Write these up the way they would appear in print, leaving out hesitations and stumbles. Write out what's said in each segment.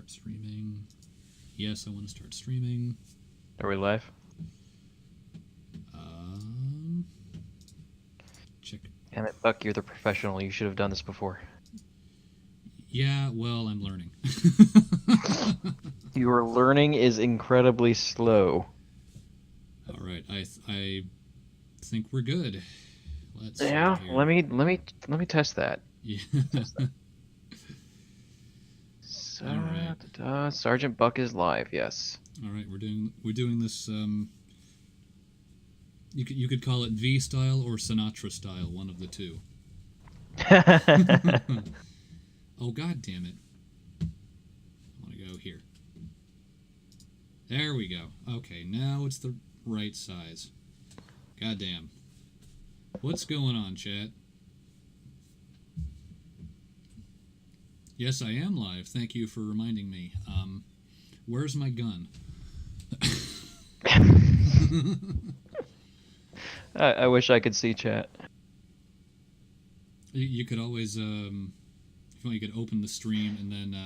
Start streaming. Yes, I want to start streaming. Are we live? Check. Damn it, Buck, you're the professional. You should have done this before. Yeah, well, I'm learning. Your learning is incredibly slow. All right, I think we're good. Let's Yeah, see here. let me test that. Yeah. All right. Sergeant Buck is live. Yes. All right, we're doing this. You could call it V style or Sinatra style, one of the two. Oh, god damn it. I want to go here. There we go. Okay, now it's the right size. God damn. What's going on, chat? Yes, I am live. Thank you for reminding me. Where's my gun? I wish I could see chat. You could always, if you want, you could open the stream and then.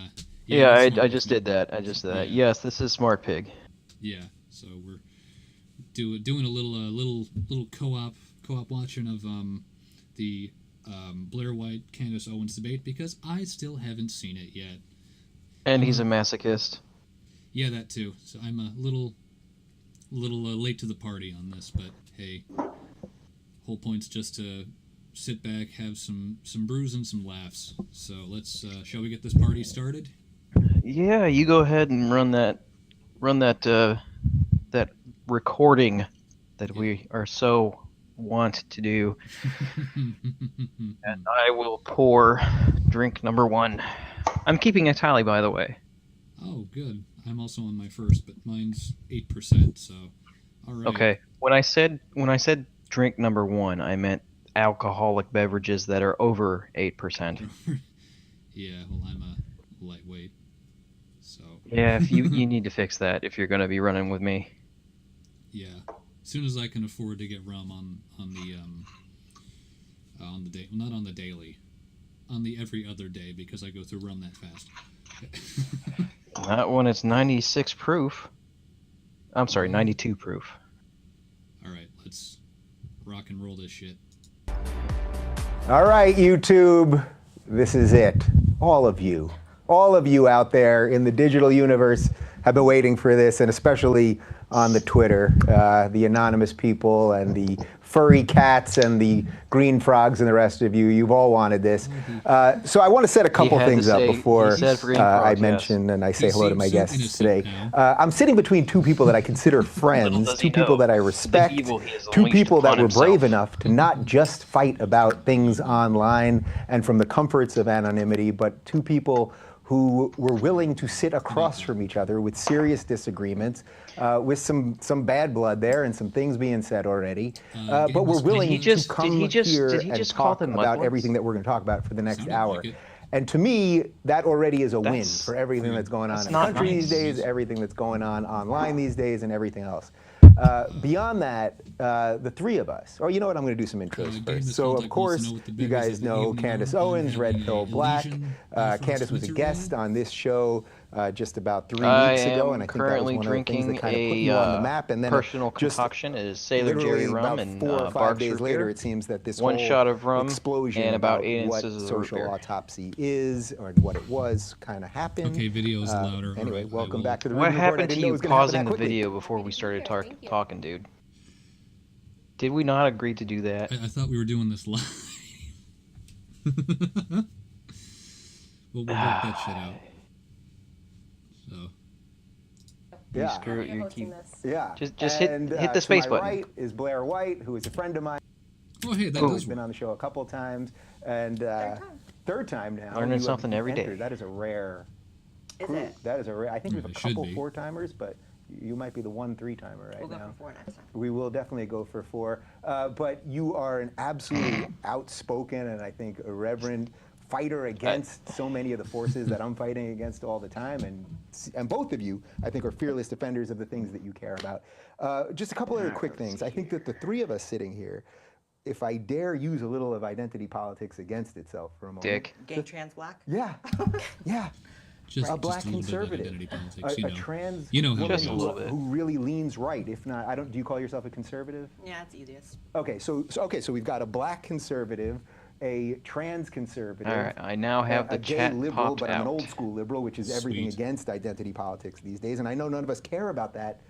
Yeah, I just did that. I just did that. Yeah. Yes, this is Smart Pig. Yeah, so we're doing a little co-op watching of the Blair White Candace Owens debate because I still haven't seen it yet. And he's a masochist. Yeah, that too. So I'm a little late to the party on this, but hey, whole point's just to sit back, have some brews and some laughs. So let's shall we get this party started? Yeah, you go ahead and run that that recording that we are so want to do. And I will pour drink number 1. I'm keeping a tally, by the way. Oh, good. I'm also on my first, but mine's 8%. So, all right. Okay. When I said drink number 1, I meant alcoholic beverages that are over 8%. Yeah. Well, I'm a lightweight. So. Yeah, if you need to fix that if you're going to be running with me. Yeah. As soon as I can afford to get rum on the day, well, not on the daily, on the every other day because I go through rum that fast. Not when it's 96 proof. I'm sorry, 92 proof. All right, let's rock and roll this shit. All right, YouTube, this is it. All of you out there in the digital universe have been waiting for this, and especially on the Twitter, the anonymous people and the furry cats and the green frogs and the rest of you, you've all wanted this. So I want to set a couple things up before I mention and I say hello to my guests today. I'm sitting between two people that I consider friends, two people that I respect, two people that were brave enough to not just fight about things online and from the comforts of anonymity, but two people who were willing to sit across from each other with serious disagreements, with some bad blood there and some things being said already, but we're willing to come here and talk about everything that we're going to talk about for the next hour. And to me, that already is a win for everything that's going on in the country these days, everything that's going on online these days, and everything else. Beyond that, the three of us, or you know what, I'm going to do some intros first. So, of course, you guys know Candace Owens, Red Pill Black. Candace was a guest on this show just about 3 weeks ago, and I think that was one of the things that kind of put you on the map. And then personal concoction is Sailor Jerry rum and 4 or 5 days later, it seems that this whole shot of rum explosion and about 8 what inches of social beer. Autopsy is, or what it was, kind of happened. Okay, video's louder. Anyway, Right, welcome back to the What Rudy Report. happened to you pausing the video before we started talking, dude? Did we not agree to do that? I thought we were doing this live. We'll work that shit out. So. Yeah. Screw it, you keep. Yeah. Just hit the space to my button. right is Blair White, who is a friend of mine. Oh, hey, that Who's does been work. on the show a couple of times, and third time now. Learning You have something every day. entered. That is a rare. Is group. it? That is a rare. I think we have a It should couple be. 4-timers, but you might be the 1 3-timer right We'll now. go for 4 next time. We will definitely go for 4. But you are an absolutely outspoken and I think irreverent fighter against so many of the forces that I'm fighting against all the time. And both of you, I think, are fearless defenders of the things that you care about. Just a couple other quick things. I think that the three of us sitting here, if I dare use a little of identity politics against itself for a moment. Dick. Gay trans black? Yeah. Yeah. Just a black a little bit about conservative, identity politics, a trans You know how woman it Just a goes. little bit. who really leans right. If not, I don't. Do you call yourself a conservative? Yeah, it's easiest. Okay, so we've got a black conservative, a trans conservative. All right, I now have a the gay chat liberal, popped but I'm an out. old school liberal, which is everything Sweet. against identity politics these days. And I know none of us care about that.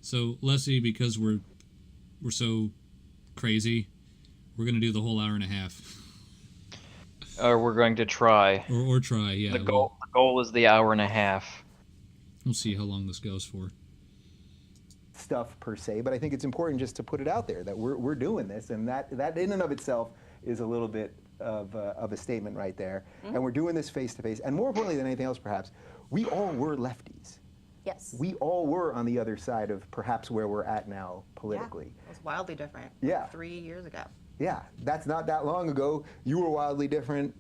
So, Leslie, because we're so crazy, we're gonna do the whole hour and a half, Or we're going to try. or try. Yeah, The goal is the hour and a half. We'll see how long this goes for. Stuff per se, but I think it's important just to put it out there that we're doing this, and that in and of itself is a little bit of a statement right there. And we're doing this face to face, and more importantly than anything else, perhaps, we all were lefties. Yes. We all were on the other side of perhaps where we're at now politically. Yeah, it was wildly different. Yeah. 3 years ago. Yeah, that's not that long ago. You were wildly different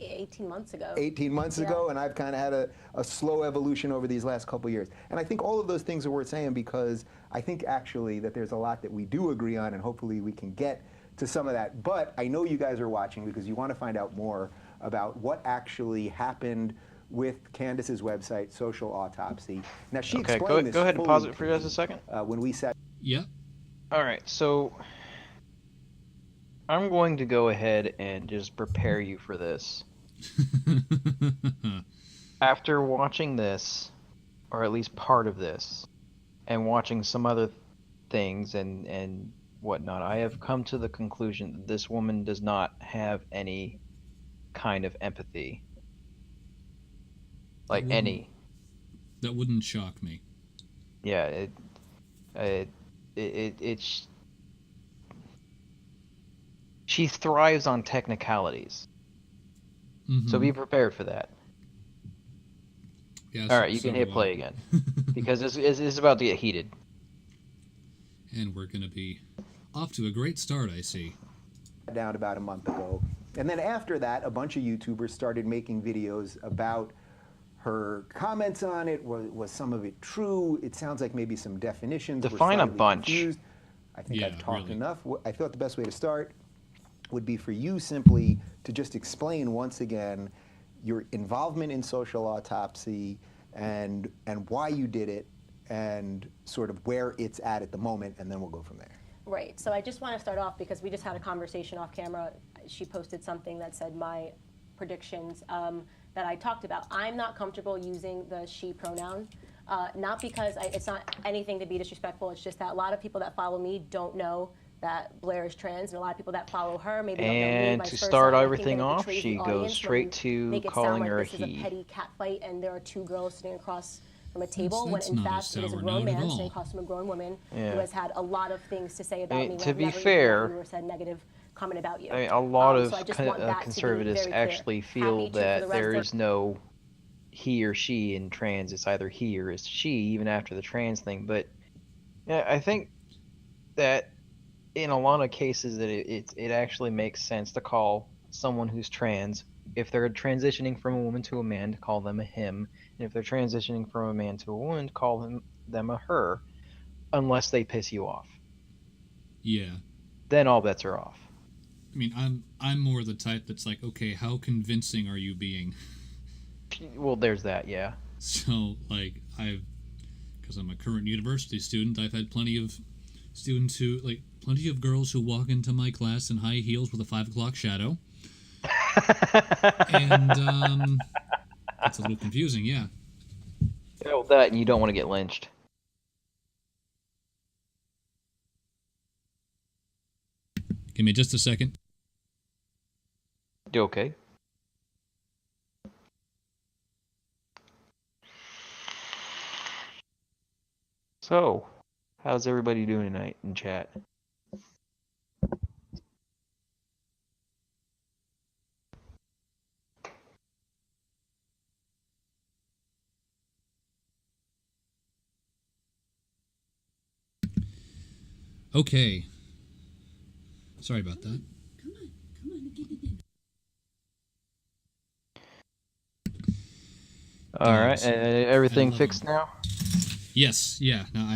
18 months ago. 18 months Yeah. ago, and I've kind of had a slow evolution over these last couple years. And I think all of those things are worth saying because I think actually that there's a lot that we do agree on, and hopefully we can get to some of that. But I know you guys are watching because you want to find out more about what actually happened with Candace's website, Social Autopsy. Now, she Okay, explained this go ahead and pause fully it for to just me, a second. when we sat. Yep. All right, so I'm going to go ahead and just prepare you for this. After watching this, or at least part of this, and watching some other things and whatnot, I have come to the conclusion that this woman does not have any kind of empathy. Like wouldn't- any. That wouldn't shock me. Yeah, it's she thrives on technicalities. So Mhm. be prepared for that. Yeah, All right, you so can hit do I. play again because it's about to get heated. And we're gonna be off to a great start, I see. Down about a month ago. And then after that, a bunch of YouTubers started making videos about her comments on it. Was some of it true? It sounds like maybe some definitions were Define a slightly bunch. confused. I think Yeah, I've talked really. enough. I thought the best way to start would be for you simply to just explain once again your involvement in Social Autopsy and why you did it and sort of where it's at the moment, and then we'll go from there. Right. So I just want to start off because we just had a conversation off camera. She posted something that said my predictions that I talked about. I'm not comfortable using the she pronoun, not because it's not anything to be disrespectful. It's just that a lot of people that follow me don't know that Blair is trans, and a lot of people that follow her maybe don't know me. And vice to versa. start I think everything that it off, betrays she the goes audience when straight you to make it calling sound like her a this is a he. petty cat fight and there are two girls sitting across from a table when that's in not a fact it is a sour grown note at man all. sitting across from a grown woman Yeah. who has had a lot of things to say about I mean, me. when to I've be never even fair, met you or said negative comment about you. I mean, a lot of So I just want that to be conservatives very clear. actually feel Happy to, for that the rest there of- is no he or she in trans. It's either he or it's she, even after the trans thing. But yeah, I think that in a lot of cases that it actually makes sense to call someone who's trans, if they're transitioning from a woman to a man, to call them a him, and if they're transitioning from a man to a woman, to call them a her, unless they piss you off. Yeah. Then all bets are off. I mean, I'm more the type that's like, okay, how convincing are you being? Well, there's that, yeah. So, like, because I'm a current university student, I've had plenty of students who, like, plenty of girls who walk into my class in high heels with a 5 o'clock shadow. And, it's a little confusing, yeah. Yeah, well, that, and you don't want to get lynched. Give me just a second. You okay? So, how's everybody doing tonight in chat? Okay. Sorry about that. All right, Dogs. everything love fixed them. now? Yes, yeah. Now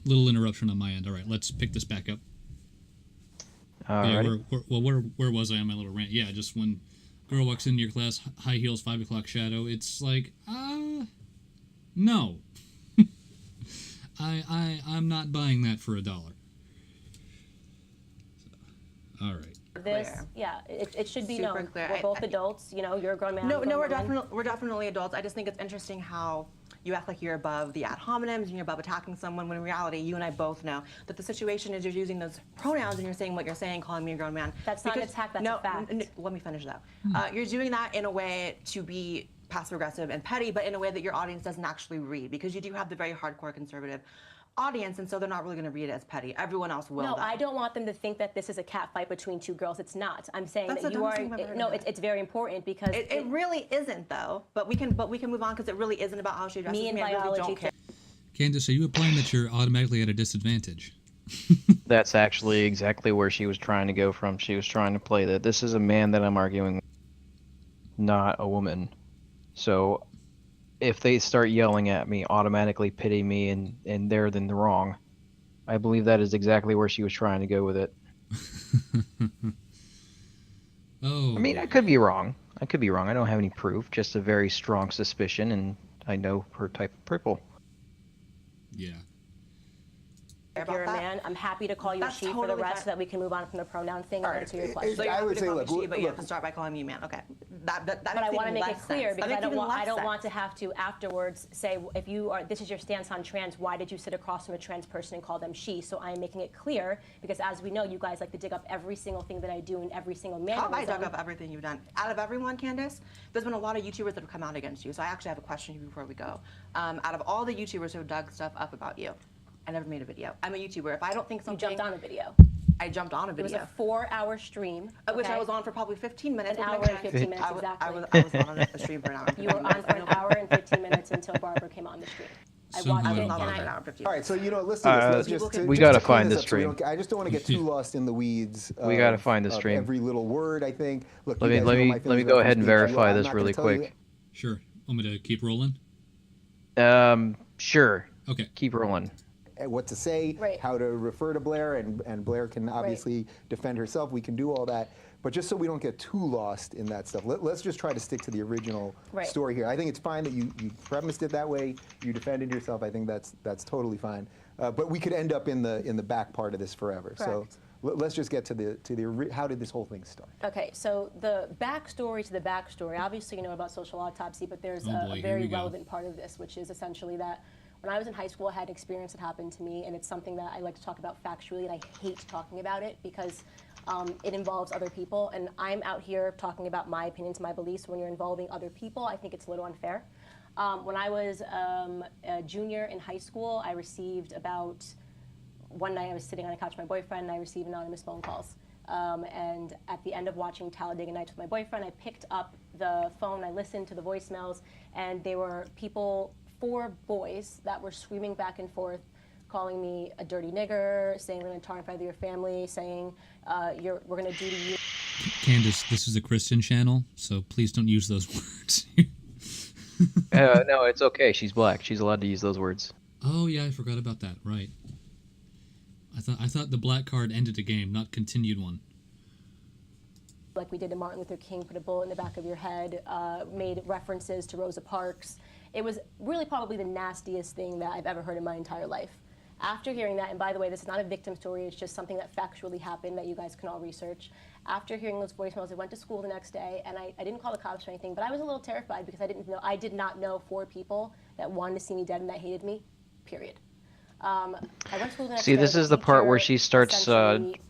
little interruption on my end. All right, let's pick this back up. All Yeah, right. where was I on my little rant? Yeah, just when girl walks into your class, high heels, 5 o'clock shadow. It's like, no. I'm not buying that for $1. So, all right. This, Clear. yeah, it should be Super known. clear. We're both adults. You know, you're a grown man. No, I'm a no, grown woman. we're definitely adults. I just think it's interesting how you act like you're above the ad hominems and you're above attacking someone when in reality you and I both know that the situation is you're using those pronouns and you're saying what you're saying, calling me a grown man. That's not an attack, that's no, a fact. let me finish though. You're doing that in a way to be passive aggressive and petty, but in a way that your audience doesn't actually read, because you do have the very hardcore conservative audience, and so they're not really going to read it as petty. Everyone else will. No, though. I don't want them to think that this is a cat fight between two girls. It's not. I'm saying That's that the you are. dumbest thing I've ever heard No, in my it's very important because It really isn't though. But we can move on because it really isn't about how she addresses me and me. I really biology. don't care. Candace, are you implying that you're automatically at a disadvantage? That's actually exactly where she was trying to go from. She was trying to play that this is a man that I'm arguing with, not a woman. So if they start yelling at me, automatically pitting me and they're in the wrong, I believe that is exactly where she was trying to go with it. Oh. I mean, I could be wrong. I don't have any proof, just a very strong suspicion, and I know her type of people. Yeah. If About you're a that. man, I'm happy to call you That's she for the totally rest fine. so that we can move on from the pronoun thing and Alright. answer your It- question. So you're I happy would to say, call look, me she, but you look. have to start by calling me a man. Okay. That But I makes want to even make less it clear sense. because That I makes even don't less want to sense. have to afterwards say if you are this is your stance on trans, why did you sit across from a trans person and call them she? So I am making it clear because as we know, you guys like to dig up every single thing that I do and every single How have I mannerism. dug up everything you've done? Out of everyone, Candace, there's been a lot of YouTubers that have come out against you. So I actually have a question for you before we go. Out of all the YouTubers who have dug stuff up about you, I never made a video. I'm a YouTuber. If I don't think You something, jumped on a video. I jumped on a It was video. a 4-hour stream, Which I okay? was on for probably 15 minutes. An with my hour and friend. 15 minutes, I was exactly. on a stream for an hour. And You were 15 on minutes. for an hour and 15 minutes until Barbara came on the stream. I Somehow watched I it don't and Not on buy for an it. hour and 15 All right, minutes. so let's do this. Let's just we just gotta to clean find this this up so we stream. don't- I just don't want to get too lost in the weeds. We gotta of- find this of stream. Every little word, I think. Look, Let you me guys let know me my let me feelings go about ahead and free speech. verify I'm this not gonna really tell you- quick. Sure. Want me to keep rolling? Sure. Okay. Keep rolling. What to say, Right. how to refer to Blair, and Blair can obviously defend herself. We can do all that. But just so we don't get too lost in that stuff, let's just try to stick to the original Right. story here. I think it's fine that you premised it that way. You defended yourself. I think that's totally fine. But we could end up in the back part of this forever. So Correct. let's just get to the how did this whole thing start? Okay, so the backstory to the backstory, obviously you know about social autopsy, but there's Oh boy, a here very we go. relevant part of this, which is essentially that when I was in high school, I had an experience that happened to me, and it's something that I like to talk about factually, and I hate talking about it because it involves other people, and I'm out here talking about my opinions, my beliefs. When you're involving other people, I think it's a little unfair. When I was a junior in high school, I received one night I was sitting on a couch with my boyfriend, and I received anonymous phone calls. And at the end of watching Talladega Nights with my boyfriend, I picked up the phone, I listened to the voicemails, and they were 4 boys that were screaming back and forth, calling me a dirty nigger, saying we're going to tarnify your family, saying we're going to do to you. Candace, this is a Christian channel, so please don't use those words. No, it's okay. She's black. She's allowed to use those words. Oh yeah, I forgot about that. Right. I thought the black card ended a game, not continued one. Like we did to Martin Luther King, put a bullet in the back of your head, made references to Rosa Parks. It was really probably the nastiest thing that I've ever heard in my entire life. After hearing that, and by the way, this is not a victim story, it's just something that factually happened that you guys can all research. After hearing those voicemails, I went to school the next day, and I didn't call the cops or anything, but I was a little terrified because I did not know 4 people that wanted to see me dead and that hated me, period. I went to school the next See, day. this The is the part where teacher she starts, essentially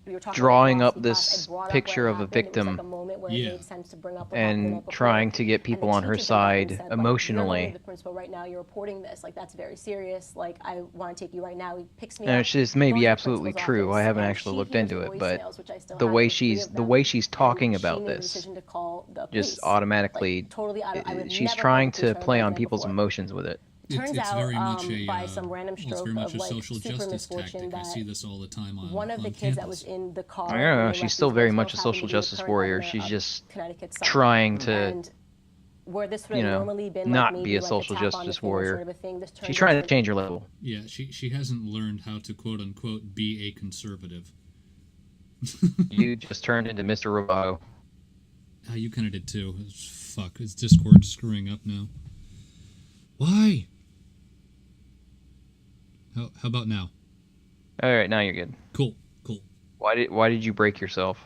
we were talking drawing about up philosophy this class. I brought up picture what of a happened. It was victim like a moment where it Yeah. made sense to bring up what happened the night and before. trying to get And the people on her teacher jumped up and side said, like, "You're emotionally. literally the principal right now. You're reporting this. Like, that's very serious. Like, I want to take you right now." He picks me up. Which is maybe goes to the absolutely principal's true. I office, haven't and actually she looked hears into it, but voicemails, which I still the have, way of 3 she's of the them, way she's and talking she about made the this, decision to call the just police. automatically, Like, totally I've she's never trying called the police to on play her on the night people's before. emotions with it. Turns it's out, very much by some random it's stroke very much of, a like, social super justice misfortune tactic. I that see this all the time on one of the on kids that campus. was in the car. I when don't know. they She's left still these very voicemails much a happened social to be the justice current warrior. governor She's of just Connecticut side. trying to, And where this would you have know, normally been not like be maybe a like social tap on the justice finger warrior. sort of a thing, this turned She's trying to into change her level. Yeah, she hasn't learned how to quote unquote be a conservative. You just turned into Mr. Roboto. You kind of did too. Fuck, is Discord screwing up now? Why? How about now? All right, now you're good. Cool. Why did you break yourself?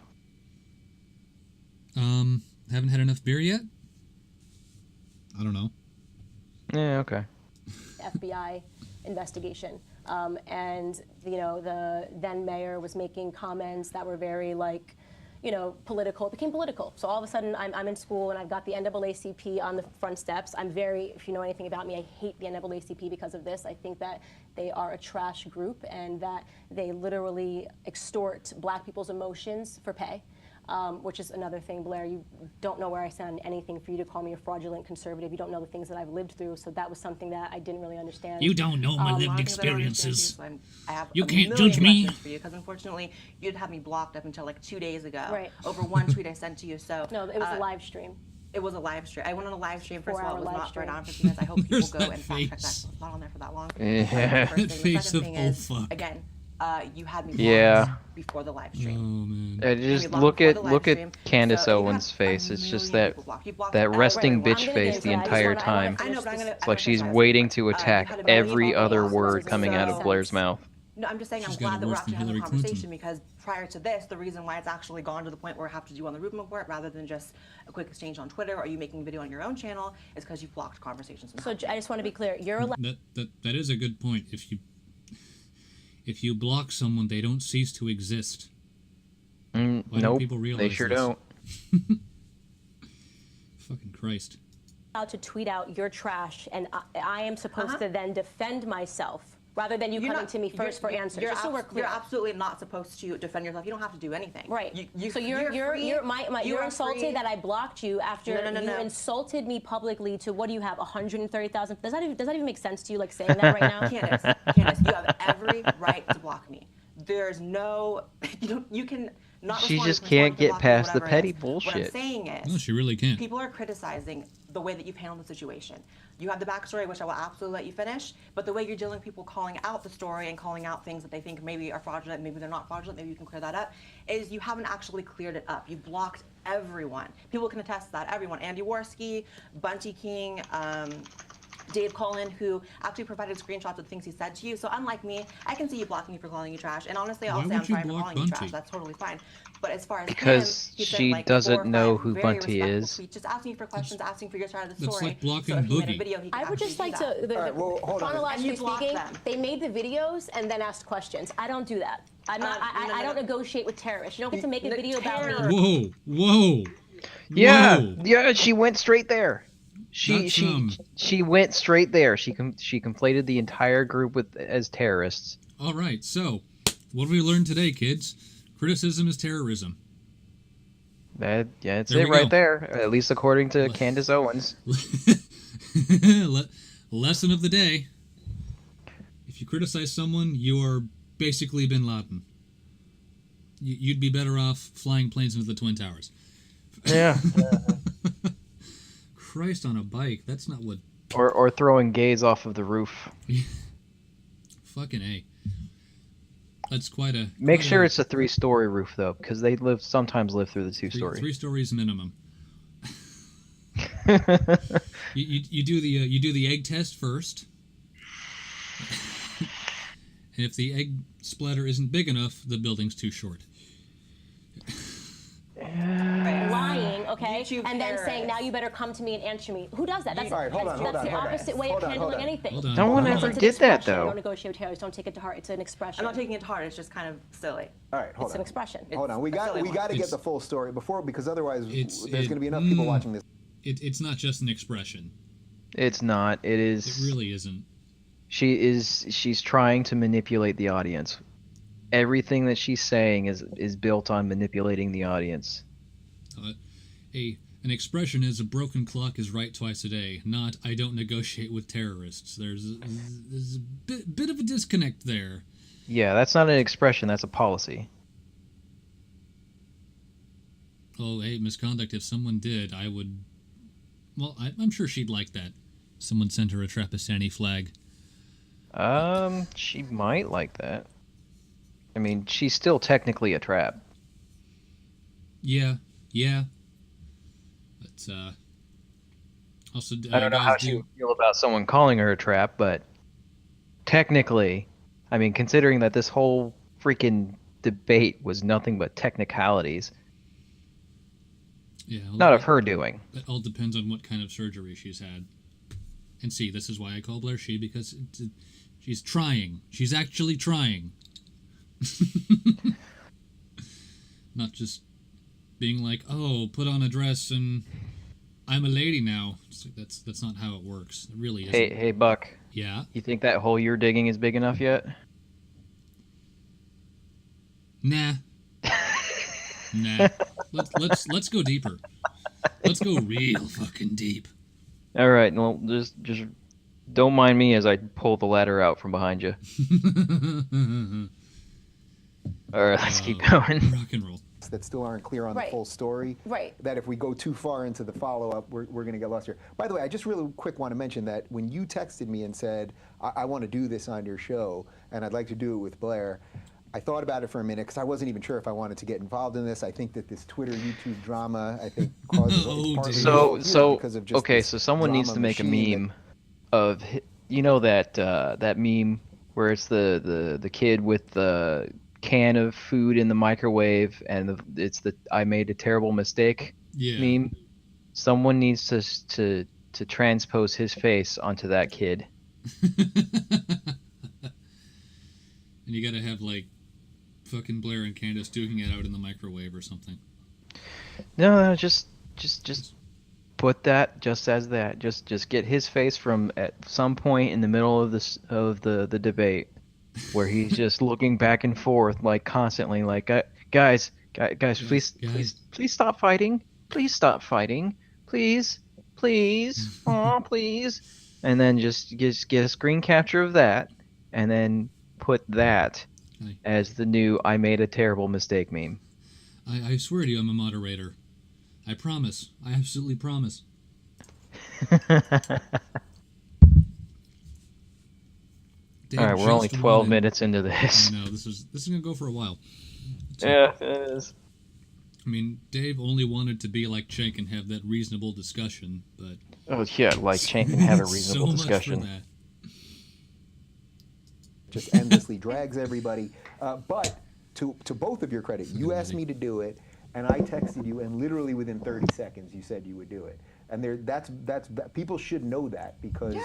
Haven't had enough beer yet? I don't know. Yeah, okay. FBI investigation. And, the then mayor was making comments that were very, political. It became political. So all of a sudden, I'm in school, and I've got the NAACP on the front steps. If you know anything about me, I hate the NAACP because of this. I think that they are a trash group, and that they literally extort black people's emotions for pay. Which is another thing, Blair. You don't know where I stand on anything for you to call me a fraudulent conservative. You don't know the things that I've lived through, so that was something that I didn't really understand. You don't know my A lot lived of things I don't understand experiences. too, so I have You a can't million judge me. questions for you, because unfortunately you'd have me blocked up until like 2 days ago. Right. Over one tweet I sent to you. So No, it was a live stream. It was a live stream. I went on a live stream. First of all, it 4-hour was live not right stream. on for minutes. I hope people There's go that and fact check that. face. It's not on there for that long. Yeah. That's the first thing. The Face second of, thing oh, is, fuck. again, you had me blocked Yeah. before the live Oh stream. man. Just blocked look before at the live look at stream. Candace So you Owens' have a face. It's just million that people blocked. You blocked that everyone. resting Right, well, bitch I'm gonna face get into the that. I just entire wanna- I wanna time. I know, but I'm gonna. It's like she's waiting to attack every other word coming out of Blair's mouth. No, I'm just saying She's I'm got it glad that we're worse actually than having a Hillary Clinton. conversation, because prior to this, the reason why it's actually gone to the point where I have to do on the Rubin Report rather than just a quick exchange on Twitter or you making a video on your own channel is because you blocked conversations. So I just want to be clear. You're allowed. That is a good point. If you block someone, they don't cease to exist. Why don't Nope, people realize they sure this? don't. Fucking Christ. To tweet out your trash, and I am supposed to then defend myself rather than you coming to me first for answers. Just so we're clear. You're absolutely not supposed to defend yourself. You don't have to do anything. Right. You're So free. you're are insulted free. that I blocked you after No. you insulted me publicly to, what do you have, 130,000? Does that even make sense to you, like saying that right now? Candace, you have every right to block me. There's no, you can not. She respond just to can't block me, get past the whatever it petty is. What bullshit. I'm saying is, No, she really can't. people are criticizing the way that you've handled the situation. You have the backstory, which I will absolutely let you finish, but the way you're dealing with people calling out the story and calling out things that they think maybe are fraudulent, maybe they're not fraudulent, maybe you can clear that up, is you haven't actually cleared it up. You've blocked everyone. People can attest to that, everyone. Andy Worski, Bunty King, Dave Cullen, who actually provided screenshots of the things he said to you. So unlike me, I can see you blocking me for calling you trash. And honestly, I'll Why say I'm would you sorry for block calling you Bunty? trash. That's totally fine. But as far as Because him, he she sent, like, doesn't 4 or know 5 who very Bunty respectful is. tweets, just asking for questions, asking for your side of the That's story. like blocking so if he made a Boogie. video, he could I would actually just do like that. to, All right, well, hold on. chronologically And you block speaking, them. they made the videos and then asked questions. I don't do that. I'm not. no, I don't no. negotiate with terrorists. You don't get to make a video about terror. me. Whoa. Yeah, Whoa. yeah, she went straight there. That's, She went straight there. She conflated the entire group as terrorists. All right, so what have we learned today, kids? Criticism is terrorism. That's There it we right go. there. At least according to Candace Owens. Lesson of the day. If you criticize someone, you are basically Bin Laden. You'd be better off flying planes into the Twin Towers. Yeah. Christ on a bike. That's not what... or throwing gays off of the roof. Fucking A. That's quite a... Make quite sure a- it's a 3-story roof though, because they sometimes live through the 2-story. 3 stories minimum. You do the egg test first. And if the egg splatter isn't big enough, the building's too short. Lying, okay, YouTube and then saying, terrorists. "Now you better come to me and answer me." Who does that? That's, All right, hold that's, on, hold that's on, the hold on. opposite way Hold of on, hold handling on. anything. Hold on. No one Hold on. ever It's an did that expression. though. Don't negotiate with terrorists. Don't take it to heart. It's an expression. I'm not taking it to heart. It's just kind of silly. All right, hold It's an on. expression. Hold on. We It's a got silly to one. get It's- the full story because otherwise It's- there's going to be enough it- people mm. watching this. It's not just an expression. It's not. It It is. really isn't. She's trying to manipulate the audience. Everything that she's saying is built on manipulating the audience. An expression is a broken clock is right twice a day, not I don't negotiate with terrorists. There's a bit of a disconnect there. Yeah, that's not an expression. That's a policy. Oh, hey, misconduct. If someone did, I would... Well, I'm sure she'd like that. Someone sent her a Trapisani flag. She might like that. I mean, she's still technically a trap. Yeah. But also, I don't know how she would feel about someone calling her a trap, but technically, I mean, considering that this whole freaking debate was nothing but technicalities, Yeah, not of her doing. That all depends on what kind of surgery she's had. And see, this is why I call Blair she, because she's trying. She's actually trying. Not just being like, oh, put on a dress and I'm a lady now. It's like, that's not how it works. It really isn't. Hey, Buck. Yeah? You think that hole you're digging is big enough yet? Nah. Nah. Let's go deeper. Let's go real fucking deep. All right, well, just don't mind me as I pull the ladder out from behind you. All right, let's keep going. Rock and roll. That still aren't clear on the Right. full story. Right. That if we go too far into the follow-up, we're going to get lost here. By the way, I just really quick want to mention that when you texted me and said, I want to do this on your show, and I'd like to do it with Blair, I thought about it for a minute because I wasn't even sure if I wanted to get involved in this. I think that this Twitter, YouTube drama, I think causes Oh, partly dear. So because of just okay, this so someone needs drama to make a machine meme of you know that that meme where it's the kid with the can of food in the microwave and it's the I made a terrible mistake Yeah. meme. Someone needs to transpose his face onto that kid. And you gotta have, like, fucking Blair and Candace duking it out in the microwave or something. No, just put that just as that. Just get his face from at some point in the middle of the debate where he's just looking back and forth like constantly like guys, please stop fighting. Please stop fighting. Please. Oh, please. And then just get a screen capture of that and then put that Hi. as the new I made a terrible mistake meme. I swear to you, I'm a moderator. I promise. I absolutely promise. Dave All right, we're only just 12 wanted- minutes into this. I know, this is gonna go for a while. Yeah, it is. I mean, Dave only wanted to be like Cenk and have that reasonable discussion, but Oh yeah, like Cenk can have a so reasonable much for discussion. that. just endlessly drags everybody. But to both of your credit, you asked me to do it, and I texted you, and literally within 30 seconds, you said you would do it. And that's people should know that because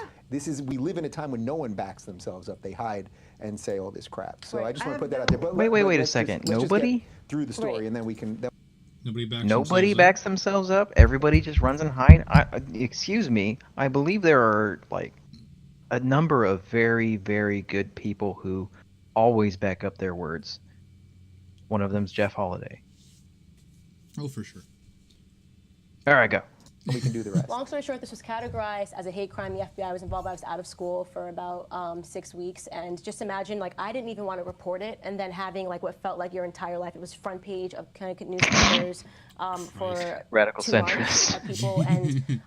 we live in a time when no one backs themselves up. They hide and say all this crap. So Right. I just want to put that out there. But Wait a let's second. let's just Nobody? get through the story, Right. and then we can. Nobody backs Nobody themselves backs themselves up. Everybody just runs and hide. Excuse me. I believe there are like a number of very, very good people who always back up their words. One of them's Jeff Holiday. up. Oh, for sure. All right, go. We can do the rest. Long story short, this was categorized as a hate crime. The FBI was involved. I was out of school for about 6 weeks. And just imagine, like, I didn't even want to report it. And then having, like, what felt like your entire life. It was front page of Connecticut newspapers for Radical 2 months centrists. of people. And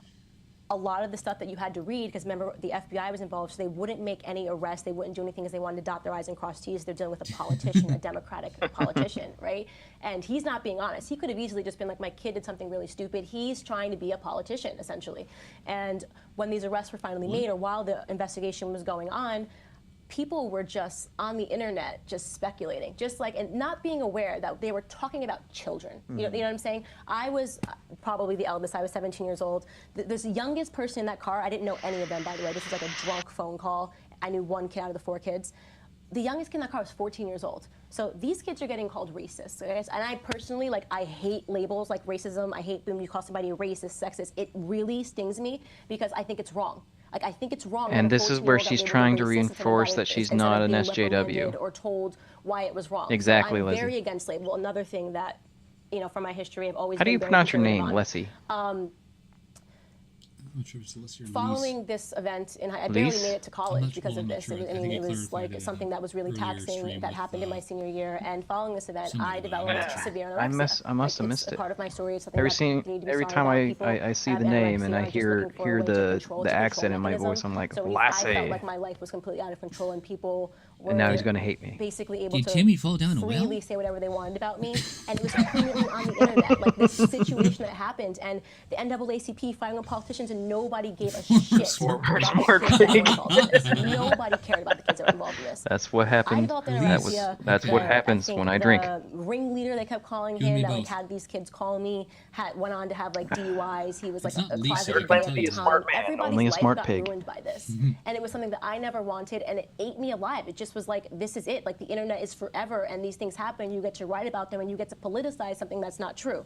a lot of the stuff that you had to read, because remember, the FBI was involved, so they wouldn't make any arrests. They wouldn't do anything because they wanted to dot their I's and cross T's. They're dealing with a politician, a Democratic politician, right? And he's not being honest. He could have easily just been like, my kid did something really stupid. He's trying to be a politician, essentially. And when these arrests were finally made, or while the investigation was going on, people were just on the internet just speculating, just like, and not being aware that they were talking about children. You know what I'm saying? I was probably the eldest. I was 17 years old. This youngest person in that car, I didn't know any of them, by the way. This was like a drunk phone call. I knew one kid out of the 4 kids. The youngest kid in that car was 14 years old. So these kids are getting called racist. Okay? And I personally, like, I hate labels like racism. I hate when you call somebody racist, sexist. It really stings me because I think it's wrong. Like, I think it's wrong. And that a this is where 14-year-old she's got labeled trying to racist reinforce instead that she's of not an being SJW. reprimanded or told why it was wrong. Exactly, so I'm Leslie. very against label. Another thing that, you know, from my history, I've always How do been you very pronounce your conservative name, on. Leslie? I'm not sure if it's Leslie or following this event, and I Lise? barely made it to I'm college not- because well, of I'm not this. sure. I I mean, think it you was clarified like it something that was really earlier taxing stream that with, happened in my senior year. And following this event, somebody I that I developed know. severe I anorexia. must have It's missed a it. part of my story. It's something Every that scene, they need to be every sorry time about. I, People I see have the name and anorexia I are just looking for a hear way to the control- the to control accent in my mechanism. voice, I'm like, So I felt Lassie. like my life was completely out of control, and people were And now he's gonna hate me. basically able Did to Timmy fall down a well? freely say whatever they wanted about me, and it was completely on the internet. Like this situation that happened, and the NAACP firing on politicians, and nobody gave a shit Smart about Smart the kids that were pig. involved in this. Nobody cared about the kids that were involved in this. That's what I happened. developed That was anorexia. that's what happens think when I drink. The ringleader, they kept calling You and him, me that like both. had these kids call me, went on to have like DUIs. He was like It's not a Lisa, closeted I can tell adult you at the that. time. Everybody's Only a life smart got pig. ruined by this, and it was something that I never wanted, and it ate me alive. It just was like, this is it. Like the internet is forever, and these things happen. You get to write about them, and you get to politicize something that's not true,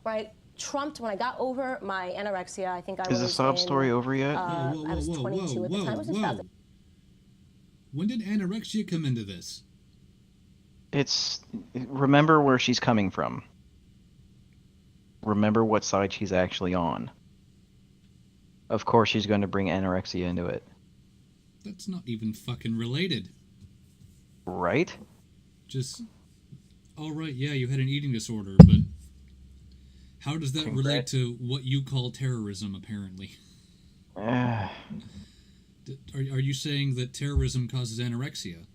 right? Trumped when I got over my anorexia. I think I was Is the sob in, story over yet? I was 22 at the time. It was in 2000. When did anorexia come into this? It's remember where she's coming from. Remember what side she's actually on. Of course she's going to bring anorexia into it. That's not even fucking related. Right? Just, all right, yeah, you had an eating disorder, but how does that relate to what you call terrorism, apparently? Are you saying that terrorism causes anorexia?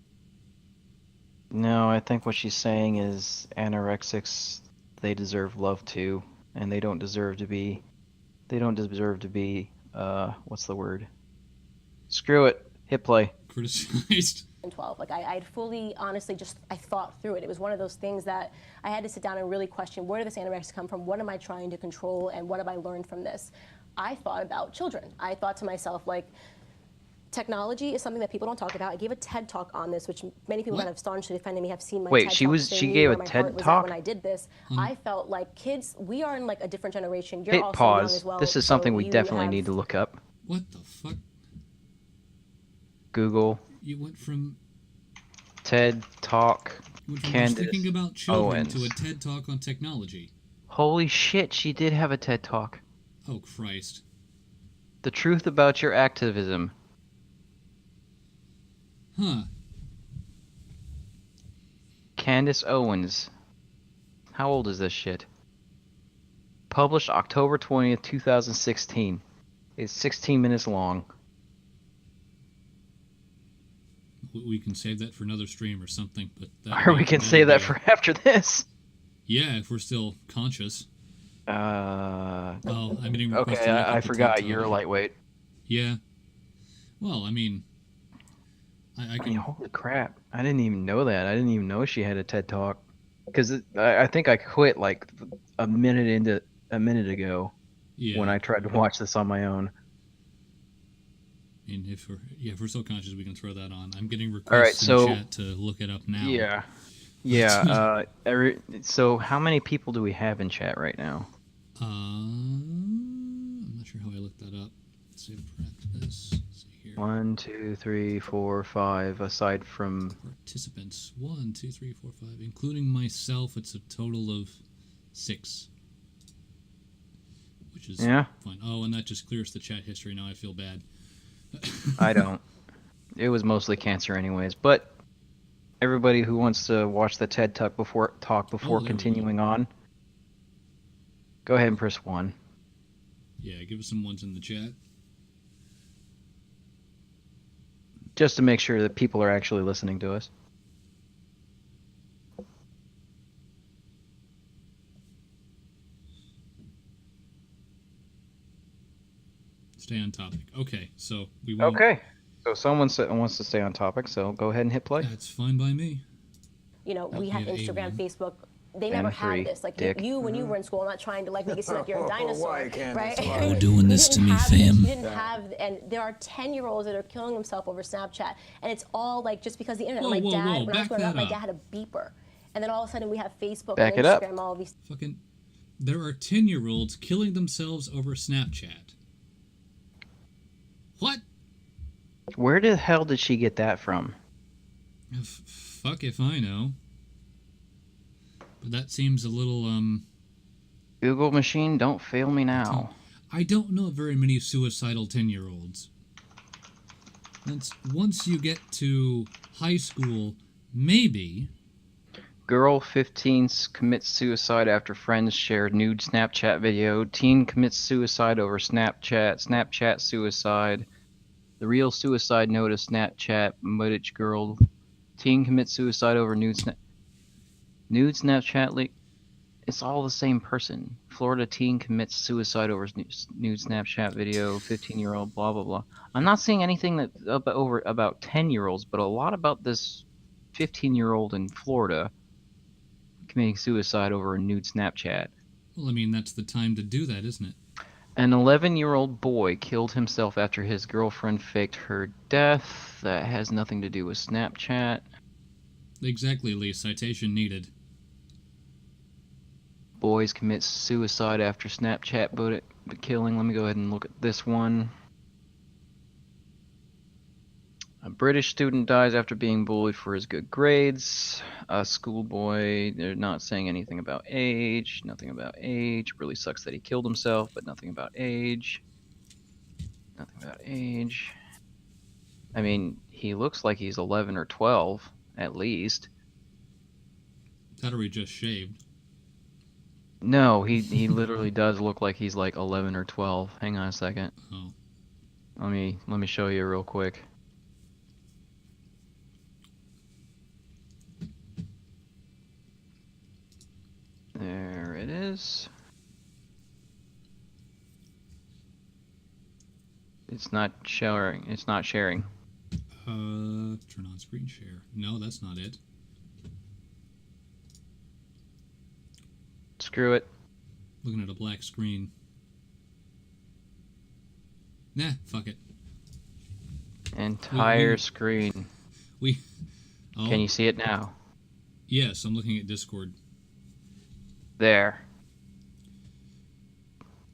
No, I think what she's saying is anorexics, they deserve love too, and they don't deserve to be, what's the word? Screw it. Hit play. Criticized? 2012. Like I'd fully, honestly, I thought through it. It was one of those things that I had to sit down and really question, where did this anorexia come from? What am I trying to control? And what have I learned from this? I thought about children. I thought to myself, like, technology is something that people don't talk about. I gave a TED talk on this, which many people that have staunchly defended me have seen my Wait, TED she talk. was- They she knew gave where a my TED heart was at talk? when I did this. I felt like kids, we are in like a different generation. You're Hit also young pause. as well. This is so something we you definitely have- need to look up. What the fuck? Google You went from TED Talk. just Candace thinking about children to a Owens. TED Talk on technology. Holy shit, she did have a TED Talk. Oh, Christ. The truth about your activism. Huh. Candace Owens. How old is this shit? Published October 20th, 2016. It's 16 minutes long. We can save that for another stream or something, but Or we can save that for after this. Yeah, if we're still conscious. Oh, I'm getting requested Okay, to look I up the forgot. TED You're a Talk. lightweight. Yeah. Well, I mean, I can. Holy crap. I didn't even know that. I didn't even know she had a TED Talk. Because I think I quit like a minute ago Yeah. when I tried to watch this on my own. And if we're still conscious, we can throw that on. I'm getting right, requests in so- the chat to look it up now. Yeah. Yeah. So how many people do we have in chat right now? I'm not sure how I looked that up. Let's see if this. Let's see here. 1, 2, 3, 4, 5. Aside from Participants 1, 2, 3, 4, 5, including myself. It's a total of 6, which is Yeah. fine. Oh, and that just clears the chat history. Now I feel bad. I don't. It was mostly cancer, anyways. But everybody who wants to watch the TED Talk before there we go. continuing on, go ahead and press 1. Yeah, give us some ones in the chat. Just to make sure that people are actually listening to us. Stay on topic. Okay, so we won't. Okay. So someone wants to stay on topic, so go ahead and hit play. That's fine by me. You know, we have Yeah, Instagram, A1. Facebook. They never free, had this. Like dick. you, when you were in school, I'm not trying to like make it seem like you're a dinosaur, Why, Candace? right? Why? You're doing this to You me, didn't have this. fam. You didn't have, and there are 10-year-olds that are killing themselves over Snapchat, and it's all like just because the internet. Whoa, my whoa, dad, whoa, when I was back growing up, that my up. dad had a beeper, and then all of a sudden we have Facebook Back and it up. Instagram, all of these. Fucking. There are 10-year-olds killing themselves over Snapchat. What? Where the hell did she get that from? Fuck if I know. But that seems a little, Google machine, don't fail me now. I don't know very many suicidal 10-year-olds. That's once you get to high school, maybe. Girl 15 commits suicide after friends share nude Snapchat video. Teen commits suicide over Snapchat. Snapchat suicide. The real suicide note of Snapchat. Modditch girl. Teen commits suicide over nude Snapchat leak. It's all the same person. Florida teen commits suicide over nude Snapchat video. 15-year-old. Blah blah blah. I'm not seeing anything that about 10-year-olds, but a lot about this 15-year-old in Florida committing suicide over a nude Snapchat. Well, I mean, that's the time to do that, isn't it? An 11-year-old boy killed himself after his girlfriend faked her death. That has nothing to do with Snapchat. Exactly, Lee. Citation needed. Boys commit suicide after Snapchat killing. Let me go ahead and look at this one. A British student dies after being bullied for his good grades. A schoolboy, they're not saying anything about age. Nothing about age. Really sucks that he killed himself, but nothing about age. Nothing about age. I mean, he looks like he's 11 or 12, at least. That or he just shaved. No, he literally does look like he's like 11 or 12. Hang on a second. Oh. Let me show you real quick. There it is. It's not sharing. It's not sharing. Turn on screen share. No, that's not it. Screw it. Looking at a black screen. Nah, fuck it. Entire screen. We. Oh, Can you see it now? yes, I'm looking at Discord. There.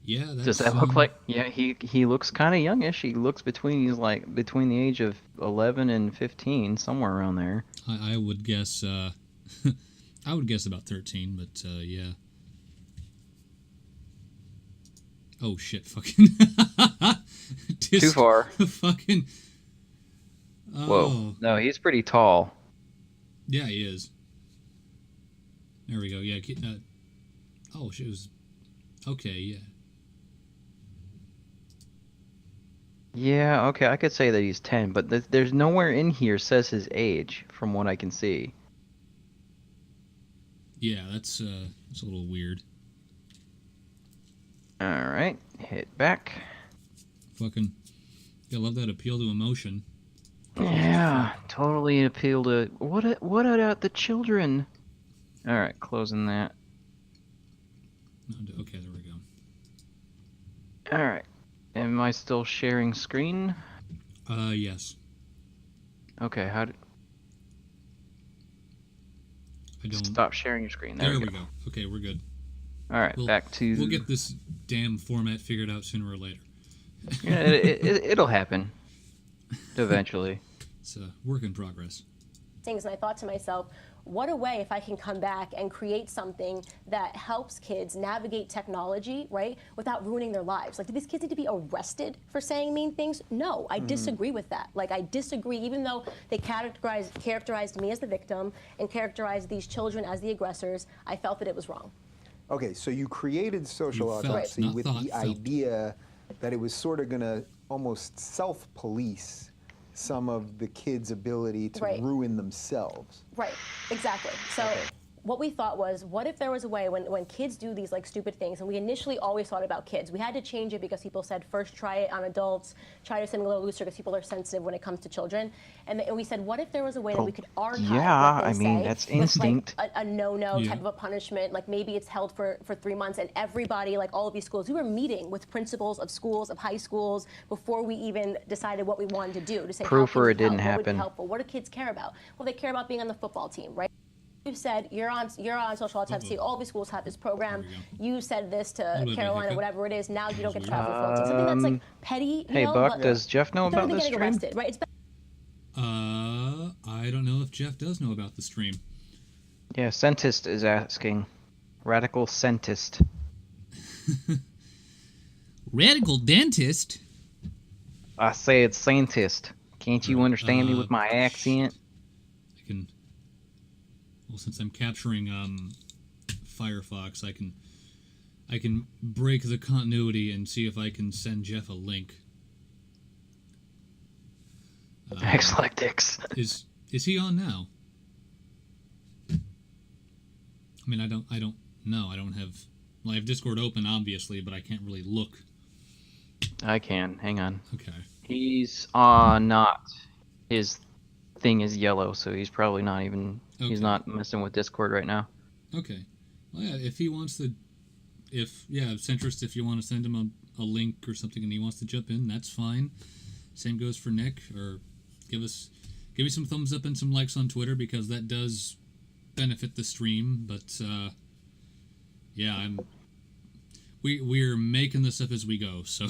Yeah, that's. Does that look like? Yeah, he looks kind of youngish. He looks between between the age of 11 and 15, somewhere around there. I would guess. I would guess about 13, but yeah. Oh shit! Fucking. Too far. Fucking. Oh. Whoa. No, he's pretty tall. Yeah, he is. There we go. Yeah. Oh, shit. It was. Okay. Yeah. Yeah, okay, I could say that he's 10, but there's nowhere in here says his age, from what I can see. Yeah, that's a little weird. Alright, hit back. Fucking. I love that appeal to emotion. Yeah, totally appeal to... What about the children? Alright, closing that. Okay, there we go. Alright, am I still sharing screen? Yes. Okay, how do... I don't. Stop sharing your screen. There we go. Okay, we're good. Alright, back to... We'll get this damn format figured out sooner or later. Yeah, it'll happen. Eventually. It's a work in progress. Things, and I thought to myself, what a way if I can come back and create something that helps kids navigate technology, right, without ruining their lives. Like, do these kids need to be arrested for saying mean things? No, I disagree with that. Like, I disagree, even though they characterized me as the victim and characterized these children as the aggressors, I felt that it was wrong. Okay, so you created social You felt, autopsy not with thought, the felt. idea that it was sort of going to almost self-police some of the kids' ability to Right. ruin themselves. Right, exactly. So what we thought was, what if there was a way when kids do these like stupid things, and we initially always thought about kids. We had to change it because people said first try it on adults, try to something a little looser because people are sensitive when it comes to children. And we said, what if there was a way that we could archive yeah, what they I mean, say that's with, instinct. like, a no-no Yeah. type of a punishment, like maybe it's held for 3 months, and everybody, like all of these schools, we were meeting with principals of schools, of high schools, before we even decided what we wanted to do, to say Proof how can or we it didn't help? What would be happen. helpful? What do kids care about? Well, they care about being on the football team, right? You said you're on social autopsy. All these schools have this program. There we You said this little to bit of a Carolina, hiccup. whatever it is. Now you don't get to That was travel for something that's like petty. You Hey, know, Buck, but does Jeff know you don't about even this getting stream? arrested, right? It's I don't know if Jeff does know about the stream. Yeah, Centist is asking. Radical Centist. Radical dentist? I said scientist. Can't you understand me with my accent? I can. Well, since I'm capturing Firefox, I can break the continuity and see if I can send Jeff a link. Eclectics. Is he on now? I mean, I don't know. I don't have. Well, I have Discord open, obviously, but I can't really look. I can. Hang on. Okay. He's not. His thing is yellow, so he's probably not even. Okay. He's not messing with Discord right now. Okay. Well, yeah, if he wants to, Centrist, if you want to send him a link or something and he wants to jump in, that's fine. Same goes for Nick, or give me some thumbs up and some likes on Twitter, because that does benefit the stream. But yeah, we're making this up as we go, so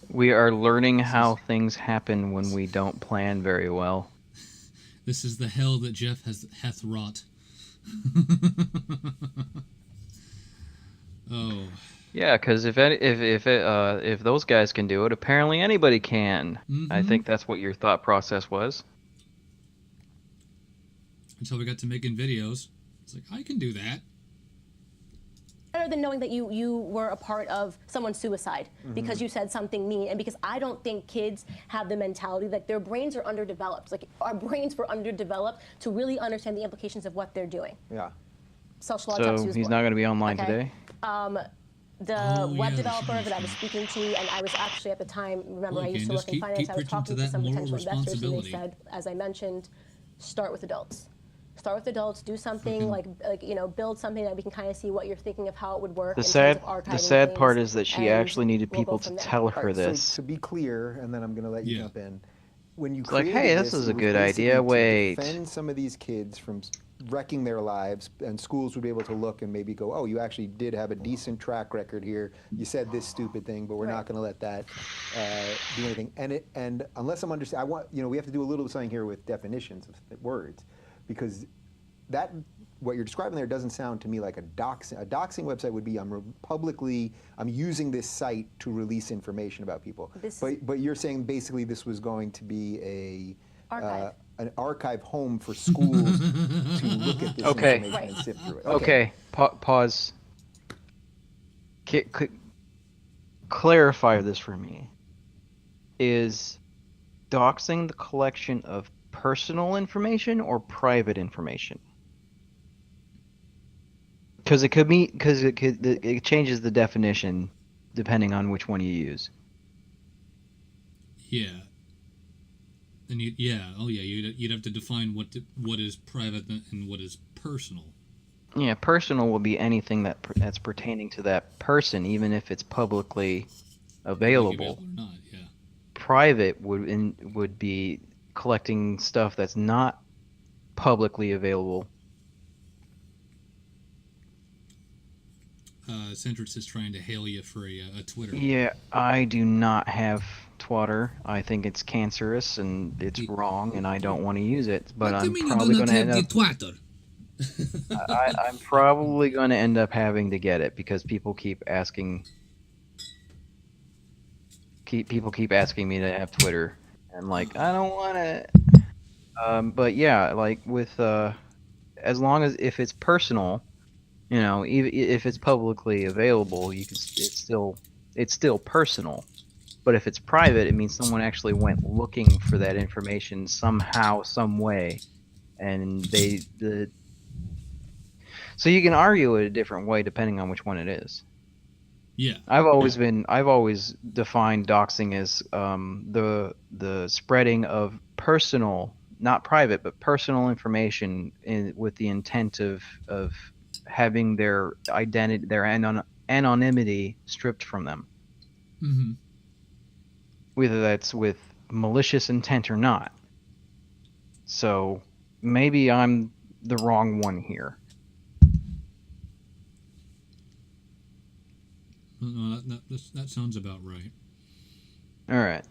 We are learning how things happen when we don't plan very well. this is the hell that Jeff hath wrought. Oh. Yeah, because if those guys can do it, apparently anybody can. Mm-hmm. I think that's what your thought process was. Until we got to making videos, it's like, I can do that. Better than knowing that you were a part of someone's suicide because you said something mean, and because I don't think kids have the mentality, like their brains are underdeveloped. Like our brains were underdeveloped to really understand the implications of what they're doing. Yeah. Social law So he's not going to be online Okay. today. The web yeah, developer sure, that I was speaking to, and I was actually at the time, remember, Well, I used okay, to just work in finance, keep I was preaching to talking to that some moral potential investors, and they responsibility. said, as I mentioned, start with adults. Start with adults, do something build something that we can kind of see what you're thinking of how it would work. The in terms sad of archiving the sad things, part is that she and actually needed we'll go people from to there. tell All her right, this. So to be clear, and then I'm going to let you Yeah. jump in. When you It's like, created hey, this is it a was good basically idea, to wait. defend some of these kids from wrecking their lives, and schools would be able to look and maybe go, oh, you actually did have a decent track record here. You said this stupid thing, but we're not Right. going to let that do anything. And unless I'm understanding, we have to do a little something here with definitions of words, because that what you're describing there doesn't sound to me like a doxing. A doxing website would be I'm using this site to release information about people. But you're saying basically this was going to be Archive. an archive home for schools to look at this Okay. information and Right. sift through it. Okay, pause. Clarify this for me. Is doxing the collection of personal information or private information? Because it changes the definition depending on which one you use. Yeah. And you'd have to define what is private and what is personal. Yeah, personal will be anything that's pertaining to that person, even if it's publicly available. Or not, yeah. Private would be collecting stuff that's not publicly available. Centrix is trying to hail you for a Twitter. Yeah, I do not have Twitter. I think it's cancerous and it's wrong, and I don't want to use it. But I'm probably going to end up. Twitter? I'm probably going to end up having to get it because people keep asking. People keep asking me to have Twitter, and like I don't want to. But yeah, like with as long as if it's personal, even if it's publicly available, it's still personal. But if it's private, it means someone actually went looking for that information somehow, some way, and so you can argue it a different way depending on which one it is. Yeah. I've always defined doxing as the spreading of personal, not private, but personal information with the intent of having their identity, their anonymity stripped from them. Mm-hmm. Whether that's with malicious intent or not. So maybe I'm the wrong one here. No, that sounds about right. All right.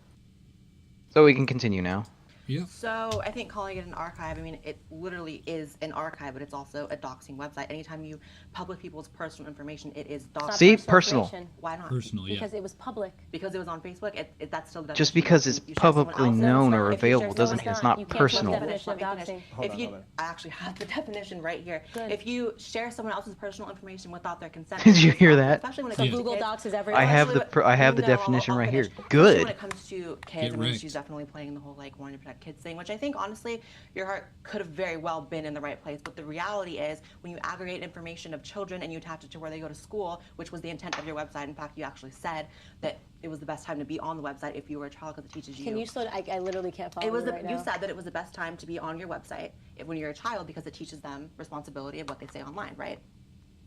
So we can continue now. Yeah. So I think calling it an archive, I mean, it literally is an archive, but it's also a doxing website. Anytime you publish people's personal information, it is It's not doxing. See? Personal. information Why not? Personal, yeah. Because it was public. Because it was on Facebook, that's still the Just definition. because it's You share someone publicly else's- known No, or if you share available doesn't someone it's not. not You can't personal. let Let me Definition of finish. doxing. Hold If on, you, hold on. I actually have the definition right here. Good. If you share someone else's personal information without their consent, Did you it's hear doxing, that? Especially when it So comes to Google kids. Docs is everywhere. I have Especially the I have the no, I'll- definition I'll right here. finish. Especially when Good. it comes to kids, Get I mean, wrecked. she's definitely playing the whole like wanting to protect kids thing, which I think honestly your heart could have very well been in the right place. But the reality is when you aggregate information of children and you attach it to where they go to school, which was the intent of your website. In fact, you actually said that it was the best time to be on the website if you were a child because it teaches you. Can you slow? I literally can't follow It was you right you now. said that it was the best time to be on your website when you're a child because it teaches them responsibility of what they say online, right?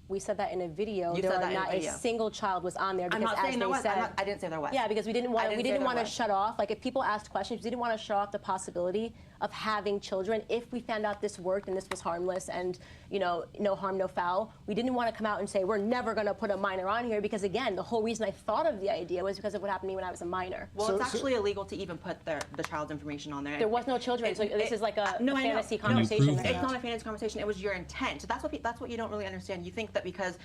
We said that in a video. You There said are that in a not a video. single child was on there I'm because not as saying there they was. said, I didn't say there was. yeah, because we didn't want I we didn't say didn't there want to was. shut off. Like if people asked questions, we didn't want to shut off the possibility of having children. If we found out this worked and this was harmless and no harm, no foul, we didn't want to come out and say we're never going to put a minor on here because again, the whole reason I thought of the idea was because of what happened to me when I was a minor. Well, it's actually illegal to even put the child's information on there. There was no children, so this is like a no, I know. fantasy No, conversation prove right that? It's now. not a fantasy conversation. It was your intent. So that's what you don't really understand. You think that because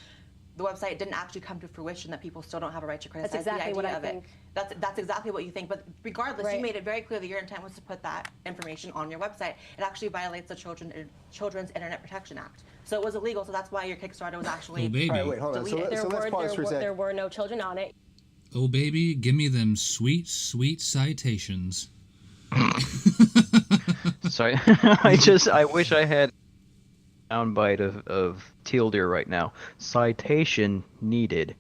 the website didn't actually come to fruition that people still don't have a right to criticize exactly the what idea I of it. think. That's exactly what you think. But regardless, Right. you made it very clear that your intent was to put that information on your website. It actually violates the Children's Internet Protection Act. So it was illegal. So that's why your Kickstarter was actually. Oh, baby. All right, wait, hold on. So, Deleted. let's pause for a There sec. were no children on it. Oh, baby, give me them sweet, sweet citations. Sorry. I wish I had a soundbite of Teal Deer right now. Citation needed.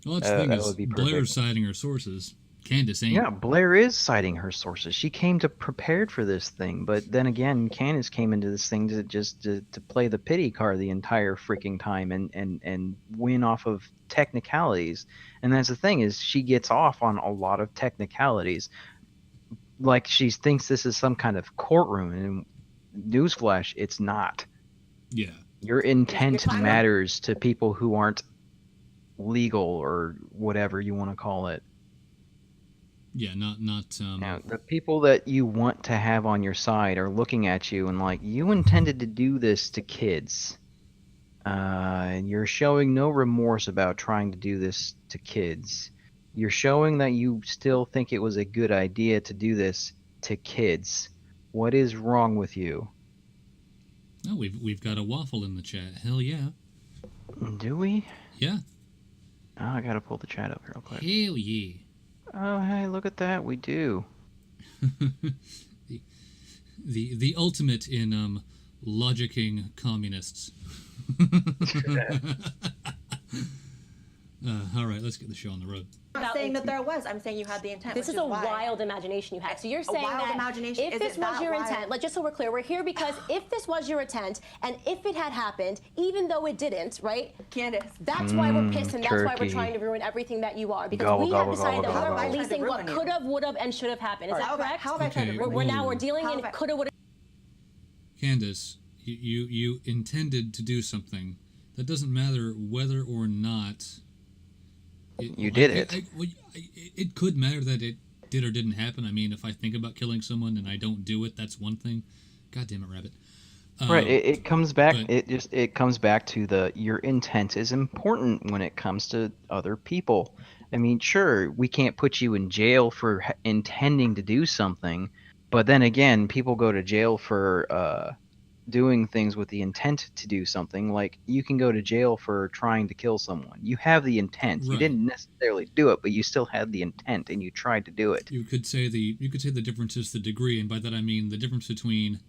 Well, that's the thing that is, would be Blair's perfect. citing her sources. Candace ain't. Yeah, Blair is citing her sources. She came to prepared for this thing, but then again, Candace came into this thing to play the pity card the entire freaking time and win off of technicalities. And that's the thing is she gets off on a lot of technicalities. Like she thinks this is some kind of courtroom, and newsflash, it's not. Yeah. Your intent You're fine. matters to people who aren't legal or whatever you want to call it. Yeah, not Now, the people that you want to have on your side are looking at you and like, you intended to do this to kids. And you're showing no remorse about trying to do this to kids. You're showing that you still think it was a good idea to do this to kids. What is wrong with you? Oh, we've got a waffle in the chat. Hell yeah. Do we? Yeah. Oh, I gotta pull the chat up real quick. Hell yeah. Oh, hey, look at that. We do. The ultimate in logicking communists. All right, let's get the show on the road. I'm not saying that there was. I'm saying you had the intent. This which is a why. wild imagination you had. So you're saying wild that imagination? if Is this it was that your wild? intent, like just so we're clear, we're here because if this was your intent and if it had happened, even though it didn't, right? Candace. That's why we're pissed and that's why we're turkey. trying to ruin everything that you are because Gobble, we gobble, have decided gobble, that gobble, we're gobble. releasing what Ruin you. could have, would have, and should have happened. Is that correct? How have I tried to Okay. ruin We're you? now we're dealing How in have I- coulda, woulda. Candace, you intended to do something. That doesn't matter whether or not. You did it. It could matter that it did or didn't happen. I mean, if I think about killing someone and I don't do it, that's one thing. God damn it, Rabbit. Right. It comes back. but- It comes back to your intent is important when it comes to other people. I mean, sure, we can't put you in jail for intending to do something, but then again, people go to jail for doing things with the intent to do something. Like you can go to jail for trying to kill someone. You have the intent. You Right. didn't necessarily do it, but you still had the intent and you tried to do it. You could say the difference is the degree, and by that I mean the difference between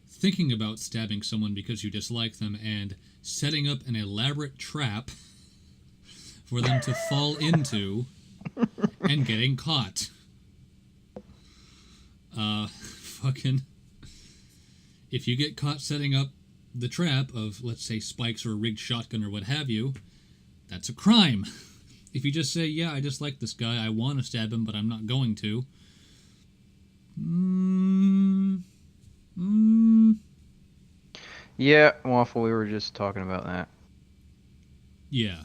thinking about stabbing someone because you dislike them and setting up an elaborate trap for them to fall into and getting caught. Fucking. If you get caught setting up the trap of, let's say, spikes or a rigged shotgun or what have you, that's a crime. If you just say, yeah, I dislike this guy, I want to stab him, but I'm not going to. Yeah, Waffle, we were just talking about that. Yeah.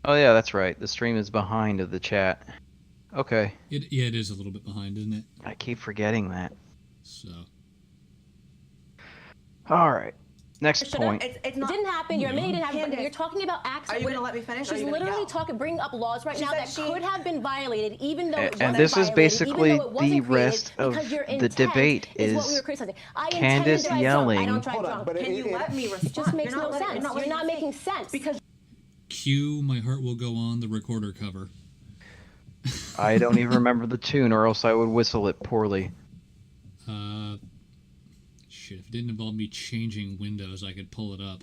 Oh yeah, that's right. The stream is behind of the chat. Okay. Yeah, it is a little bit behind, isn't it? I keep forgetting that. So All right. Next Should've- point. It's It not. didn't happen. You're admitting it didn't happen. But Candace, you're talking about acts. are you gonna let me finish, or are She's you gonna literally yell? bringing up laws right She now said that she- could have been violated, even though it And wasn't this is violated, basically even though it wasn't the created, rest of because your the intent debate is what we is were criticizing. I Candace intend to drive drunk. I yelling. don't drive Hold on, drunk. but Can you let me respond? It just makes You're no not letting- sense. not You're letting not me making think. sense. Because cue "My Heart Will Go On," the recorder cover. I don't even remember the tune, or else I would whistle it poorly. Shit, if it didn't involve me changing windows, I could pull it up.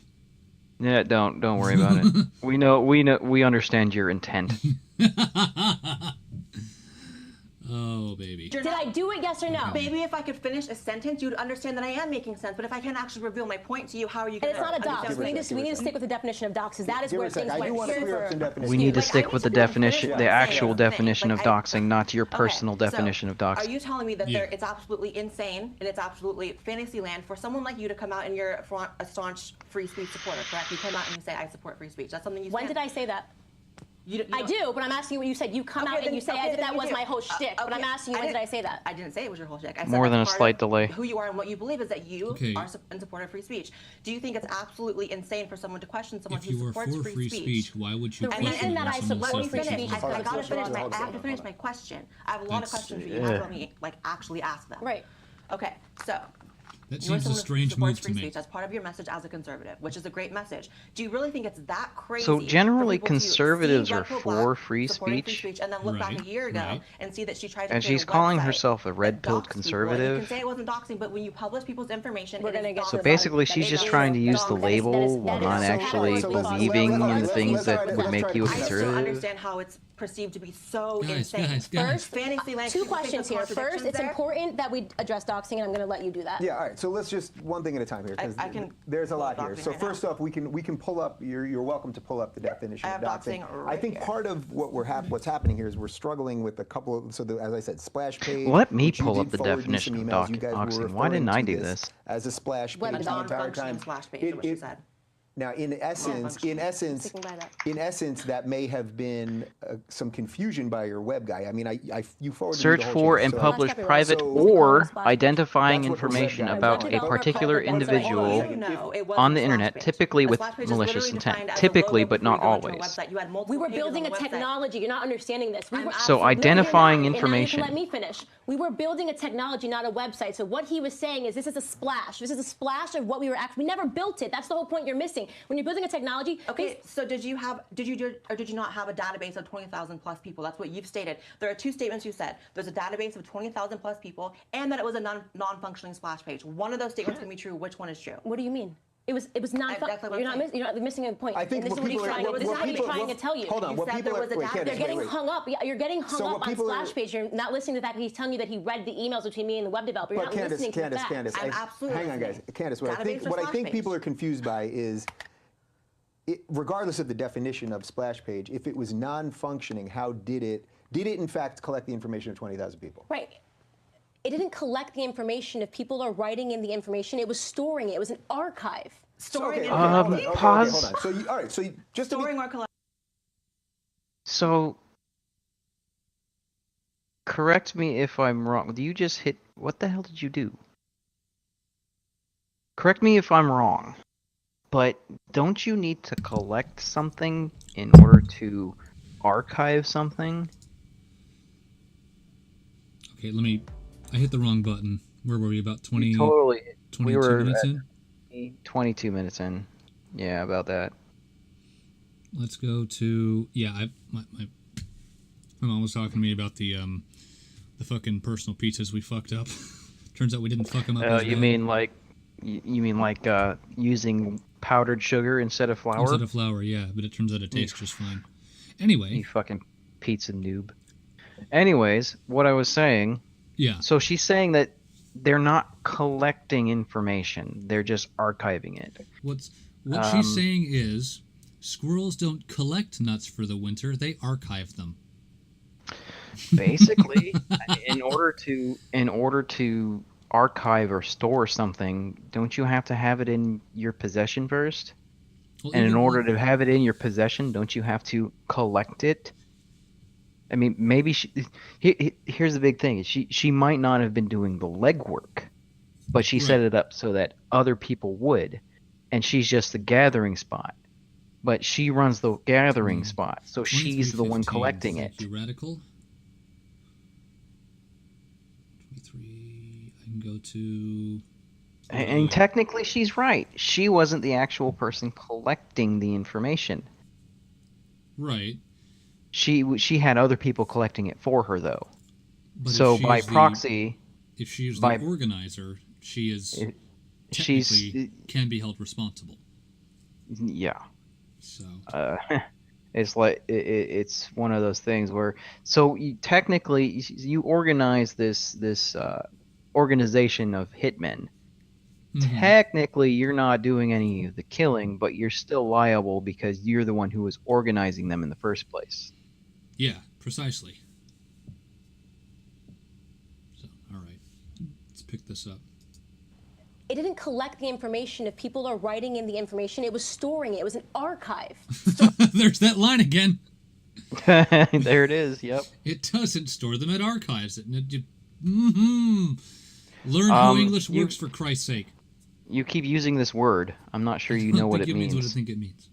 Yeah, don't worry about it. We understand your intent. Oh, baby. Did I do it? Yes or no? maybe if I could finish a sentence, you'd understand that I am making sense. But if I can't actually reveal my point to you, how are you And going it's not a dox. Give her We a need sec, to give her a stick with the definition of dox, because that is Give her where a sec. things I do went want to clear up super. some definitions. We need to Like, I stick need with to the finish definition, what the I'm saying. actual definition of Like, doxing, not your personal Okay, definition so of doxing. Are you telling me that Yeah. it's absolutely insane and it's absolutely fantasy land for someone like you to come out and you're a staunch free speech supporter, correct? You come out and you say, I support free speech. That's something you When stand- did I say that? You I do, but I'm asking you what you said. You come out and you say as if that was my whole shtick. But I'm asking you, when did I say that? I didn't say it was your whole shtick. I said More than that's a part slight of delay. Who you are and what you believe is that you Okay. are in support of free speech. Do you think it's absolutely insane for someone to question someone If who you are supports for free speech, why would you The question reason that I someone support so free free speech- speech? I gotta finish my. Hold I on, have to finish hold my on. question. I have a lot of That's- questions for you. You have to let me actually ask them. Right. Okay. So. That You are seems a someone who strange supports move free to me. speech. That's part of your message as a conservative, which is a great message. Do you really think it's that crazy? So generally for people to see conservatives are Red Pill for Black free supporting speech? and then look back Right, a year ago right. and see that she tried to And create she's a calling website herself a that red-pilled doxed people. And conservative? you can say it wasn't doxing, but when you publish people's information, We're it is gonna get to So the doxing. basically, bottom. she's That just is trying to wrong. use the That is- label that while is not so actually categorically false. believing in the Let's things start that with would that. make you a I just don't conservative. understand how it's perceived to be so Guys, insane. guys. First, Fantasy land. two People think questions here. there's First, contradictions it's there. important that we address doxing, and I'm going to let you do that. Yeah, all right. So let's just one thing at a time here, because I can there's a pull lot up here. doxing So right first now. off, we can pull up. You're welcome to pull up the definition I of have doxing. doxing I right think here. part of what's happening here is we're struggling with a couple of. So as I said, splash page. Let me which you pull did up the forward me definition some of emails. You guys were doxing. Why didn't referring I to do this? as a splash Web page the entire Non-functioning time? splash page is what she said. Now, in essence, Sticking by that. that may have been some confusion by your web guy. I mean, you forwarded me Search the whole for chain, and so- publish That's private copyright. or So- identifying That's what the information web guy about was a talking about. particular Okay, hold on, individual No, it was on a the splash internet, page. typically A with splash page is malicious literally intent. defined as a Typically, logo but not before you go to a always. website. You had multiple We were pages on building the a website. technology. You're not understanding this. We were So No, you're identifying not. And now you information. can let me finish. We were building a technology, not a website. So what he was saying is this is a splash. This is a splash of what we were actually. We never built it. That's the whole point you're missing. When you're building a technology, Okay, so did you not have a database of 20,000 plus people? That's what you've stated. There are two statements you said. There's a database of 20,000 plus people, and that it was a non-functioning splash page. One of those statements can be true. Which one is true? What do you mean? It was not. That's what I'm You're saying. not missing a point. I think and this what is what he's people are- trying. what- This is what what he's people- trying to tell you. Hold on, You what said people there are, was a wait, database. They're Candace, getting wait. hung up. Yeah, you're getting hung So up what on people are- splash page. You're not listening to the fact that he's telling you that he read the emails between me and the web developer. You're But not listening to the facts. I'm absolutely hang on, guys. listening. Candace, what I Database or think splash people page? are confused by is, regardless of the definition of splash page, if it was non-functioning, how did it in fact collect the information of 20,000 people? Right. It didn't collect the information. If people are writing in the information, it was storing it. It was an archive. Storing okay, and hold on, collecting? pause. hold on. So all right, so just to be, Storing or collecting? So, correct me if I'm wrong. Do you just hit? What the hell did you do? Correct me if I'm wrong, but don't you need to collect something in order to archive something? Okay, I hit the wrong button. Where were we? About 20, Totally. 22 were minutes at- in? 22 minutes in. Yeah, about that. Let's go to my mom was talking to me about the fucking personal pizzas we fucked up. Turns out we didn't fuck them up. as You bad. mean like using powdered sugar instead of flour? Instead of flour, yeah, but it turns out it tastes just fine. Anyway, You fucking pizza noob. Anyways, what I was saying. yeah, So she's saying that they're not collecting information; they're just archiving it. what she's saying is squirrels don't collect nuts for the winter; they archive them. Basically, in order to archive or store something, don't you have to have it in your possession first? Well, And in even order with- to have it in your possession, don't you have to collect it? I mean, maybe here's the big thing: she might not have been doing the legwork, but she set Right. it up so that other people would, and she's just the gathering spot. But she runs the gathering spot, so she's the one 23:15. collecting Thank it. you, Radical. 23. I can go to. And technically, she's right. She wasn't the actual person collecting the information. Right. She had other people collecting it for her, though. But So if by she's proxy, if she is by- the organizer, she is she's technically can be held responsible. yeah. So It's like it's one of those things where technically you organize this organization of hitmen. mhm. Technically, you're not doing any of the killing, but you're still liable because you're the one who was organizing them in the first place. Yeah, precisely. So, all right, let's pick this up. It didn't collect the information. If people are writing in the information, it was storing it. It was an archive. There's that line again. There it is. Yep. It doesn't store them at archives. Learn how English you- works, for Christ's sake. You keep using this word. I'm not sure you I don't know what think it means. What I think it means.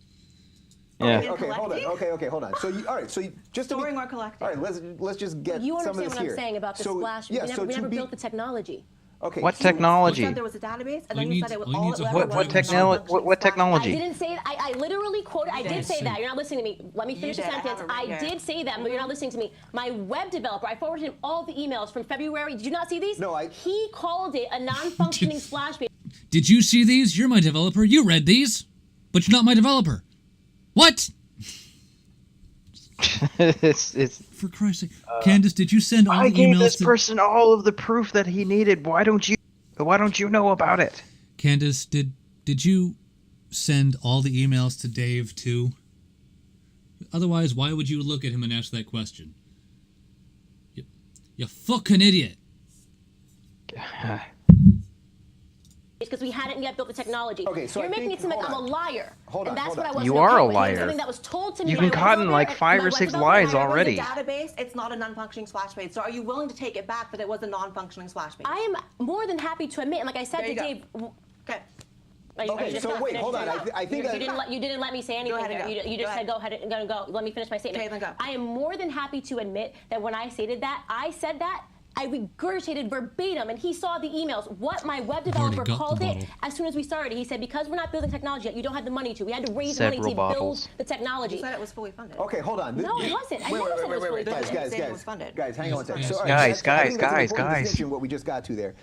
Yeah. Okay, hold on. Okay, hold on. So all right. So just to be, Storing or collecting? all right, let's just get You some of understand this what here. I'm saying about the So, splash? Yeah. we so never, we to never be, built the technology. okay. What so- You technology? said there was a database, and then you said it was all you all need is it a ever hard was drive was and non-functioning what flash. technology? I didn't say that. I literally quoted. I did did. say that. You're not listening to me. Let me finish the did. I have sentence. it right I here. did say that, but you're not listening to me. My web developer, I forwarded him all the emails from February. Did you not see these? No, He called it a non-functioning splash page. Did you see these? You're my developer. You read these, but you're not my developer. What? it's. For Christ's sake, Candace, did you send all I the gave emails this to person all of the proof that he needed. Why don't you know about it? Candace? Did you send all the emails to Dave too? Otherwise, why would you look at him and ask that question? You fucking idiot. Because we hadn't yet built the technology. Okay, so you're I making think- it seem like hold I'm a on. liar. Hold on, and that's hold what on. I wasn't You are okay a with. liar. Something that was told to me. You've by been my caught in developer like and 5 my or web 6 developer. lies If it was already. a database, it's not a non-functioning splash page. So are you willing to take it back that it was a non-functioning splash page? I am more than happy to admit, and like I said There to you go. Dave. Okay. Are you Okay, just so not wait, finished? hold on. I think you didn't let me say anything ahead and there. go. You Go just said ahead. go ahead and go. Let me finish my statement. Okay, then go. I am more than happy to admit that when I stated that, I said that. I regurgitated verbatim, and he saw the emails. What my web already developer got the called it bottle. as soon as we started. He said, because we're not building technology yet, you don't have the money to. We had to raise Several money to bottles. build the technology. You said it was fully funded. Okay, hold on. No, it wasn't. I never said it was fully Guys, funded. guys, Saying it was funded. guys, hang on one second. So, all right, Guys, so I think that's an guys, important guys. distinction, what we just got to there.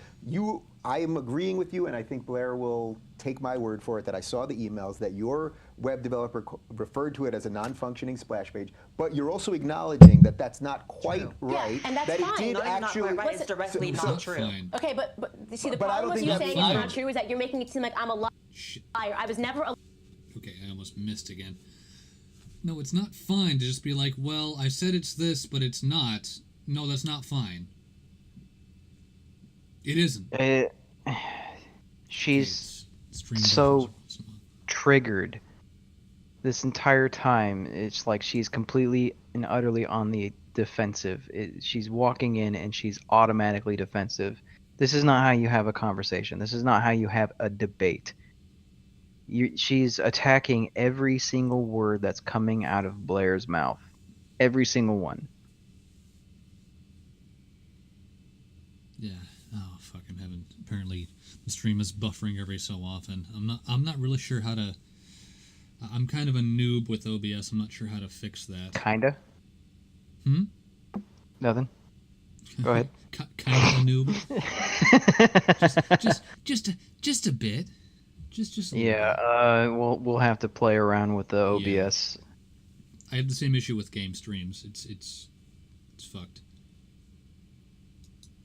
I am agreeing with you, and I think Blair will take my word for it that I saw the emails that your web developer referred to it as a non-functioning splash page, but you're also acknowledging that that's not quite right. and that's that fine. it did Not even not actually. quite right. It's directly so- not true. Fine. Okay, but see, the But I problem don't with think you that's saying fine. it's not true is that you're making it seem like I'm a Shit. liar. I was never a Okay, I almost missed again. No, it's not fine to just be like, well, I said it's this, but it's not. No, that's not fine. It isn't. She's It's stream so- buffers once in a while. triggered this entire time. It's like she's completely and utterly on the defensive. She's walking in and she's automatically defensive. This is not how you have a conversation. This is not how you have a debate. She's attacking every single word that's coming out of Blair's mouth. Every single one. Yeah. Oh, fucking heaven. Apparently, the stream is buffering every so often. I'm not really sure how to. I'm kind of a noob with OBS. I'm not sure how to fix that. Kinda. Hmm? Nothing. Go ahead. Kind of a noob. just a bit. Just a little Yeah. bit. We'll have to play around with the Yeah. OBS. I have the same issue with game streams. It's fucked.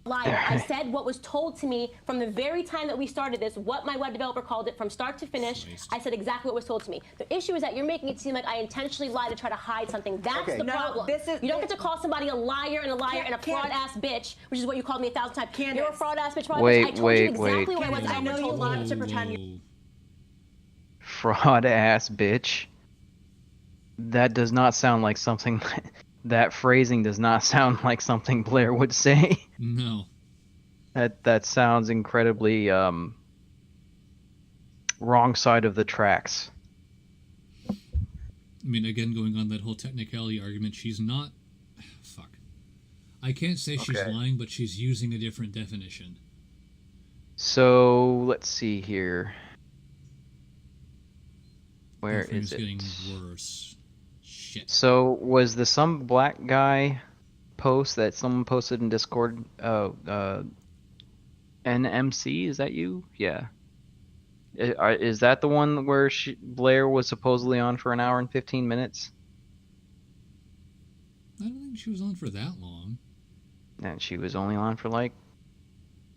liar. I said what was told to me from the very time that we started this, what my web developer called it from start to finish. Christ. I said exactly what was told to me. The issue is that you're making it seem like I intentionally lied to try to hide something. That's Okay. the No, problem. You don't get to call somebody a liar and a liar and a fraud ass bitch, which is what you called me 1,000 times. You're a Candace. fraud ass bitch. Fraud Wait, bitch. I told wait, you exactly wait. what I was. I know you told me. lied to pretend you. Whoa. Fraud ass bitch. That does not sound like something That phrasing does not sound like something Blair would say. No. That sounds incredibly wrong side of the tracks. I mean, again, going on that whole technicality argument, she's not. Fuck. I can't say she's Okay. lying, but she's using a different definition. So let's see here. Where Everything's is it? getting worse. Shit. So was the some black guy post that someone posted in Discord? NMC, is that you? Yeah. Is that the one where Blair was supposedly on for an hour and 15 minutes? I don't think she was on for that long. And she was only on for like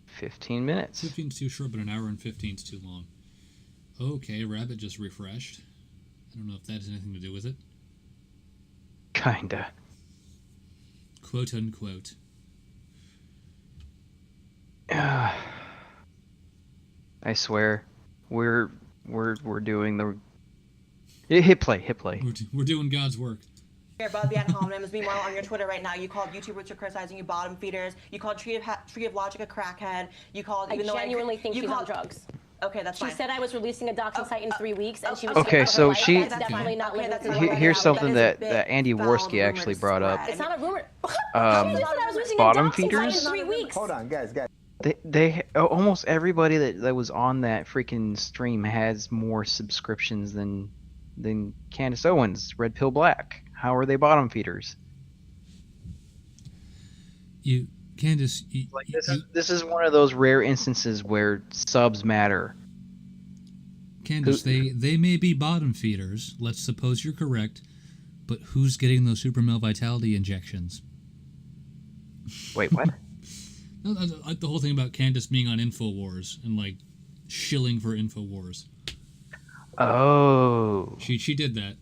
15 minutes. 15's too short, but an hour and 15's too long. Okay, Rabbit just refreshed. I don't know if that has anything to do with it. Kinda. Quote unquote. I swear, we're doing the hit play. We're doing God's work. You're above the ad hominems. Meanwhile, on your Twitter right now, you called YouTubers who are criticizing you bottom feeders. You called Tree of Logic a crackhead. You called I even though genuinely think you she's on called drugs. Okay, that's She fine. said I was releasing a doxing site in 3 weeks, and she was Okay, scared for so her life. she- That's definitely not living that's with not the what Here's that something is. that That is a Andy big, Worski foul actually rumor brought up. spread. It's not a rumor. She Um, just said I was losing bottom a doxing site feeders? in 3 weeks. Hold on, guys. They almost everybody that was on that freaking stream has more subscriptions than Candace Owens, Red Pill Black. How are they bottom feeders? Candace, Like this is one of those rare instances where subs matter. Candace, they may be bottom feeders. Let's suppose you're correct, but who's getting those super male vitality injections? Wait, what? No, the whole thing about Candace being on Infowars and like shilling for Infowars. Oh, She did that.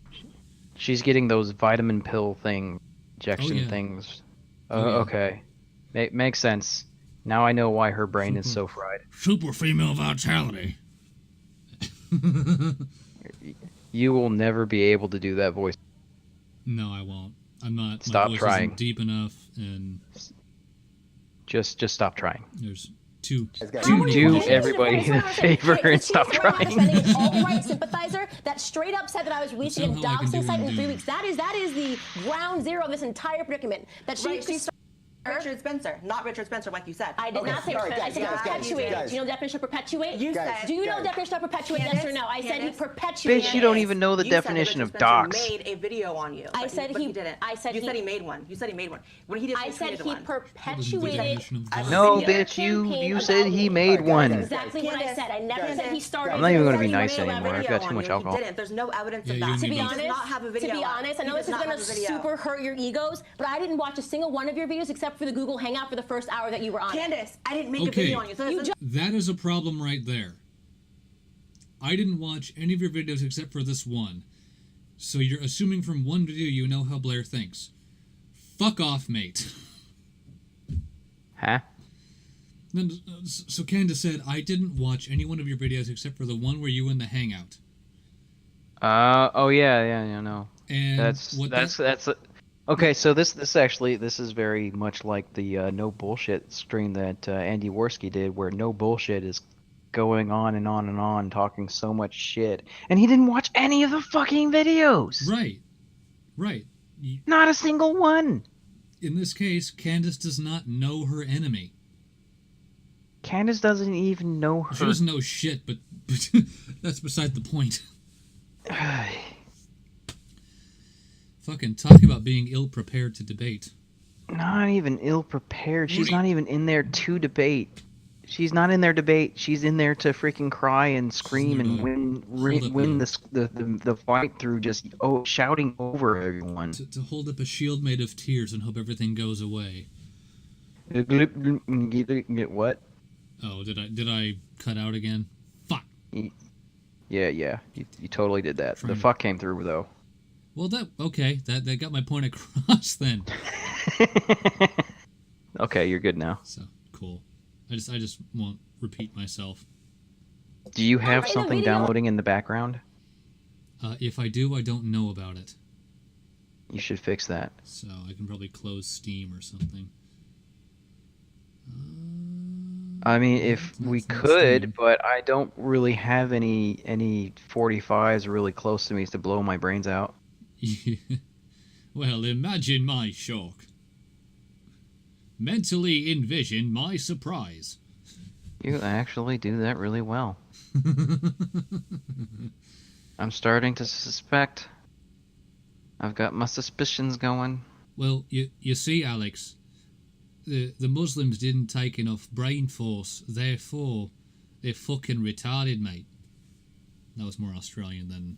she's getting those vitamin pill injection yeah. things. Oh, yeah. Okay, makes sense. Now I know why her brain is so fried. Super female vitality. You will never be able to do that voice. No, I won't. I'm not. Stop my voice trying. Isn't deep enough, and Just stop trying. there's too. Guys. Do Hey, everybody hey, a favor hey, and stop she's the one trying. defending an alt-right sympathizer that straight up said that I was releasing a somehow I can doxing do site what in I'm 3 doing. weeks. That is the ground zero of this entire predicament. That she Right, she's Richard Spencer, not Richard Spencer, like you said. I did not say sorry, I guys, said guys, perpetuated. guys. Do you know the definition of perpetuate? You Guys, said. Do you know guys. the definition of perpetuate? Yes or no? I said he Candace? perpetuated. Bitch, you don't even know the You said that definition Richard of Spencer docs. made a video on you. I but said but he- didn't. I said you he- said he made one. You said he made one. When he did, I said tweeted he one. perpetuated. definition of docs. No, a smear bitch, you campaign said about he me. made one. That's exactly what I Candace, said. I never guys, said he started. I'm not even gonna He be nice made a anymore. I've video got too on much you. alcohol. He didn't. There's no evidence Yeah, of you that. and To me be both. He does honest, not have a video. to be honest, I know He this does is not gonna have a video. super hurt your egos, but I didn't watch a single one of your videos except for the Google Hangout for the first hour that you were on. Candace, I didn't make a Okay. video on you. So You That is a problem right there. I didn't watch any of your videos except for this one. So you're assuming from one video you know how Blair thinks. Fuck off, mate. Huh? Then, so Candace said, I didn't watch any one of your videos except for the one where you were in the Hangout. Oh yeah, no. And That's okay. So this is very much like the no bullshit stream that Andy Worski did, where no bullshit is going on and on and on, talking so much shit, and he didn't watch any of the fucking videos. Right. Not a single one. In this case, Candace does not know her enemy. Candace doesn't even know She her. doesn't know shit, but that's beside the point. Fucking talk about being ill-prepared to debate. Not even ill prepared. She's not even in there to debate. She's not in there to debate. She's in there to freaking cry and scream and win the fight through just shouting over everyone. To hold up a shield made of tears and hope everything goes away. What? Oh, did I cut out again? Fuck. Yeah, you totally did that. Trying The to- fuck came through though. Well, that got my point across then. Okay, you're good now. So cool. I just won't repeat myself. Do you have in the something video- downloading in the background? If I do, I don't know about it. You should fix that. So I can probably close Steam or something. I mean, if That's we not could, Steam. but I don't really have any 45s really close to me to blow my brains out. Well, imagine my shock. Mentally envision my surprise. You actually do that really well. I'm starting to suspect. I've got my suspicions going. Well, you see, Alex, the Muslims didn't take enough brain force, therefore they're fucking retarded, mate. That was more Australian than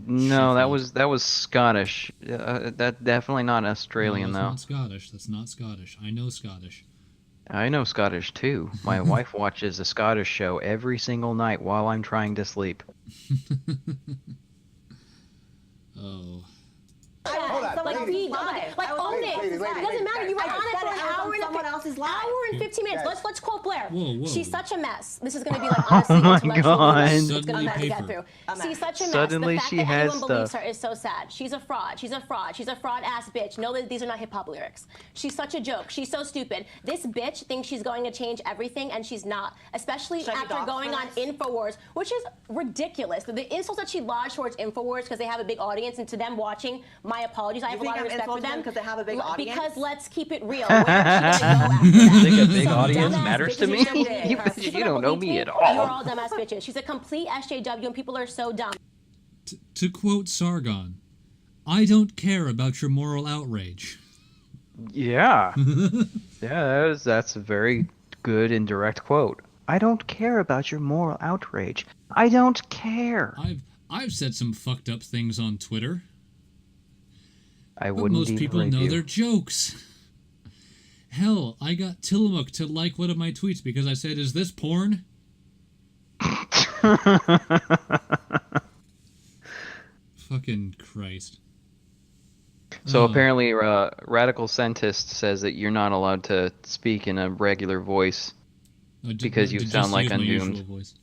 No, Sheffield. that was Scottish. That definitely not Australian No, though. that's not Scottish. That's not Scottish. I know Scottish. I know Scottish too. My wife watches a Scottish show every single night while I'm trying to sleep. Oh. Hold on, Like, ladies. we don't, like, own it. ladies, It doesn't matter. You were I on it said for it. an I was hour on and someone else's live. hour and 15 minutes. Guys. Let's quote Blair. Whoa. She's such a mess. This is going to be like honestly Oh my intellectual God. work. It's Suddenly gonna have to get paper. through. A mess. She's such a mess. Suddenly the fact she that has anyone believes stuff. her is so sad. She's a fraud. She's a fraud. She's a fraud ass bitch. No, these are not hip hop lyrics. She's such a joke. She's so stupid. This bitch thinks she's going to change everything, and she's not. Especially Should I be after doxxed going for on this? Infowars, which is ridiculous. The insults that she lodged towards Infowars because they have a big audience, and to them watching, my apologies. I have a think lot of I'm respect for insulting them them 'cause they have a big audience? Because let's keep it real. Where is she gonna go after that? Think a big Some audience dumbass matters to bitches me? are so big. You- She's you gonna don't know believe me at You're all. all dumbass bitches. She's a complete SJW, and people are so dumb. To quote Sargon, I don't care about your moral outrage. Yeah. Yeah, that's a very good and direct quote. I don't care about your moral outrage. I don't care. I've said some fucked up things on Twitter, I but wouldn't most even people rape know you. they're jokes. Hell, I got Tillamook to like one of my tweets because I said, "Is this porn?" Fucking Christ. So apparently, Radical Centist says that you're not allowed to speak in a regular voice. Because you Just sound like use my Undoomed. usual voice.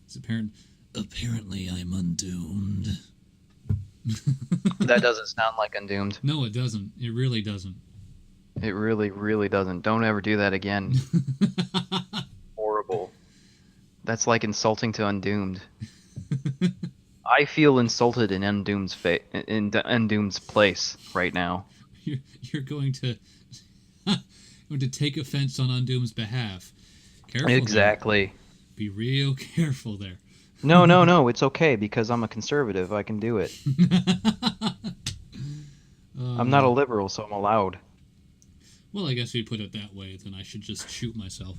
It's apparently I'm undoomed. That doesn't sound like Undoomed. No, it doesn't. It really doesn't. It really, really doesn't. Don't ever do that again. Horrible. That's like insulting to Undoomed. I feel insulted in Undoomed's place right now. You're going to going to take offense on Undoomed's behalf. Careful there. Exactly. Be real careful there. No, it's okay because I'm a conservative. I can do it. I'm not a liberal, so I'm allowed. Well, I guess if you put it that way, then I should just shoot myself.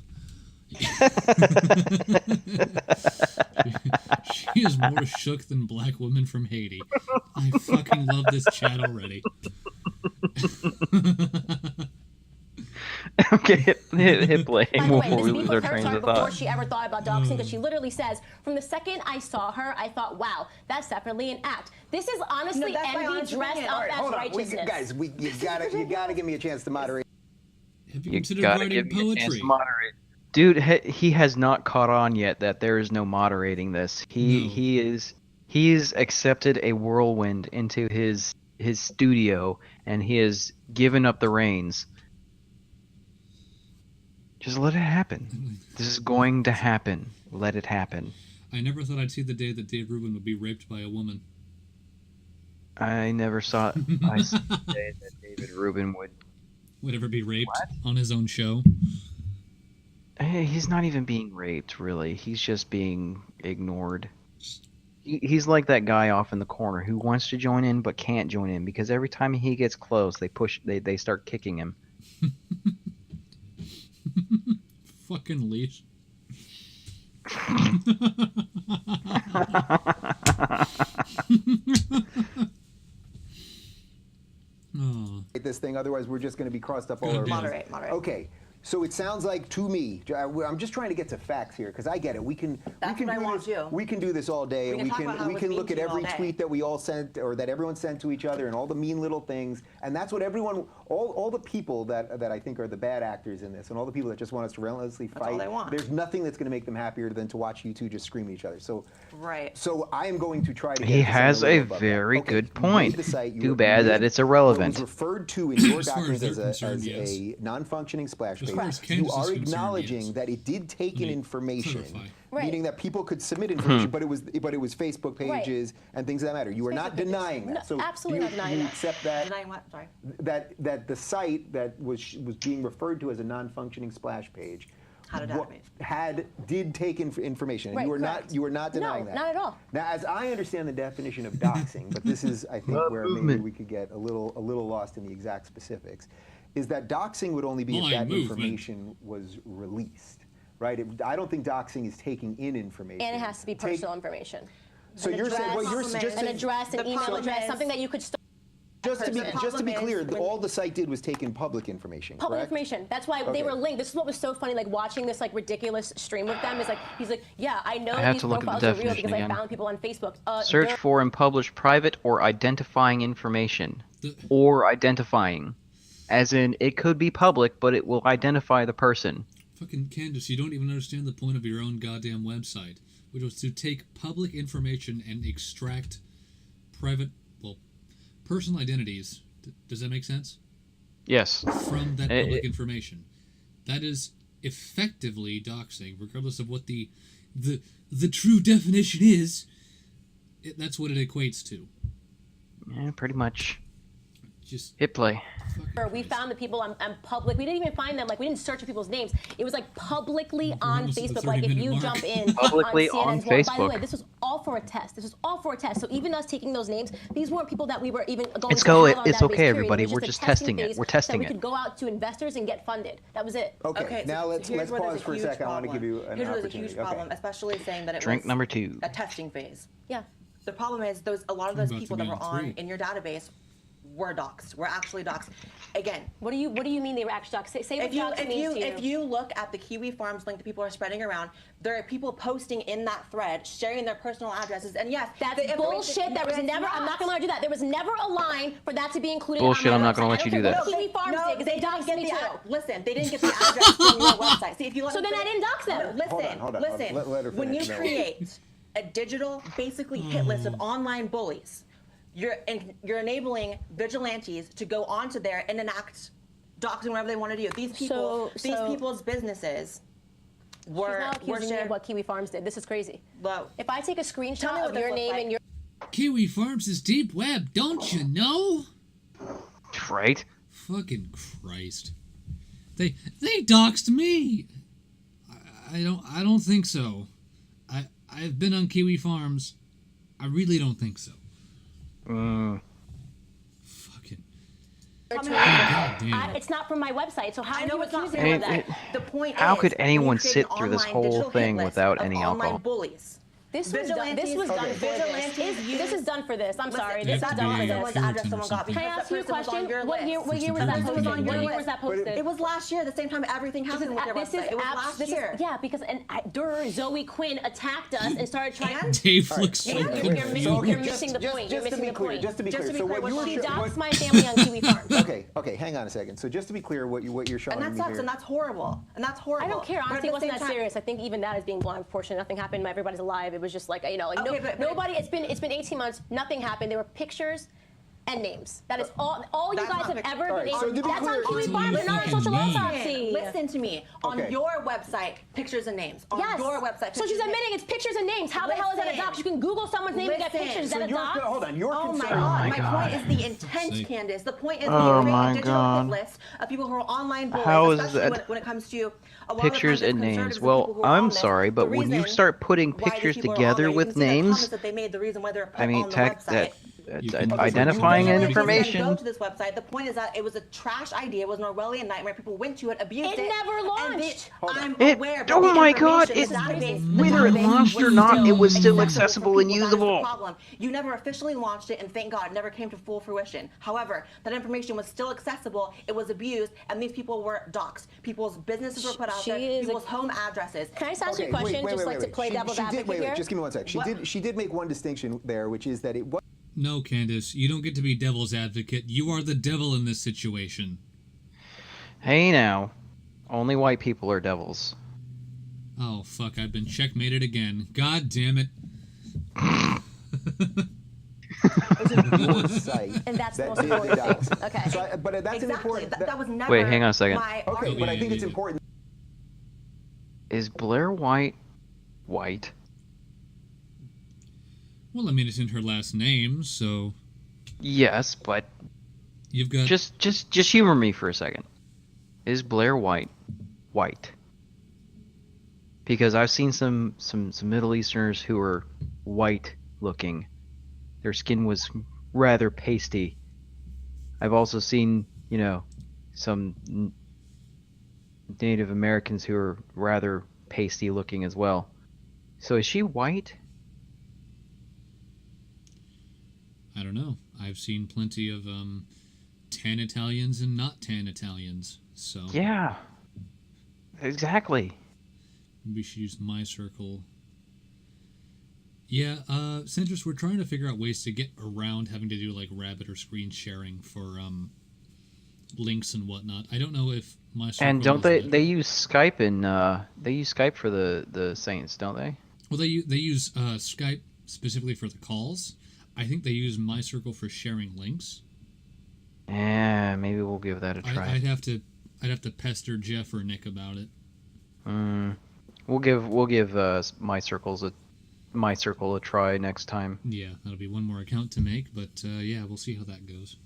She is more shook than Black Woman from Haiti. I fucking love this chat already. Okay, hit play By the way, before this we beef lose our with her trains started of before thought. she ever thought about doxing, because she literally says, from the second I saw her, I thought, wow, that's definitely an act. This is honestly that's my envy honest dressed opinion. up All right, as Hold on, righteousness. you gotta give me a chance to moderate. Have you You considered gotta writing give me a chance poetry? to moderate. Dude, he has not caught on yet that there is no moderating this. He's accepted a whirlwind into his studio, and he has given up the reins. Just let it happen. This is going to happen. Let it happen. I never thought I'd see the day that Dave Rubin would be raped by a woman. I never saw the day that David Rubin Would ever be raped on his own show. Hey, he's not even being raped, really. He's just being ignored. He's like that guy off in the corner who wants to join in but can't join in because every time he gets close, they start kicking him. Fucking leash. Oh, This thing, otherwise we're just going to be crossed up all over. Goddamn. Moderate. Okay, So it sounds like to me, I'm just trying to get to facts here because I get it. We can That's we can what I do want this. too. We can do this all day, We and can talk about how we it was can mean look to at you all every day. tweet that we all sent or that everyone sent to each other, and all the mean little things. And that's what everyone, all the people that I think are the bad actors in this, and all the people that just want us to relentlessly all fight. they want. There's nothing that's going to make them happier than to watch you two just scream at each other. So. Right. So I am going to try to. He get to something has a little above that. very Okay, good you made point. the site, you Too have bad that made it's what irrelevant. was referred to in your As far as documents they're as concerned, a non-functioning splash As page. far as You Candace is are concerned, acknowledging yes. that it did take in me information, clarify. Right. meaning that people could submit Hmm. information, but it was Facebook Right. pages and things of that matter. You are not Facebook pages. denying that. No, So absolutely do not denying you that. accept that Denying what? Sorry. that the site that was being referred to as a non-functioning splash page Had a database. did take information, and Right, you were correct. not denying No, that. not at all. Now, as I understand the definition of doxing, but this is, I think, where maybe movement. we could get a little lost in the exact specifics, is that doxing would only be if My that movement. information was released, right? I don't think doxing is taking in information. And it has to be Take- personal information. So An you're saying, address, well, you're Problem just is- an address, an The email problem address, is- something that you could store. just to be person. just to be Problem clear, is when- all the site did was take in public information. Public correct? information. That's why they Okay. were linked. This is what was so funny, like watching this like ridiculous stream with them. Is like he's like, yeah, I know I have these to look at the profiles are real definition because again. I found people on Facebook. Search they're- for and publish private or identifying information. The- Or identifying. As in, it could be public, but it will identify the person. Fucking Candace, you don't even understand the point of your own goddamn website, which was to take public information and extract private, well, personal identities. Does that make sense? Yes. From that Eh, public eh. information. That is effectively doxing, regardless of what the true definition is. That's what it equates to. Yeah, pretty much. Just Hit play. fucking We Christ. found the people on public. We didn't even find them. Like we didn't search for people's names. It was like publicly on almost at the Facebook. Like if 30-minute you mark. jump in Publicly on CNN's wall- By the Facebook. way, this was all for a test. This was all for a test. So even us taking those names, these weren't people that we were even going It's to go- have on it's database, okay, period. It everybody. was We're a just testing testing it. phase We're testing so we it. could go out to investors and get funded. That was it. Okay, so now let's here's where there's pause for a huge second. I want to problem. give you an Here's where there's a opportunity. huge problem, especially saying that it Drink was number 2. a testing phase. Yeah. The problem is a lot of I'm those about to people be that were on 3. on in your database were doxxed. Were actually doxxed. Again, What do you mean they were actually doxxed? Say what doxed means to you. if you look at the Kiwi Farms link that people are spreading around, there are people posting in that thread, sharing their personal addresses, and yes, That's the information- bullshit. There was it's never. I'm not gonna let you do that. There was never a line for that to be included. Bullshit, On my I'm not gonna website. let I you don't do care that. what Kiwi Farms did because they didn't doxed get me the too. Listen, they didn't get the address from your website. See, if you let So me then I finish- didn't dox them. Listen, Hold on. listen. Let her When you finish. No. create a digital, basically hit list of online bullies, you're enabling vigilantes to go onto there and enact doxing whatever they want to do. These people, So- these people's businesses She's were now were accusing me of shared. what Kiwi Farms did. This is crazy. Well, If I take a Tell me screenshot what of this your looks name like. and your Kiwi Farms is deep web, don't you know? Right? Fucking Christ. They doxed me. I don't think so. I've been on Kiwi Farms. I really don't think so. Fucking goddamn. it's not from my website. So how I are know you it's not accusing from me It- of that? it- the point How is, could when you anyone create sit an through this online whole digital thing hit without list any of alcohol? Online bullies. This was done. This was done for this. Vigilantes This is done for this. I'm sorry. They This have is to done be for someone's this. Puritan address or someone got something. Can I because ask you a that person was on question? your What year? list. What year was That that person was on posted? your What year list. was that But posted? It was last year, the same time everything happened with their website. It was last year. Yeah, because Zoe Quinn attacked us and started trying. And? Dave looks so You're confused. missing the point. You're missing the point. Just to be Just clear. to be So clear, what you were She sho- doxed what- my family on Kiwi Farms. Okay, hang on a second. So just to be clear, what you're showing And that me sucks, here. and that's horrible. And that's horrible. I don't care. But at Honestly, it the wasn't same that time- serious. I think even that is being blunt. Unfortunately, nothing happened. Everybody's alive. It was just like like Okay, but- nobody. It's been 18 months. Nothing happened. There were pictures and names. That is all you That's guys not have pictures. ever All right, been so able. to be That's clear- on Kiwi That's Farms. all They're you not on fucking social need. autopsy. Listen to me. On Okay. your website, pictures and names. On Yes. your website. So she's pictures and admitting it's pictures and names. How the hell is that a Listen. dox? You can Google someone's name and get Listen. pictures. Is So that a you're dox? hold on. You're Oh my concerned. god, my my God. point is the intent, Sake. Candace. The point is Oh that you create my a digital God. hit list of people who are online bullies, How is especially that- when it comes to a lot Pictures of the and times it's names. conservatives and Well, people who are on I'm this. sorry, but The when you reason start putting why these pictures people are on together there, you with can see the names, comments that they made, the reason why they're put I mean, on the that website. You It's can- identifying you can- Go information. to this website. The point is that it was a trash idea. It was an Orwellian nightmare. People went to it, abused It it. never and launched. I'm It- aware. oh but the my God, information, the whether it database launched was or not, it was still accessible accessible for and people. That is the usable. problem. You never officially launched it, and thank God, it never came to full fruition. However, that information was still accessible. It was abused, and these people were doxxed. People's businesses were put out She there. is a- People's home addresses. Can I just ask you a Okay, question, just like to play devil's She advocate did, wait, here? just give me one sec. She did make one distinction there, which is that it was. No, Candace, you don't get to be devil's advocate. You are the devil in this situation. Hey now, only white people are devils. Oh, fuck, I've been checkmated again. God damn it. Your site And that's the that most did the important thing. doxing. Okay. So but that's an Exactly. important. That was never. Wait, hang on a second. my Okay, argument. but I think Yeah, it's yeah. important. Is Blair White white? Well, I mean, it's in her last name, so Yes, but you've got... just humor me for a second. Is Blair White white? Because I've seen some Middle Easterners who are white looking. Their skin was rather pasty. I've also seen, some Native Americans who are rather pasty looking as well. So is she white? I don't know. I've seen plenty of tan Italians and not tan Italians, so Yeah. Exactly. maybe we should use my circle. Yeah, Citrus, we're trying to figure out ways to get around having to do like Rabbit or screen sharing for links and whatnot. I don't know if my circle And don't is they like- they use Skype for the Saints, don't they? Well, they use Skype specifically for the calls. I think they use my circle for sharing links. Yeah, maybe we'll give that a try. I'd have to pester Jeff or Nick about it. We'll give my circle a try next time. Yeah, that'll be one more account to make, but yeah, we'll see how that goes.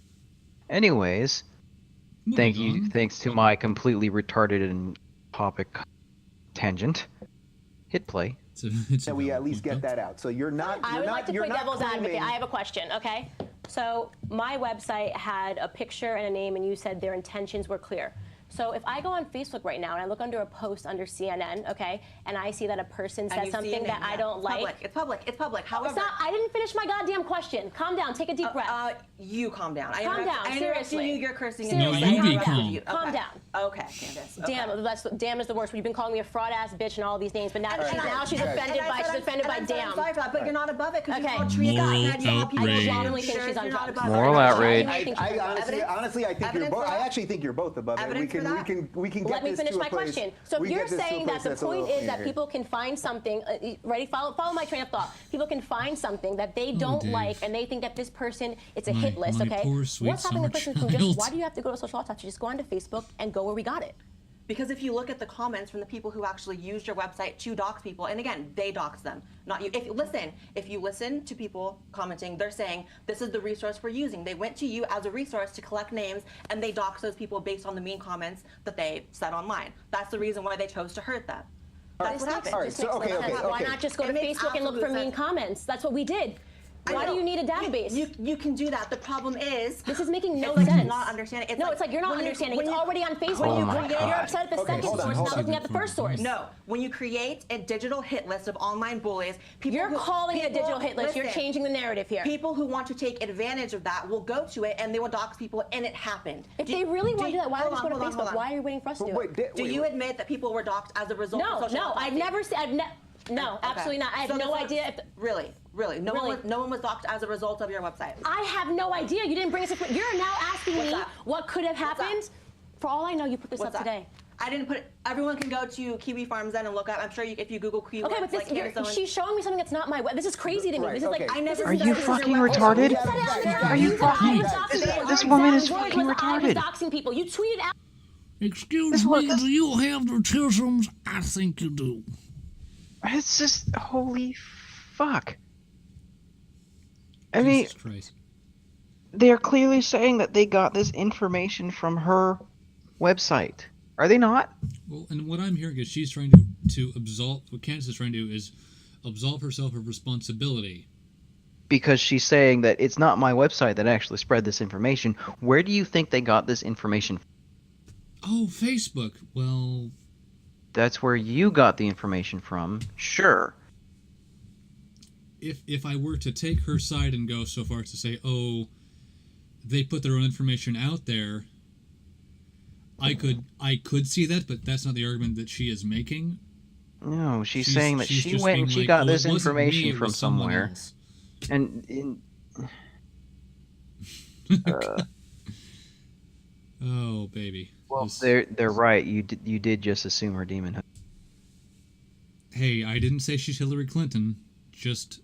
Anyways, Moving on. thanks to my completely retarded and topic tangent. Hit play. It's a That we valid at least point, get that out. So you're not. I You're would not, like to you're play not devil's claiming- advocate. I have a question, okay? So my website had a picture and a name, and you said their intentions were clear. So if I go on Facebook right now and I look under a post under CNN, okay, and I see that a person And said you see something it, that I don't like. It's public. It's public. However, It's not, I didn't finish my goddamn question. Calm down. Take a deep breath. You calm down. Calm down, I interrupted seriously. you. You're cursing. Seriously, No, you be calm calm. down. Calm Okay. down. Okay, Candace. Okay. Damn is the worst. You've been calling me a fraud ass bitch and all these names, but now she's offended by damn. Sorry for that, but you're not above it because Okay. you called Trina Moral God, and you call people outrage. I genuinely think Sure, she's on you're not drugs. above it. Moral I outrage. think I she's on drugs. honestly, I think you're Evidence both. for I that? actually think you're both above it. Evidence for that? We can get Let me this finish to a my place- question. So we if you're get this to a saying place that the that's a point little is that cleaner. people can find something, ready? Follow my train of thought. People can find something that they don't Dave. like, and they think that this person, it's a My- hit list, my okay? poor, sweet What's stopping the summer person from just, child. why do you have to go to social autopsy? Just go onto Facebook and go where we got it. Because if you look at the comments from the people who actually used your website to dox people, and again, they dox them, not you. If you listen to people commenting, they're saying this is the resource we're using. They went to you as a resource to collect names, and they dox those people based on the mean comments that they said online. That's the reason why they chose to hurt them. That's what happened. All right, Just so, makes okay, sense. okay, Why okay. not just go It to makes Facebook and look for absolute mean sense. comments? That's what we did. Why do you need a database? You can do that. The problem is This is making no it's like sense. you're not understanding. No, it's like you're not understanding. It's already on Facebook. Oh my You're God. upset at the Okay, second hold on, source, hold not on. looking at the first source. No, when you create a digital hit list of online bullies, people You're who, calling it a people- digital hit list. You're listen, changing the narrative here. People who want to take advantage of that will go to it and they will dox people, and it happened. If they really want to do that, why hold don't they just go on, to hold on, Facebook? hold on. Why are you waiting for us to do Wait, it? Do you admit that people were doxxed as a result of No, social no, autopsy? I've never said. No, absolutely not. I have So no this- idea. Really? No Really? one was doxxed as a result of your website. I have no idea. You didn't bring us. You're now asking What's me that? what could have What's that? happened. For all I know, you put this What's up that? today. I didn't put it. Everyone can go to Kiwi Farms then and look up. I'm sure if you Google keywords Okay, but this, like Candace Owens- she's showing me something that's not my web. This is crazy to me. Right, This is like okay. I never Are said you that was fucking your website. retarded? You said it out there. Are you You said I fucking- was doxing people. this Your woman exact is words fucking was I was retarded. doxing people. You tweeted out. Excuse me, do you have the tisms? I think you do. It's just holy fuck. I mean, Jesus Christ. they're clearly saying that they got this information from her website. Are they not? Well, and what I'm hearing is she's trying to absolve. What Candace is trying to do is absolve herself of responsibility. because she's saying that it's not my website that actually spread this information. Where do you think they got this information? Oh, Facebook. Well, That's where you got the information from. Sure. if I were to take her side and go so far as to say, oh, they put their own information out there, I could see that, but that's not the argument that she is making. No, she's saying that she's she just went being and she like, got "Oh, this it wasn't me, information it from was someone somewhere. else." And Oh, baby. well, This- they're right. You did just assume her demonhood. Hey, I didn't say she's Hillary Clinton. Just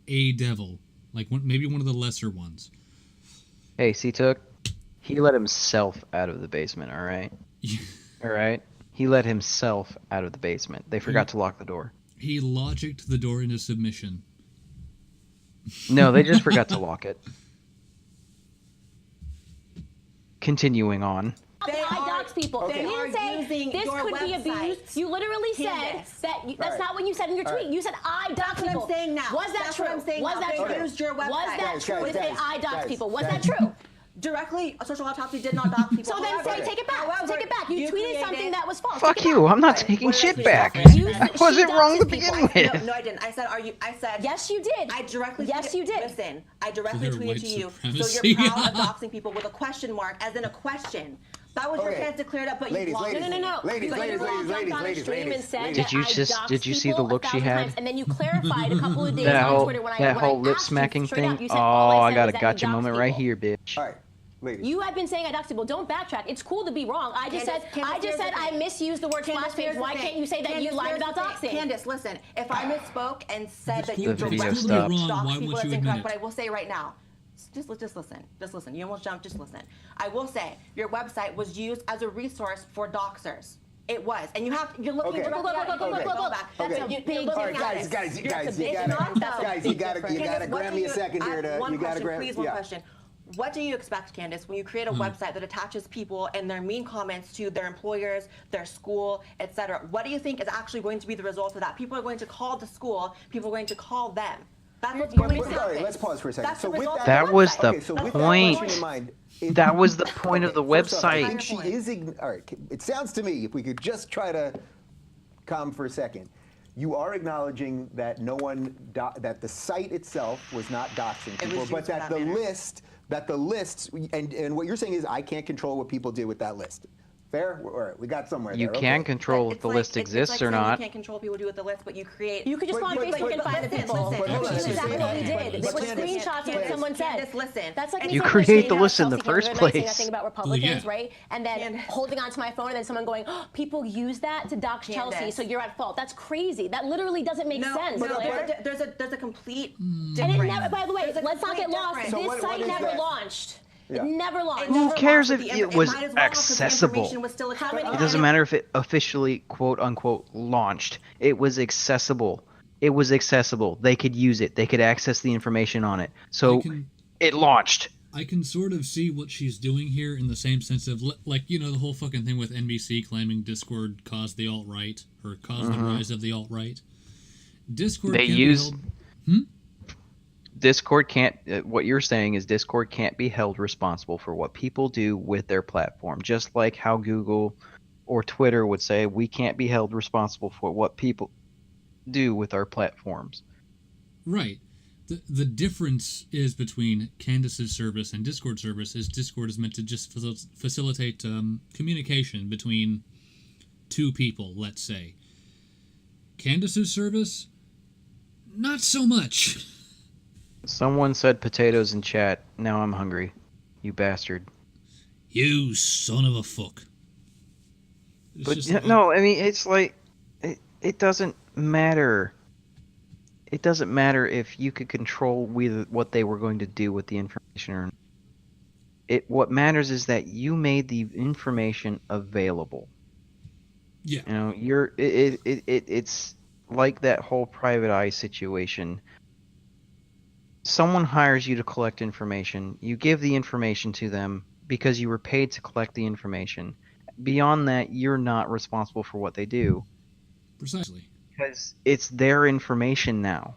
a devil, like maybe one of the lesser ones. Hey, C-Took, he let himself out of the basement. All right. All right. He let himself out of the basement. They forgot to lock the door. He logicked the door into submission. No, they just forgot to lock it. Continuing on. They I are- dox people. they You are didn't say using this your could be website. abused. You literally said Candace. that. That's All right. not what you said in your tweet. right. You said I dox That's what people. I'm saying now. Was that That's true? what I'm saying Was now. that They true? used your Was website. that Guys, true? guys, They say guys, I dox guys, people. Was guys. that true? Directly, social autopsy did not dox people. So then say However- take it back. however, Take it back. You tweeted created- something that was false. Fuck Take it you. back. I'm not What- taking what did I shit tweet? back. You I said wasn't she wrong to doxes begin people. with. No, I didn't. I said, I said. Yes, you did. I directly. Yes, you did. Listen, I directly For their tweeted white to you. supremacy. So you're proud of doxing people with a question mark, as in a question. That was your Okay. chance to clear it up, but Ladies, you blocked ladies, it. No. Ladies, You ladies, literally ladies, jumped on a ladies, stream ladies, and said ladies. that Did you I just- doxed did you see the people look she 1,000 had? times, and then you clarified a couple of days That on whole Twitter when that I whole lip asked you smacking straight out, thing. you said, Oh, all I said got a was that you gotcha doxed moment right people. here, bitch. All right, ladies. You have been saying I dox people. Don't backtrack. It's cool to be wrong. I just said I misused the word splash page. Why can't you say that you lied about doxing? Candace, listen. If I misspoke and said that you The video directly stopped. doxed Why people, won't that's you admit incorrect. it? But I will say right now, just listen. Just listen. You almost jumped. Just listen. I will say your website was used as a resource for doxers. It was, and you're looking Okay. directly at it. Look. Go back. That's Okay. a big All right, difference. guys, you That's a gotta, big guys, you gotta Candace, what grab do me a you- second I here have to, one you gotta question, grab, please, one yeah. question. What do you expect, Candace, when you create a website that attaches people and their mean comments to their employers, their school, etc.? What do you think is actually going to be the result of that? People are going to call the school. People are going to call them. That's what's going to All happen. right, let's pause for a second. That's So the with result that- of That was website. the Okay, so with point. that question in mind, That was the point of the first off, I website. think she is. All right, it sounds to me, if we could just try to calm for a second, you are acknowledging that that the site itself was not doxing It was people, used but for that that manner. the lists, and what you're saying is I can't control what people do with that list. Fair? All right, we got somewhere You there. can okay. control if It's the like- list it's exists like or saying not. You can't control what people do with the list, but you create. You could just go on But- Facebook and find the listen, people. listen, hold on, That's listen, exactly what we Candace, did. They but were Candace, screenshots of what Candace, someone said. Candace, listen. That's like And me You saying create that the Chelsea list in the Candler first the other night saying place. that thing about Republicans, yeah. right? And then Candace. holding onto my phone and then someone going, oh, people use that to dox Chelsea, Candace. so you're at fault. That's crazy. That literally doesn't make sense. No, Claire. there's a complete And difference. it never, by the way, There's a let's not complete get lost. difference. So This what site is never that? launched. Yeah. It never launched. It never cares launched, if but it the- was might as well have, 'cause the accessible? information was still How many It doesn't matter if it officially, quote unquote, launched. It was accessible. It was accessible. They could use it. They could access the information on it. So it launched. I can sort of see what she's doing here in the same sense of, like, you know, the whole fucking thing with NBC claiming Discord caused the alt-right, or caused the rise of the alt-right. Discord They can use- be held... Discord can't. What you're saying is Discord can't be held responsible for what people do with their platform. Just like how Google or Twitter would say we can't be held responsible for what people do with our platforms. Right. The difference is between Candace's service and Discord service is Discord is meant to just facilitate communication between two people, let's say. Candace's service, not so much. Someone said potatoes in chat. Now I'm hungry. You bastard. You son of a fuck. It's But just yeah, like- no, I mean it's like it doesn't matter. It doesn't matter if you could control what they were going to do with the information or not. What matters is that you made the information available. Yeah. You know, it's like that whole private eye situation. Someone hires you to collect information. You give the information to them because you were paid to collect the information. Beyond that, you're not responsible for what they do Precisely. because it's their information now.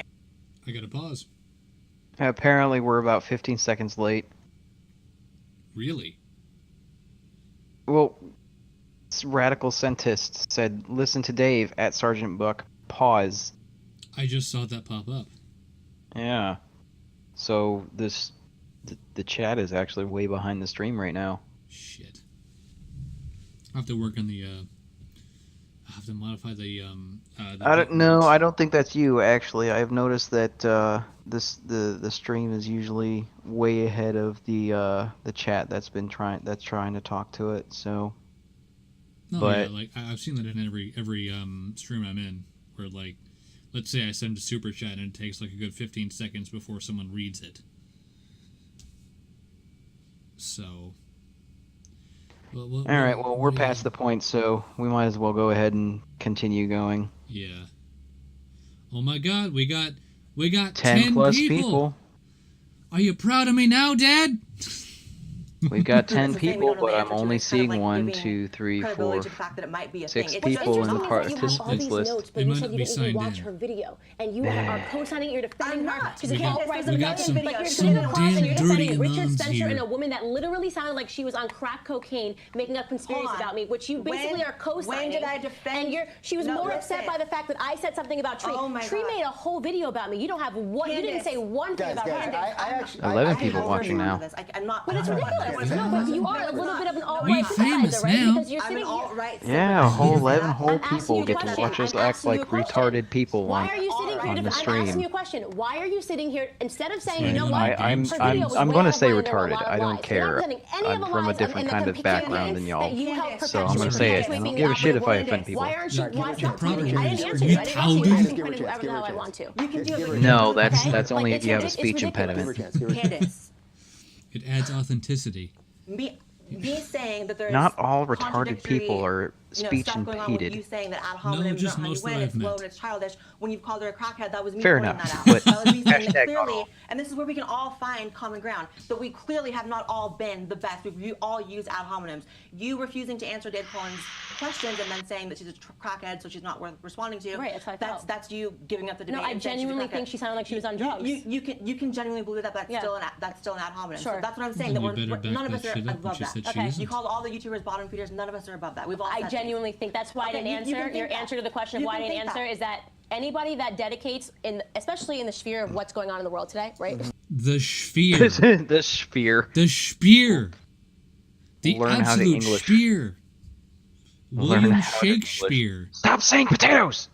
there. I got to pause. Apparently, we're about 15 seconds late. Really? Well, Radical Scientist said, "Listen to Dave at Sergeant Buck. Pause." I just saw that pop up. Yeah. So the chat is actually way behind the stream right now. Shit. I have to work on the. I have to modify the. I don't know. I don't think that's you. Actually, I've noticed that the stream is usually way ahead of the chat that's trying to talk to it. So. No, but- yeah, like I've seen that in every stream I'm in, where like, let's say I send a super chat and it takes like a good 15 seconds before someone reads it. So. All right. Well, we're past the point, so we might as well go ahead and continue going. Yeah. Oh my God, we got 10 plus people. Are you proud of me now, Dad? We've got 10 That's the thing, we people, don't know but the I'm answer to only this, kind of seeing like 1, giving 2, 3, credibility 4. to the fact that it might be a 6 thing. What's people in the interesting is that you have all participants these list. notes, but They you might said not you be didn't even signed watch in. her video, and you are co-signing, you're defending I'm her not. because you We can't got- write we the got video, some- but you're some sitting across and damn you're dirty defending Richard anons Spencer here. and a woman that literally sounded like she was on crack cocaine, making up conspiracies Hold on. about me, which you basically When- are co-signing. when did I defend- And she was No, more listen. upset by the fact that I said something about Tree. Oh my Tree God. made a whole video about me. You don't have one. You didn't Candace. say one thing about Guys, her. I actually 11 I people have watching already- now. I'm not. But it's ridiculous. No, but you are a little bit of an We alt-right famous sympathizer, right? now. Because you're I'm sitting an here. alt-right. Yeah, a whole 11 whole I'm asking people you a get to question. watch us I'm act asking you like a question. retarded people Why on. are you sitting here? on the I'm asking stream. you a question. Why are you sitting here instead of saying, Yeah, you know you what? know, I'm- her I'm- video was I'm way gonna out of say line, there were a retarded. lot of I don't lies. You're care. not presenting any I'm of the from a lies different and the kind of competing background campaigns than y'all. that you helped So So I'm perpetuate. gonna say it. I Sweeping don't give a out shit the if I world. offend people. Why aren't you? Give Why her a stop chance, give her a talking? I didn't chance. answer you. I didn't How answer you. do I you- can Give her a point to chance, whoever give the her hell a I chance. want to. You can do it. but No, you that's don't- that's only Like, if you have a it's speech ridiculous. Give her a impediment. chance. Give her a chance. Candace, It adds authenticity. me saying that there's Not all retarded contradictory, people are speech stuff going on with impeded. you saying that ad hominem is just not how you most that win, I've it's low met. and it's childish. When you've called her a crackhead, that was me Fair pointing enough, that out. but That was me saying that hashtag not clearly, all. and this is where we can all find common ground. That we clearly have not all been the best. We all use ad hominems. You refusing to answer Dave Cullen's questions and then saying that she's a crackhead, so she's not worth responding to. Right, that's how I felt. That's you giving up the debate. No, I and saying she's a genuinely crackhead. think she sounded like she was on drugs. You can genuinely believe that. That's Yeah. still an ad hominem. Sure. So that's what I'm saying. Then That you better back none of that us are shit up, above which she that. said she Okay. isn't. You called all the YouTubers bottom feeders. None of us are above that. We've all. I said genuinely think that's why I Okay, didn't you answer. can think Your that. answer to the question of You why I can didn't think answer that. is that anybody that dedicates, especially in the sphere of what's going on in the world today, right? The sphere. The sphere. The spear. The Learn how to absolute English. spear. Learn William how to English. Shakespeare. Stop saying potatoes.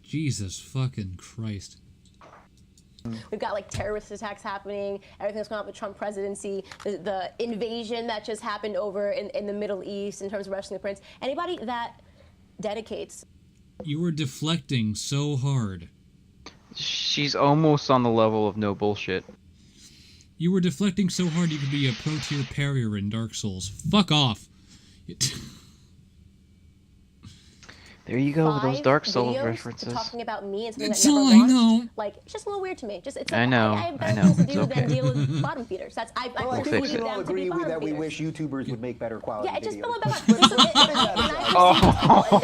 Jesus fucking Christ. We've got like terrorist attacks happening, everything that's going on with the Trump presidency, the invasion that just happened over in the Middle East in terms of wrestling the prince. Anybody that dedicates. You were deflecting so hard. She's almost on the level of no bullshit. You were deflecting so hard you could be a pro-tier parrier in Dark Souls. Fuck off. There you go with those 5 Dark Souls videos references. talking about me and something That's that never all I launched. know. Like, it's just a little weird to me. Just it's I like, know, I have better I know. things to It's do okay. than deal with bottom feeders. That's I Well, I We'll think we fix can it. all them to be agree bottom that we feeders. wish YouTubers would make better quality Yeah, it just videos. fell about. There's some- and I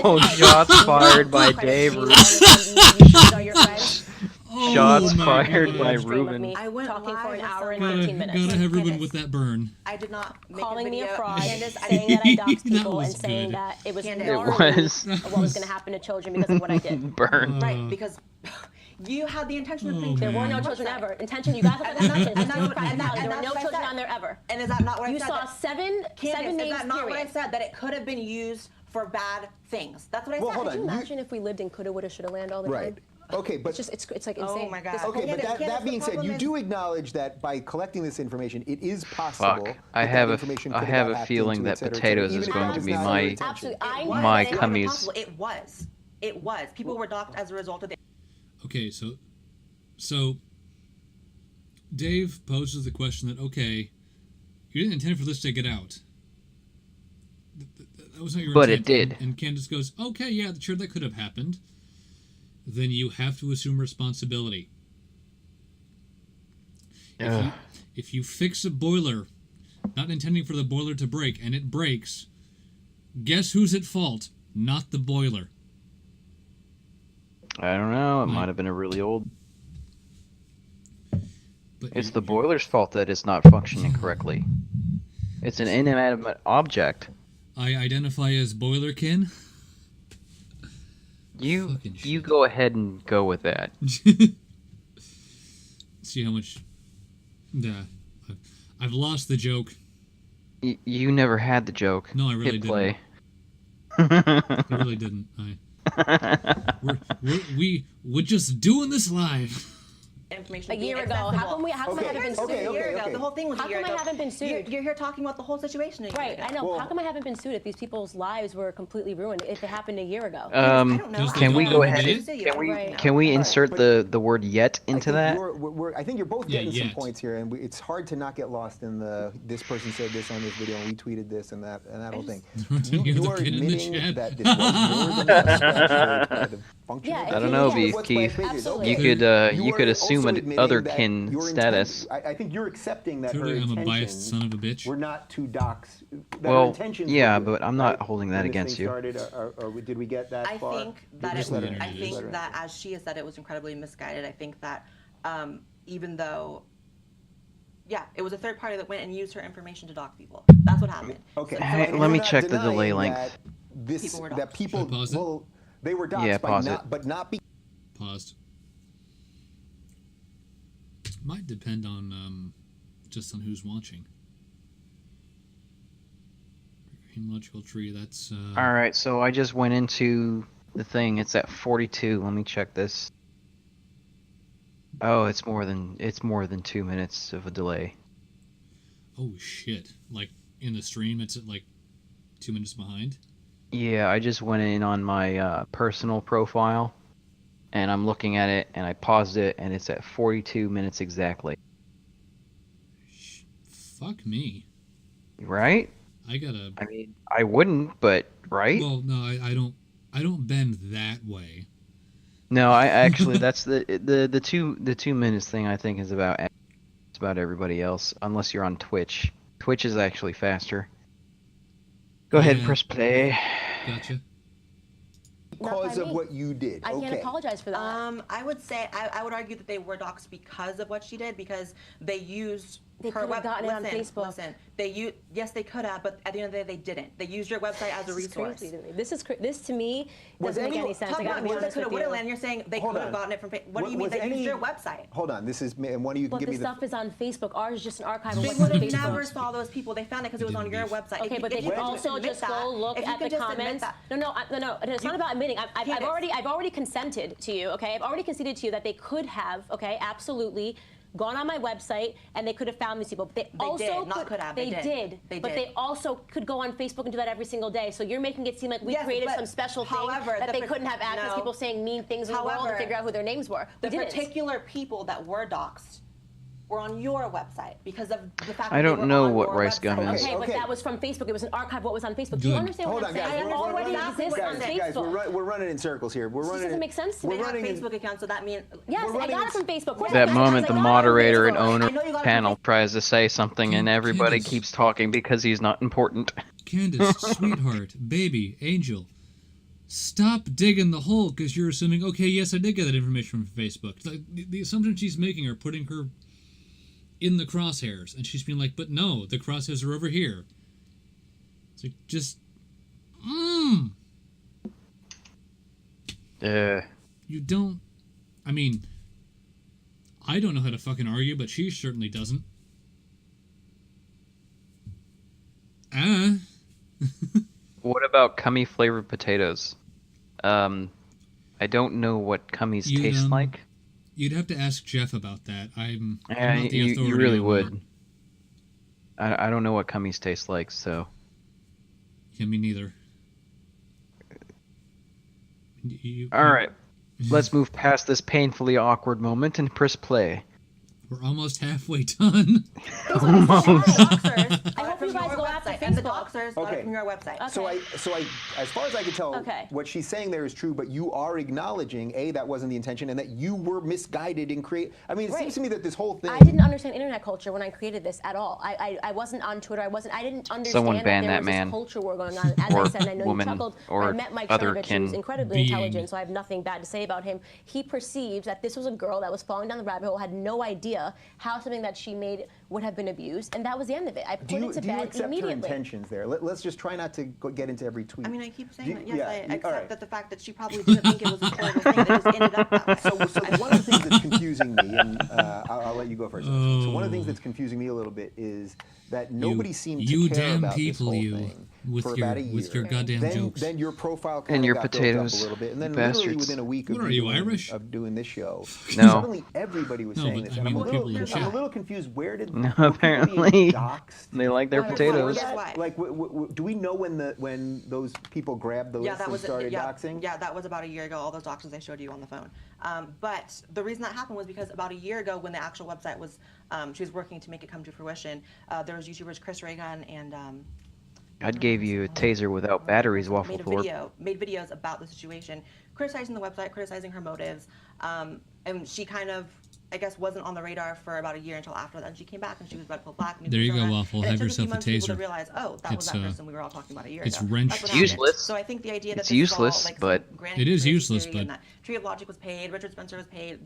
Oh, see shots people- fired by Credit Dave to you, Ruben. you should know your friends. Oh Shots my fired God. by Stream of Ruben. me I went talking for live an with hour and someone. 15 minutes. Gotta have Ruben Candace. with that burn. I did not make Calling a me video. a fraud, Candace, saying that I doxed That people, was and saying good. that it was Candace. It gnarly was. of what was going to happen to children because of what I did. Burn. Right, because you had the intention of Oh, putting There were no man. children ever. Intention, you guys look like And that's- nonsense. and Just that's do what- and that- practicality. and There were that's no what I children said. on there ever. And is that not what I You said? saw That- seven Candace, names, is that not what I period. said? That it could have been used for bad things. That's what I Well, said. hold Could you on. imagine if we lived in coulda, woulda, shoulda land all the Right. time? Okay, but It's just, it's like Oh insane. my God. This- okay, but Candace, that the being said, problem you is- do acknowledge that by collecting this information, it is possible. Fuck. that I have information a could have got I have a hacked feeling into, that et cetera, et potatoes cetera, is even if going it to was be not my your intention. Absolutely. It I was. know my It's not cummies. impossible. It was. It was. People were docked as a result of the. Okay, so Dave poses the question that, okay, you didn't intend for this to get out. That was not your But intent. it did. And Candace goes, okay, yeah, sure, that could have happened. Then you have to assume responsibility. Ugh. If you fix a boiler, not intending for the boiler to break, and it breaks, guess who's at fault? Not the boiler. I don't know. It Might- might have been a really old. But It's you- the boiler's fault that it's not functioning correctly. It's an inanimate object. I identify as Boilerkin. You Fucking you shit. go ahead and go with that. See how much. Yeah, I've lost the joke. You never had the joke. No, I really Hit didn't. play. I really didn't. We're just doing this live. Information A being year ago. How accessible. come we haven't been Years sued? ago, a year ago. okay. The whole thing was How a year come I ago. haven't been sued? You're here talking about the whole situation. A year Right, ago. I know. Well- How come I haven't been sued if these people's lives were completely ruined if it happened a year ago? I don't know. Does Can the we go government ahead? did? Sue you. Can we Right. can we All right, insert but- the word "yet" into that? I think you're both Yeah, getting some yet. points here, and it's hard to not get lost in the this person said this on this video, and we tweeted this and that whole thing. You're You the are kid in the admitting chat. that this was more than a scratch kind of function. Yeah, of I the don't know, video. Beef What's by Keith. figures, Absolutely. okay. You could are assume also an admitting other that kin your status. I think you're accepting that Clearly, her I'm a biased intentions son of a bitch. were not to dox. That her Well, intentions yeah, were good, but I'm not right? holding that When this against thing you. Started, or did we get that I far? think that Just let her I do think this. that as she has said, it was incredibly misguided. I think that even though, yeah, it was a third party that went and used her information to dock people. That's what happened. Okay. So, Hey, so let me You're not check the denying delay length. that This People were that doxxed. people Should I pause it? well, they were doxxed Yeah, by pause not, it. but not be. Paused. Might depend on just on who's watching. Logical tree. That's All right, so I just went into the thing. It's at 42. Let me check this. Oh, it's more than 2 minutes of a delay. oh shit. Like in the stream, it's at like 2 minutes behind. Yeah, I just went in on my personal profile, and I'm looking at it, and I paused it, and it's at 42 minutes exactly. Fuck me. Right? I gotta. I mean, I wouldn't, but right? Well, no, I don't. I don't bend that way. No, I actually that's the 2 minutes thing. I think is about it's about everybody else, unless you're on Twitch. Twitch is actually faster. Go ahead, Yeah. press play. Gotcha. Because by of me. what you did. I okay. can't apologize for that. I would say I would argue that they were doxxed because of what she did, because they used They her could have gotten it on Facebook. Listen, yes, they could have, but at the end of the day, they didn't. They used your website as a This is resource. crazy to me. This to me Was doesn't make anyone- any sense. Talk I about gotta be would honest have, with would have, you. and you're saying they Hold could have on. gotten it from. What do you mean Was they any- used your website? Hold on. This is and one of you can But give the me the. stuff is on Facebook. Ours is just an archive of They They what's on would have Facebook. never saw those people. They found it because it was on your website. Okay, If but you- they if can you also admit just that, go look if you at could the just admit comments. that- No. It's not about admitting. I've Candace. already consented to you. Okay, I've already conceded to you that they could have. Okay, absolutely. Gone on my website and they could have found these people. But they also did, not could have, they did. They but did. they also could go on Facebook and do that every single day. So you're making it seem like we Yes, created but some special thing however, that the they par- couldn't have access. no. People saying mean things in the world However, to figure out who their names were. We The didn't. particular people that were doxxed were on your website because of the fact that I they don't were know on what your Rice website. Gum is. Okay, but Okay. that was from Facebook. It was an archive of what was on Facebook. Do you Good. understand Hold what on, I'm saying? guys. I already exists on Guys, Facebook. we're running in circles here. We're This running. doesn't make sense to we're me. They have running in- Facebook accounts, so that means Yes, We're I running got it in- from Facebook. Of course That I got it. moment, I the got it from moderator and Facebook. owner I know you got it panel from tries to say something, and everybody Candace. keeps talking because he's not important. Candace, sweetheart, baby, angel, stop digging the hole because you're assuming, okay, yes, I did get that information from Facebook. It's like, the assumptions she's making are putting her in the crosshairs, and she's being like, but no, the crosshairs are over here. It's like, just, you don't, I mean, I don't know how to fucking argue, but she certainly doesn't. What about cummy flavored potatoes? I don't know what cummies You, taste like. You'd have to ask Jeff about that. I'm Yeah, not the you authority really on would. I don't know what cummies taste like, so. that. Yeah, me neither. All right, let's move past this painfully awkward moment and press play. We're almost halfway done. Boxers. I hope of you from guys your go after website, and the Facebook. doxers got Okay. it from your website. Okay. So I, as far as I can tell, Okay. what she's saying there is true, but you are acknowledging that wasn't the intention, and that you were misguided in create. I mean, it Right. seems to me that this whole thing. I didn't understand internet culture when I created this at all. I wasn't on Twitter. I didn't understand Someone that ban there that was man. this culture war going on. As Or I said, and I know woman, you chuckled. or I met Mike other Cernovich, kin who's incredibly being. intelligent, so I have nothing bad to say about him. He perceives that this was a girl that was falling down the rabbit hole, had no idea how something that she made would have been abused, and that was the end of it. I put it to Do you bed accept her immediately. intentions there? Let's just try not to get into every tweet. I mean, I keep saying Do that. you- Yes, yeah, I all accept right. that the fact that she probably didn't think it was a horrible thing. It just ended up that way. So one of the things that's confusing me, and I'll let you go first. So one of the things that's confusing me a little bit is that nobody seemed you to care damn about people, this whole you, thing with for your- about a year. with your goddamn then, jokes. Then your profile kind And of your got built up potatoes, a little bit, and then you literally bastards. within a week What of, are you, Irish? of doing this show, No. suddenly everybody was No, saying but this, I and mean, I'm the people in a chat. little confused. Where did No, were people being apparently doxxed? they like their Why? potatoes. Guess why? Like, do we know when those people grabbed the Yeah, list that and was started yeah, doxing? Yeah, that was about a year ago. All those doxers I showed you on the phone. But the reason that happened was because about a year ago, when the actual website was, she was working to make it come to fruition. There was YouTubers Chris Reagan and. God gave you a taser without batteries, Waffle made a Thorpe. made videos about the situation, criticizing the website, criticizing her motives, and she kind of, I guess, wasn't on the radar for about a year until after that. And she came back and she was Red Pill Black. And There you persona, go, Waffle. and it Have took yourself a few months for people taser. to realize, oh, that was It's, that person we were all talking about a year it's ago. wrench That's what shit. happened. Useless. So I think the idea that It's this useless, is all, like, but- some grand It is conspiracy useless, theory and but- that Tree of Logic was paid, Richard Spencer was paid.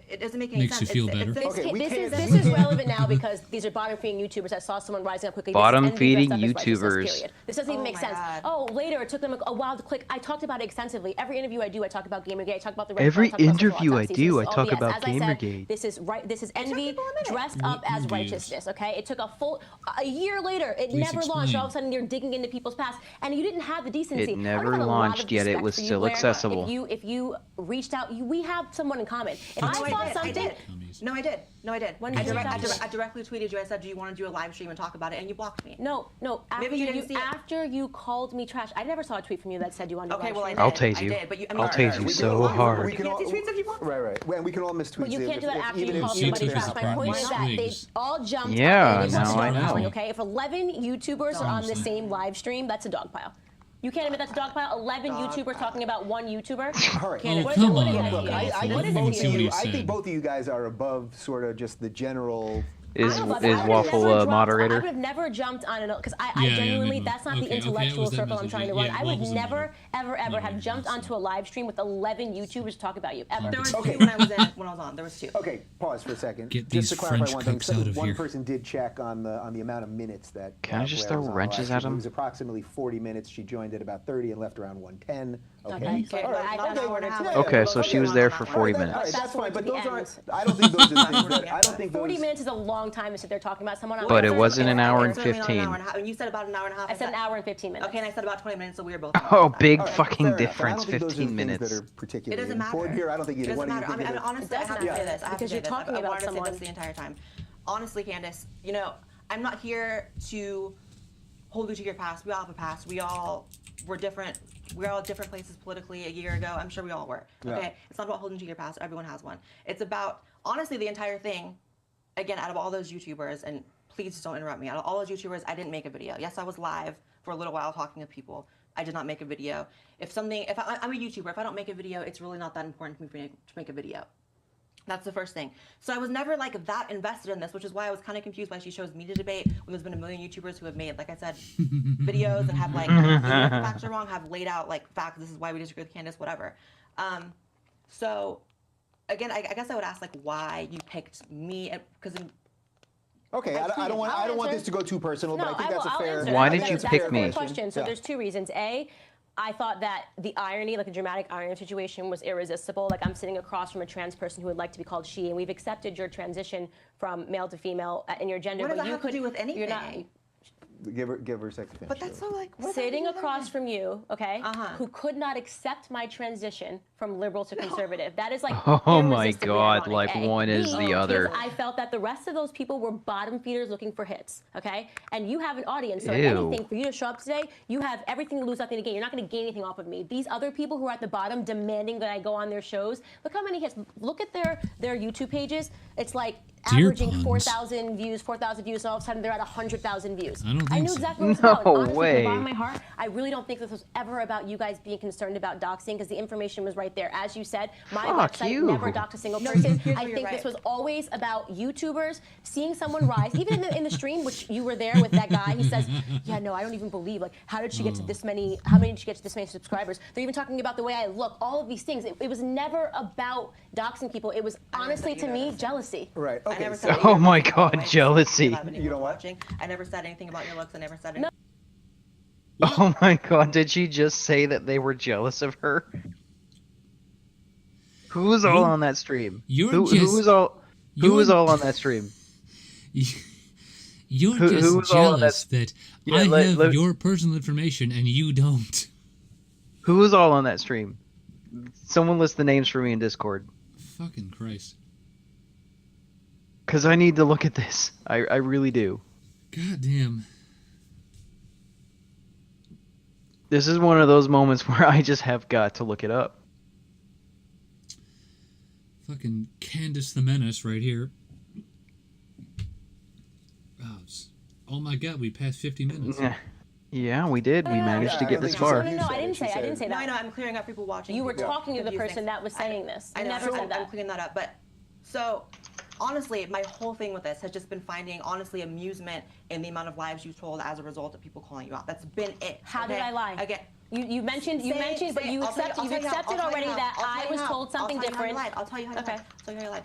It doesn't make any Makes sense. you feel It's- better. it's- Okay, we this can't- is relevant now because these are bottom-feeding YouTubers. I saw someone rising up quickly. This is envy Bottom-feeding dressed up as righteousness, YouTubers. period. This doesn't even Oh make my sense. God. Oh, later it took them a while to click. I talked about it extensively. Every interview I do, I talk about Gamergate. I talk about the Red Every Pill, I talk about sexual interview I autopsies. do, This I is all talk BS. about As I said, Gamergate. this is right. This is envy people a minute. dressed What up as envy is? righteousness. Okay, it took a year later. It Please never launched. All of a explain. sudden, you're digging into people's past, and you didn't have the decency. It I never would have a lot of launched, yet it respect was for you still where accessible. If you reached out, we have someone in common. If I No, saw I did. something. Dummies. No, I did. No, I did. When I, did you direct, do that? I directly tweeted you. I said, "Do you want to do a live stream and talk about it?" And you blocked me. No. After Maybe you didn't see it. after you called me trash, I never saw a tweet from you that said you wanted to Okay, well, I live did. I'll tase I you. did, but you. I mean, I'll tase you we can so all- hard. we You can can't all- see tweets if you want. Right. And we can all miss tweets. But you can't do that after you even called if somebody YouTubers trash. are My point prime is that they slaves. all jumped Yeah, on any now I know. allowing, okay? If 11 YouTubers are on the Honestly. same live stream, that's a dog pile. You can't admit that's a dog pile? 11 YouTubers talking about one YouTuber? All right. Can't Oh, admit- come what is on, that Look, to you? I- I What think is both it of to you? you. What he I think said. both of you guys are above sort of just the general. Is I don't know about that. I would have Waffle never jumped- I moderator? would have never jumped on it because I Yeah, genuinely, maybe. that's not the Okay, it intellectual was that circle I'm message, trying to yeah. run. Yeah, I would Waffle's a never, moderate. ever have Moderator, jumped so. onto a live stream with 11 YouTubers to talk about you, ever. There was Okay. two when I was on. There was two. Okay, pause for a second. Get just these to clarify French one thing, cooks out of one here. person did check on the amount of minutes that. Can I just Blair throw was on the wrenches live at stream. him? It was approximately 40 minutes. She joined at about 30 and left around 1:10. Okay. Okay, so All right. I thought Okay. I ordered Yeah, two. Okay, so she was there for 40 All right, minutes. that's fine, but Fast those forward aren't. to the I don't think those are the things that. I don't think 40 those. minutes is a long time to sit there talking about someone. But it It's wasn't an hour and it's certainly not an 15. hour and a half. And you said about an hour and a half. I said an hour and 15 minutes. Okay, and I said about 20 minutes, so we were both. Oh, big All right, fucking fair enough. I difference. don't think those are the 15 things minutes. that are particularly It doesn't matter. important here. I don't think It either doesn't one of matter. you think that- Honestly, I It have does to say matter, this. I have because to say you're this. talking I about wanted to say someone. this the entire time. Honestly, Candace, I'm not here to hold you to your past. We all have a past. We're different. We're all at different places politically a year ago. I'm sure we all were. Okay? Yeah. It's not about holding to your past. Everyone has one. It's about, honestly, the entire thing, again, out of all those YouTubers, and please just don't interrupt me. Out of all those YouTubers, I didn't make a video. Yes, I was live for a little while talking to people. I did not make a video. I'm a YouTuber. If I don't make a video, it's really not that important to me to make a video. That's the first thing. So I was never like that invested in this, which is why I was kind of confused why she chose me to debate when there's been a million YouTubers who have made, like I said, videos and have like, even if the facts are wrong, have laid out like facts. This is why we disagree with Candace, whatever. So again, I guess I would ask like why you picked me because Okay, I don't want I'll this answer. to go too personal, but I think that's a I'll fair. answer. Why I did think you that's pick a me? great question. So Yeah. there's two reasons. A, I thought that the irony, like a dramatic irony situation, was irresistible. Like I'm sitting across from a trans person who would like to be called she, and we've accepted your transition from male to female in your gender. what does but that you have could to do with anything? You're not Give her a second to finish. But that's so like what does that sitting do with across from you, okay, Uh-huh. who could not accept my transition from liberal to conservative. That is like Oh my irresistibly God, ironic, like A. one is B, the other. because I felt that the rest of those people were bottom feeders looking for hits, okay? And you have an audience, so if Ew. anything, for you to show up today, you have everything to lose, nothing to gain. You're not going to gain anything off of me. These other people who are at the bottom demanding that I go on their shows, look how many hits. Look at their YouTube pages. It's like Deer averaging ponds? 4,000 views, 4,000 views, and all of a sudden they're at 100,000 views. I don't I think knew so. exactly what it was No about. And honestly, way. from the bottom of my heart, I really don't think this was ever about you guys being concerned about doxing, because the information was right there. As you said, my Fuck website you. never doxed a single person. here's I where think you're this right. was always about YouTubers seeing someone rise. Even in the stream, which you were there with that guy, he says, yeah, no, I don't even believe, like, how did she get to this many, how many did she get to this many subscribers? They're even talking about the way I look, all of these things. It was never about doxing people. It was honestly, to me, jealousy. Right. I Okay. never so- said Oh anything my about God, your looks. jealousy. If anyone You know what? watching, I never said anything about your looks. I never said anything. Oh my God, did she just say that they were jealous of her? Who was all You- on that stream? you're Who just- was all? Who was you're- all on that stream? You're Who just was all on jealous that Yeah, I let- have let- your personal information and you don't. Who was all on that stream? Someone list the names for me in Discord, Fucking Christ. cause I need to look at this. I really do. God damn. This is one of those moments where I just have got to look it up. Fucking Candace the Menace right here. Oh my god, we passed 50 minutes. Yeah, we did. We managed Yeah, to I get don't this think far. so. No, I didn't She say. I said- didn't say No, I that. know. I'm clearing up people watching. You were people. talking to the Confused person things. that was saying this. I You know. never said I'm that. cleaning that up. But so, honestly, my whole thing with this has just been finding, honestly, amusement in the amount of lies you've told as a result of people calling you out. That's been it. How did okay? I lie? Again. You mentioned, but you I'll tell accepted, I'll you've tell you how- accepted I'll tell you already how- that I'll tell I you was how- told something I'll tell you how you different. lied. I'll tell you how you Okay. lied. I'll tell you how you lied.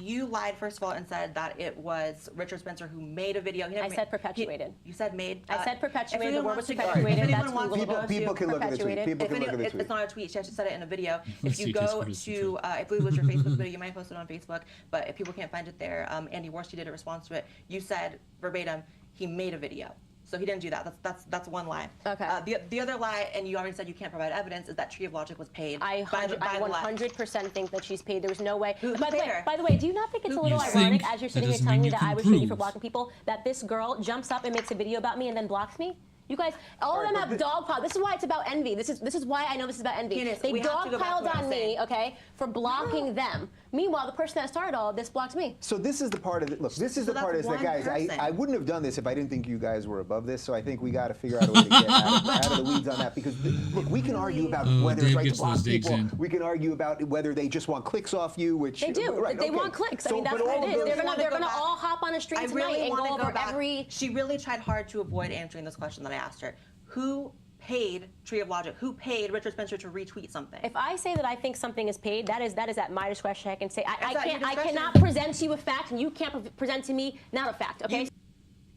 You lied, first of all, and said that it was Richard Spencer who made a video. He never I said perpetuated. You said made. I said if perpetuated. anyone The word wants was to go- perpetuated. if anyone That's wants to Google. go People to- can look at the tweet. perpetuated. People If can look any, at the it's tweet. not a tweet. She actually said it in a video. If you See, go just what is the to, truth? I believe it was your Facebook video, you might post it on Facebook, but if people can't find it there, Andy Worski did a response to it. You said verbatim, he made a video. So he didn't do that. That's one lie. Okay. The other lie, and you already said you can't provide evidence, is that Tree of Logic was paid I by the left. 100% think that she's paid. There was no way. Who By paid her? the way, do you not think it's a little You ironic think as you're that sitting here doesn't telling mean me you that can I was shady for prove. blocking people, that this girl jumps up and makes a video about me and then blocks me? You guys, all of them have dogpiled. This is why it's about envy. This is why I know this is about envy. Candace, They we have to go back to dogpiled what I'm on me, saying. okay, for blocking them. Meanwhile, the person that started all of this blocked me. So this is the part of it. Look, this is So the part that's is that, one guys, person. I wouldn't have done this if I didn't think you guys were above this. So I think we got to figure out a way to get out of the weeds on that, because look, we can argue about Oh, whether Dave it's right to gets block those digs people. in. We can argue about whether they just want clicks off you, which They do. Right, They okay. want clicks. I So, mean, that's but all what of it is. those- They're gonna all hop on a stream I tonight really and want go to over go back. every. She really tried hard to avoid answering this question that I asked her. Who paid Tree of Logic? Who paid Richard Spencer to retweet something? If I say that I think something is paid, that is at my discretion. I can say I at your can't. I discretion. cannot present to you a fact, and you can't present to me not a fact. Okay.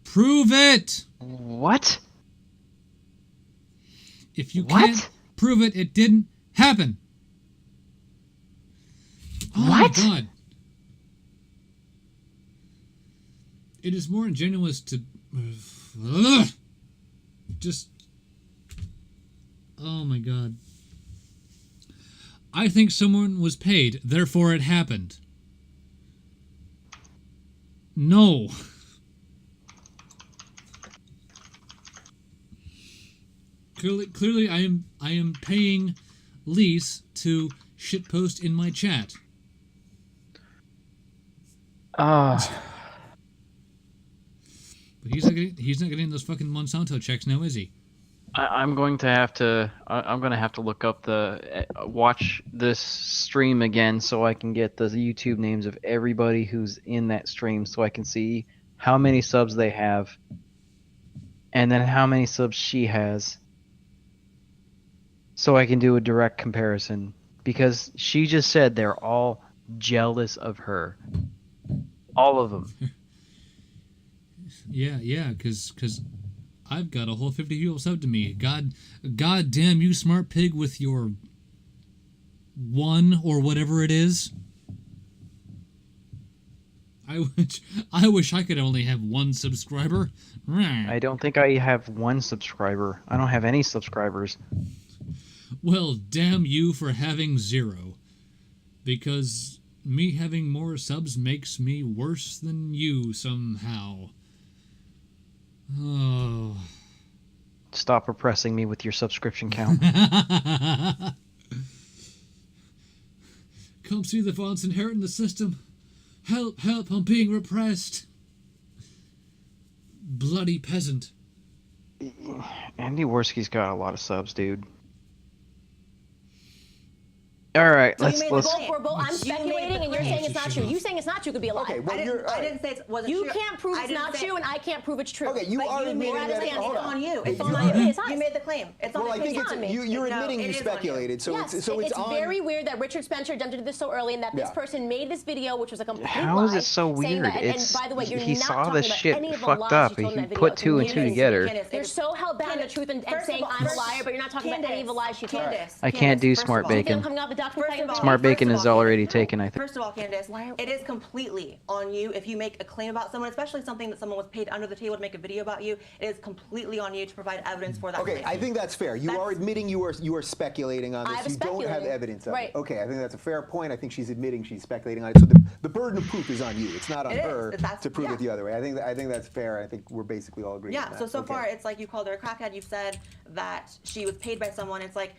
Prove it! What? If you What? can't prove it, it didn't happen. Oh What? my god. It is more ingenuous to just oh my god. I think someone was paid, therefore it happened. No. Clearly I am paying Lise to shitpost in my chat. But he's not getting those fucking Monsanto checks now, is he? I'm going to have to. I'm going to have to look up watch this stream again so I can get the YouTube names of everybody who's in that stream, so I can see how many subs they have, and then how many subs she has, so I can do a direct comparison. Because she just said they're all jealous of her, all of them. Yeah, because I've got a whole 50 people sub to me. God damn you, smart pig, with your one or whatever it is. I wish I could only have one subscriber. I don't think I have one subscriber. I don't have any subscribers. Well, damn you for having 0. Because me having more subs makes me worse than you somehow. Oh. Stop oppressing me with your subscription count. Come see the fonts inherent in the system. Help, help, I'm being repressed. Bloody peasant. Andy Worski's got a lot of subs, dude. All right, So let's. I'm You speculating, made the and you're claim. saying it's not true. You saying it's not true could be a lie. Okay, well, I you're. didn't say it wasn't You true. can't prove I it's didn't not say- true, and I can't prove it's true. Okay, you But are you admitting made the that. claim. Hold It's on. on you. It's You on are- you. It's not. You made the claim. It's on Well, the I think claim. it's on me. you're No, admitting it you is on you. speculated, so Yes, it's it's on. very weird that Richard Spencer jumped into this so early, and that this Yeah. person made this video, which was a complete How lie. is it so saying weird? That, and It's by the way, you're he not saw talking this about shit any of the fucked lies up. you told in He that video. put It's two and two amazing. together. Candace, You're so hell bound to the Candace, truth and first saying of all- I'm a liar, but you're not talking about any of the lies she told. Candace, I can't do first of smart all- Do you think bacon. I'm coming off the document? First of all- Smart bacon first of is all, already Candace, taken, I think. First of all, Candace, it is completely on you if you make a claim about someone, especially something that someone was paid under the table to make a video about you. It is completely on you to provide evidence for that Okay, claim. I think that's fair. You are admitting you are speculating on I this. was You don't have speculating. evidence of Right. it. Okay, I think that's a fair point. I think she's admitting she's speculating on it. So the burden of proof is on you. It's not on It is. her That's- to prove yeah. it the other way. I think that's fair. I think we're basically all agreeing on Yeah, that. so Okay. far it's like you called her a crackhead. You've said that she was paid by someone. It's like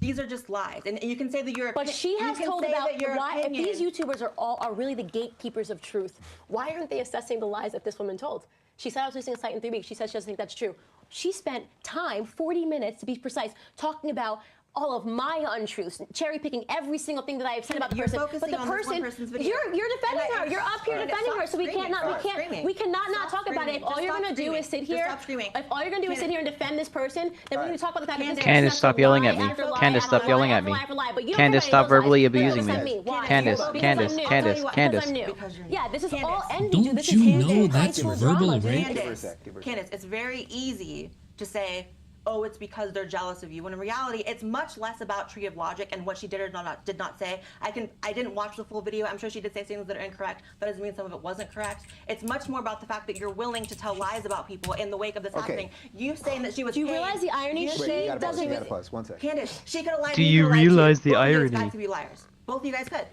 these are just lies, and you can say that you're. But she has told about why, if these you. YouTubers are really the gatekeepers of truth, why aren't they assessing the lies that this woman told? She said I was losing a site in 3 weeks. She says she doesn't think that's true. She spent time, 40 minutes to be precise, talking about all of my untruths, cherry picking every single thing that I have said about the You're person. focusing But the on this one person, person's video. you're defending And I- her. You're up here Candace, defending her. stop So we screaming. cannot, Stop screaming. we cannot not Stop talk about it. If screaming. all Just you're stop gonna do screaming. is sit Just here, stop screaming. if all you're gonna do is sit here and defend this person, then we need to talk about the fact that this Candace, person stop has yelling lie at me. after lie Candace, after stop lie yelling after at me. lie after lie. But you don't Candace, defend stop any of those verbally lies. abusing Because me. I'm me. Why? Candace, Because Candace, I'm new. Candace, Because Candace. I'm new. Because you're new. Yeah, this is all Candace. envy, Don't dude. This is you hate. know High that's school verbal drama, dude. rape? Give her a Candace, sec, give her a Candace, it's very easy to say, oh, it's because they're jealous of you. When in reality, it's much less about Tree of Logic and what she did or did not say. I didn't watch the full video. I'm sure she did say things that are incorrect. That doesn't mean some of it wasn't correct. It's much more about the fact that you're willing to tell lies about people in the wake of this happening. You saying that she was Do you paid- realize the irony? You She Wait, you gotta pause. doesn't You gotta really- pause. 1 second. Candace, she could have lied. Do to you could have lied to realize the Both of you guys irony? got to be liars. Both of you guys could.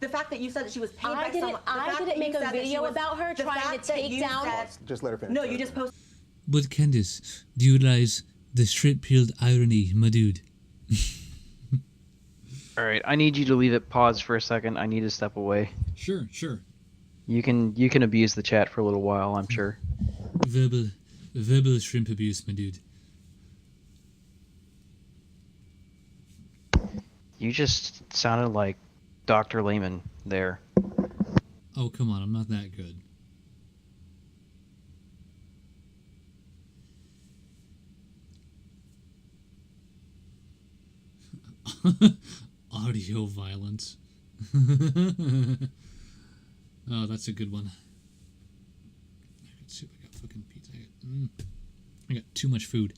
The fact that you said that she was paid by someone. I didn't make a video about her trying to take down. Just let her finish. No, Let her you just finish. posted. But Candice, do you realize the straight-pilled irony, my dude? All right, I need you to leave it paused for a second. I need to step away. Sure, sure. You can abuse the chat for a little while, I'm sure. Verbal shrimp abuse, my dude. You just sounded like Dr. Lehman there. Oh, come on, I'm not that good. Audio violence. Oh, that's a good one. I got soup, I got fucking pizza. I got too much food.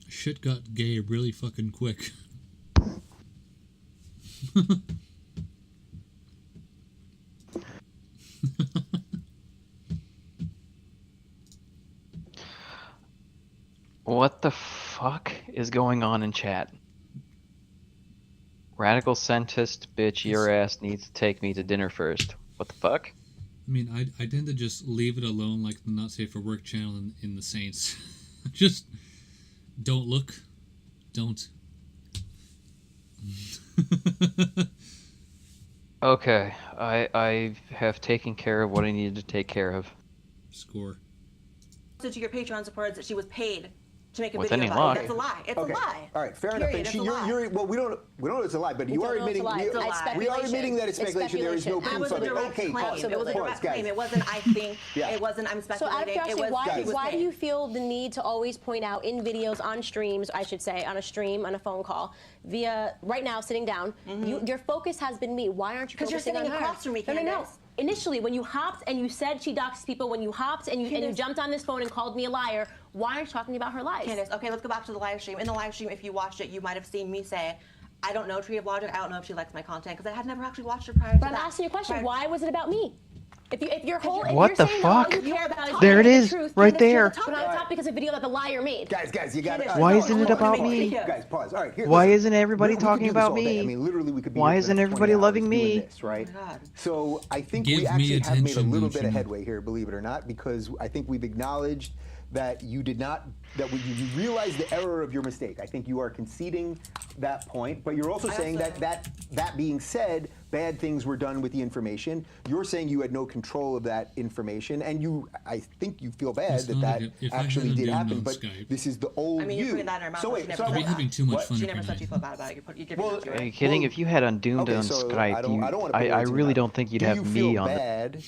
Shit got gay really fucking quick. What the fuck is going on in chat? Radical centist bitch, your ass needs to take me to dinner first. What the fuck? I mean, I tend to just leave it alone, like the Not Safe for Work channel in the Saints. Just don't look, don't. Okay, I have taken care of what I needed to take care of. Score. To your Patreon supporters that she was paid to make a With video any about luck. it. That's a lie. It's Okay. a lie. All right, fair Period. enough. And It's a lie. well, we don't know it's a lie, but you are don't know it's admitting a lie. It's we are speculation. admitting that it's It's speculation. There is no speculation. It proof was a of it. direct Okay, claim. pause. It was a Pause, direct guys. claim. It wasn't I think. Yeah. It wasn't I'm So speculating. out of curiosity, it was Guys. why do paid. you feel the need to always point out in videos, on streams, I should say, on a stream, on a phone call, via right now sitting down, your focus has been me. Why aren't you 'Cause you're focusing on sitting her? across from me, No. Candace. Initially, when you hopped and you said she doxes people, when you hopped and you jumped on this phone and called me a liar, why aren't you talking about her lies? Candace, okay, let's go back to the live stream. In the live stream, if you watched it, you might have seen me say, I don't know Tree of Logic. I don't know if she likes my content because I had never actually watched her prior to But that. I'm asking you a question. Prior- Why was it about me? If your whole if What you're the saying that all fuck? you care about is There it finding the is, truth, right then there. it's put on top because of a video that the liar made. Guys, you got to. Why isn't it about me? Guys, pause. All right. Why isn't everybody we could talking do this about all day. me? I mean, literally, we could be Why here for the isn't next 20 everybody hours loving doing me? This, right? Oh my God. So I think Give we me actually have made a attention, little bit of Lucian. headway here, believe it or not, because I think we've acknowledged that you did not, you realized the error of your mistake. I think you are conceding that point, but you're also saying also- that being said, bad things were done with the information. You're saying you had no control of that information, and I think you feel bad It's that not that like if I actually hadn't did been happen. on But Skype. this is the old I mean, you. you're putting that in her mouth. So but wait, she never so said We're that. having too much What? fun She up never here, said she man. felt bad about it. You're giving Well, it to Are her. you kidding? Well, If you had Undoomed okay, on so Skype, I don't want to. I really don't think you'd have me on. bad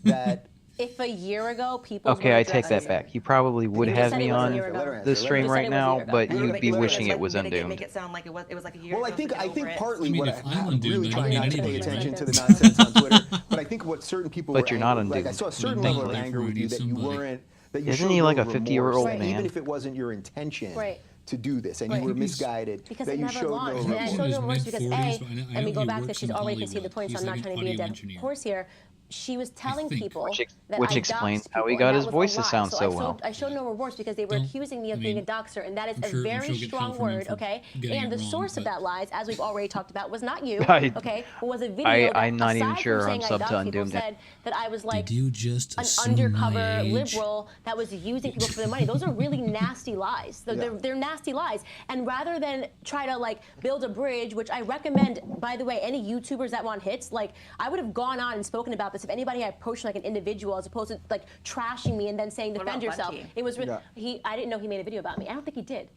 that If a year ago people Okay, I take that back. You probably would You just have said me it was a on year ago. Let her answer, the let her stream answer. right You said it was a now, year ago. but You're you'd be Like, wishing it was make Undoomed. Make it sound like it was like a year Well, I ago, think so get over it. partly I mean, what if I'm I'm undoomed, really I trying don't not need to pay anybody. attention to the nonsense on Twitter, but I think what certain people But were you're not angry, like I undoomed. saw a certain Thank level of you. anger with you that you Somebody. weren't. That you Isn't showed he like no a 50-year-old remorse, that man? Even if it wasn't your intention Right. to do this, and Right. you were He's- misguided, Because that it you never showed launched. no And I remorse. showed He's no remorse because mid-40s, A, but I and know we go he back to works she's in already conceded the Hollywood. point, so He's I'm not like an trying to be a audio dead engineer. horse here. She was telling think. people that Which I explains doxed how he people, got and his that was voice a to lie. sound so I well. I showed no remorse because they were Well, accusing me of I being a mean, doxer, and that is I'm a sure very she'll get hell strong from him word, for okay? getting And it the wrong, source of but- that lies, as we've already talked about, was not you, I- okay? But was a video that, I'm not even aside sure from I'm saying I sub to doxed people, Undoomed. said that I was like Did you just an assume undercover my age? liberal that was using people for their money. Those are really nasty lies. They're nasty lies. And rather than try to like build a bridge, which I recommend, by the way, any YouTubers that want hits, like I would have gone on and spoken about this if anybody had approached like an individual as opposed to like trashing me and then saying What about defend yourself. Bunty? It was Yeah. I didn't know he made a video about me. I don't think he did.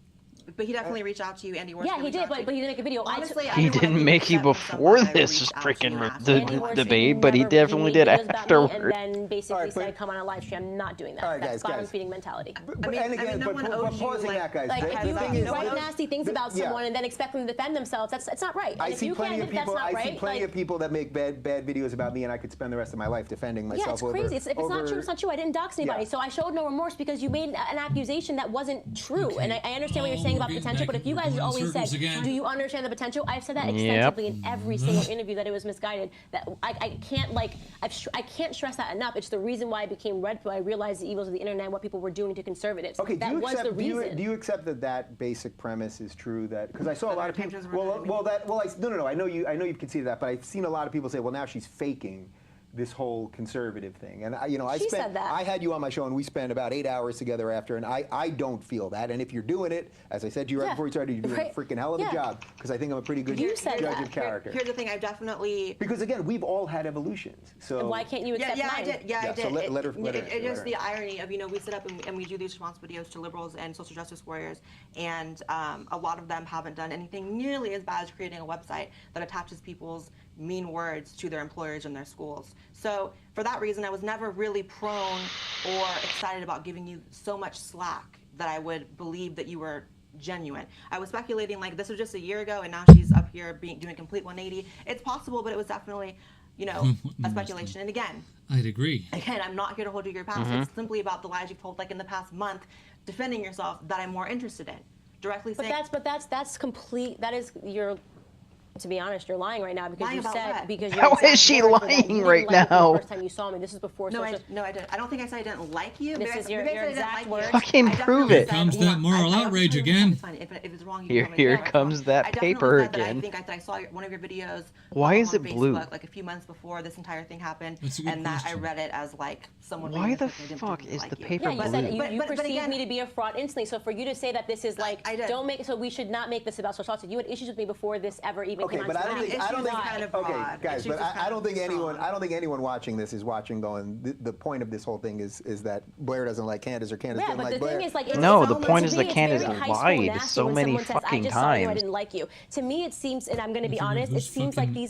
But he definitely reached out to you, Andy Warski. Yeah, he did, but he didn't make a video. Honestly, He didn't make you before this freaking debate, but he definitely did afterward. And then basically Alright, but- said, "Come on a live stream." I'm not doing that. Alright, That's guys. bottom feeding mentality. But and again, no but one but owes you, pausing like- that, guys. Like the if thing you is, write nasty things about yeah. someone and then expect them to defend themselves, that's not right. And I if see you plenty can't of do that's people. not I right, see plenty like, of people that make bad videos about me, and I could spend the rest of my life defending myself. yeah, it's over, crazy. If it's not true, over- it's not true. I didn't dox anybody, Yeah. so I showed no remorse because you made an accusation that wasn't true. And I understand what you're saying we're about getting potential, back- but if you we're guys going in always said, circles again. "Do you understand the potential?" I've said that Yep. extensively in every single interview that it was misguided. That I can't like I can't stress that enough. It's the reason why I became red pill. I realized the evils of the internet and what people were doing to conservatives. Okay, that do you was accept? the reason. Do you accept that that basic premise is true? That because I saw a That lot our of people. intentions were No. I know you've conceded that, but I've seen a lot of people say, well, now she's faking this whole conservative thing. And I She said that. I had you on my show, and we spent about 8 hours together after, and I don't feel that. And if you're doing it, as I said to you right Yeah, before we started, you're doing right. a freaking hell of a Yeah. job, because I think I'm a pretty good You said judge that. of character. Here's the thing, I definitely. Because again, we've all had evolutions. So Why can't you accept I mine? did. Yeah, Yeah, I did. so let her It answer, just let the her irony of we sit up and we do these response videos to liberals and social justice warriors, and a lot of them haven't done anything nearly as bad as creating a website that attaches people's mean words to their employers and their schools. So for that reason, I was never really prone or excited about giving you so much slack that I would believe that you were genuine. I was speculating like this was just a year ago, and now she's up here doing complete 180. It's possible, but it was definitely, a speculation. And again, I'd agree. I'm not here to hold you to your past. It's simply about the lies you've told, like in the past month, defending yourself, that I'm more interested in. Directly saying. That's complete. That is your. To be honest, you're lying right now because Lying you about said what? because How your exact is she words were that lying you didn't right like me now? The first time you saw me, this is before No, social. I didn't. I don't think I said I didn't like you. This Maybe is I- your maybe I said I didn't exact like you. words. Fucking I prove definitely it. said- Comes that moral I outrage it's again. fine. If it's wrong, you Here- tell me. here Yeah, it's comes wrong. that I definitely paper said that again. I think I saw one of your videos. Why is on it blue? Facebook, like a few months before this entire thing happened, That's a good and that I question. read it as like someone. Why reading the this book and I fuck didn't is like the you. paper Yeah, you blue? said you But perceived again- me to be a fraud instantly. So for you to say that this is like I did. don't make so we should not make this about social justice. You had issues with me before this ever even Okay, came but onto I don't the think map. I don't think Issues kind of okay, broad. guys, Issues but is I kind don't of think strong. anyone watching this is watching going. The point of this whole thing is that Blair doesn't like Candace or Candace Yeah, doesn't but like the Blair. thing is, like, it's No, it's the almost- point to is me, that it's Candace very high school lied nasty so when many someone says, fucking I just saw you, I times. didn't like you. To me, it seems, and I'm going to be figure honest, it who's seems like fucking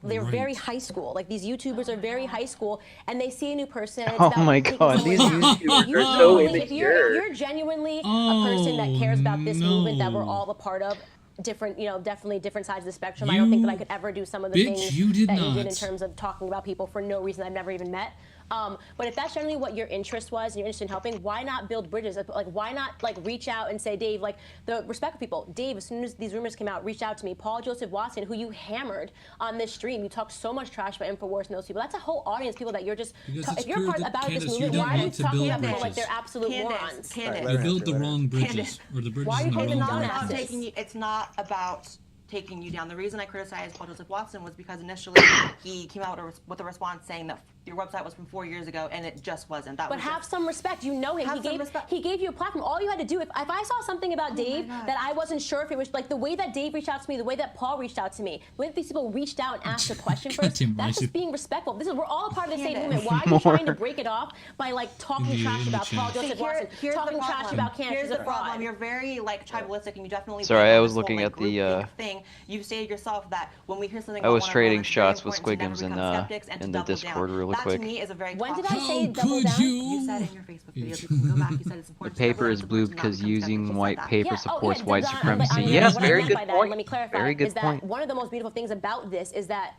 they're very right. high school. Like these YouTubers are very high school, and they see a new person. And it's Oh about my taking God, someone these down. YouTubers If you are so genuinely- if immature. you're genuinely a person that cares about this movement that we're no. all a part of. Different, definitely different sides of the spectrum. I don't think that I could ever do some of the Bitch, things you did that you did in not. terms of talking about people for no reason I've never even met. But if that's generally what your interest was and you're interested in helping, why not build bridges? Like, why not like reach out and say, Dave, like the respectful people, Dave, as soon as these rumors came out, reached out to me. Paul Joseph Watson, who you hammered on this stream, you talked so much trash about InfoWars and those people. That's a whole audience of people that you're just, Because it's if you're clear part that, about this Candace, you movement, don't why are you want to talking build about people like bridges. they're absolute morons? Candace. You built the Let her wrong answer. bridges, Candace, or the bridges why are in you the taking wrong down direction. assets? it's not about taking you down. The reason I criticized Paul Joseph Watson was because initially he came out with a response saying that your website was from 4 years ago, and it just wasn't. That But was have just, some respect. You know him. Have some He respect. gave you a platform. All you had to do, if I saw something about Dave God. that I wasn't sure if it was like the way that Dave reached out to me, the way that Paul reached out to me, the way that these people reached out and asked a question first, Goddamn that's Bryson. just being respectful. We're all a part of the same Candace. movement. Why are you trying to break it off by like talking In the trash about chat. Paul See, Joseph here- Watson, here's the talking trash problem. about Candace? Here's She's the a fraud. problem. You're very like tribalistic, and you definitely. Sorry, believe I in was this whole, looking like, at the, groupthink thing. You stated yourself that when we hear something, I about was one on trading one, it's very shots with important Squiggums to never in, become skeptics and to in the double Discord down. really that quick. to me is a very When did toxic- I say How double could down? you? You said in your Facebook video, you can go back. You said it's The important. to paper never is let blue the person not because become skeptics. using You said white that. paper supports white supremacy. Yes, what I very meant good by that, point. let me clarify, Very good is that point. one of the most beautiful things about this is that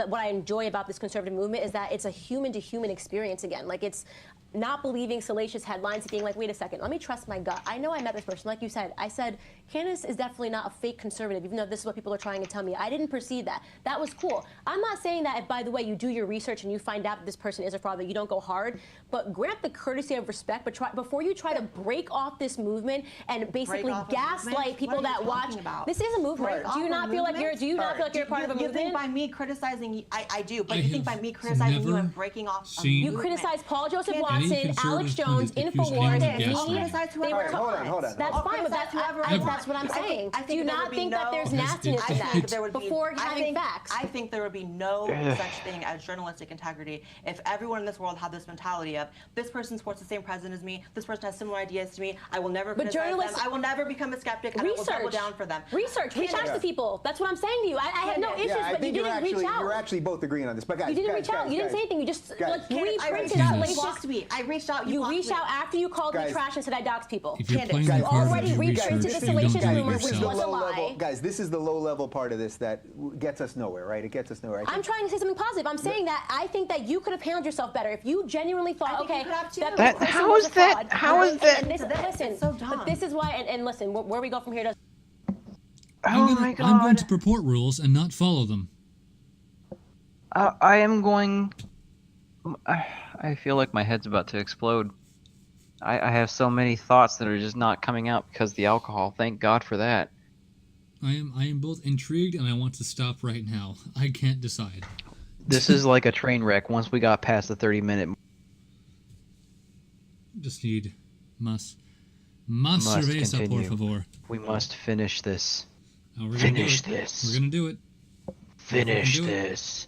what I enjoy about this conservative movement is that it's a human-to-human experience again. Like, it's not believing salacious headlines, being like, wait a second, let me trust my gut. I know I met this person. Like you said, I said, Candace is definitely not a fake conservative, even though this is what people are trying to tell me. I didn't perceive that. That was cool. I'm not saying that if, by the way, you do your research and you find out that this person is a fraud, that you don't go hard, but grant the courtesy of respect, but before you try to break off this movement and basically off a gaslight movement? people What are you that watch. talking about? This is a movement. Break Do you off a not feel like you're? movement? Do you not feel like you're a part of a You movement? think by me criticizing you, I do, but I you think by have me criticizing you never and breaking off a seen- You movement. criticize Paul Joseph Candace. Watson, Any Alex conservative Jones, pundit accuse anyone InfoWars, of Candace, I'll gaslighting. criticize They whoever were I ta- want. hold on. That's I'll fine, but criticize whoever I Ever. that's what I'm want. saying. I think Do you there not would be think that no- there's Yes, nastiness it- in it- that think there would be, before I having think, facts? I think there would be no such thing as journalistic integrity if everyone in this world had this mentality of this person supports the same president as me, this person has similar ideas to me, I will never But criticize journalists- them, I will never become a skeptic, and I will double Research. down for them. Research. Reach out to Candace. people. That's what I'm saying to you. I have no Candace. issues, Yeah, I but you think didn't reach out. you're actually both agreeing on this. But guys, You didn't guys, reach out. guys, You didn't say guys. anything. You just Guys. like Candace, I reprinted reached out, you salacious. blocked me. I reached out, You blocked reached me. out after you called me Guys. trash and said I dox people. If you're Candace, playing guys, the card already of your reached into research, the you don't salacious do it rumor, which This is was the a yourself. low level, lie. guys. This is the low level part of this that gets us nowhere, right? It gets us nowhere. I'm trying to say something positive. I'm saying that I think that you could have handled yourself better if you genuinely thought, I think you okay, could have too. that That- person how was is a that- fraud. how is And that- this, listen, It's so dumb. but this is why, and listen, where we go from here does. Oh my god. I'm going to purport rules and not follow them. I am going. I feel like my head's about to explode. I have so many thoughts that are just not coming out because of the alcohol. Thank God for that. I am both intrigued and I want to stop right now. I can't decide. This is like a train wreck. Once we got past the 30-minute, Just need más cerveza, por continue. favor. we must finish this. Oh, we're gonna Finish do it. this. We're gonna do it. Finish Do it. this.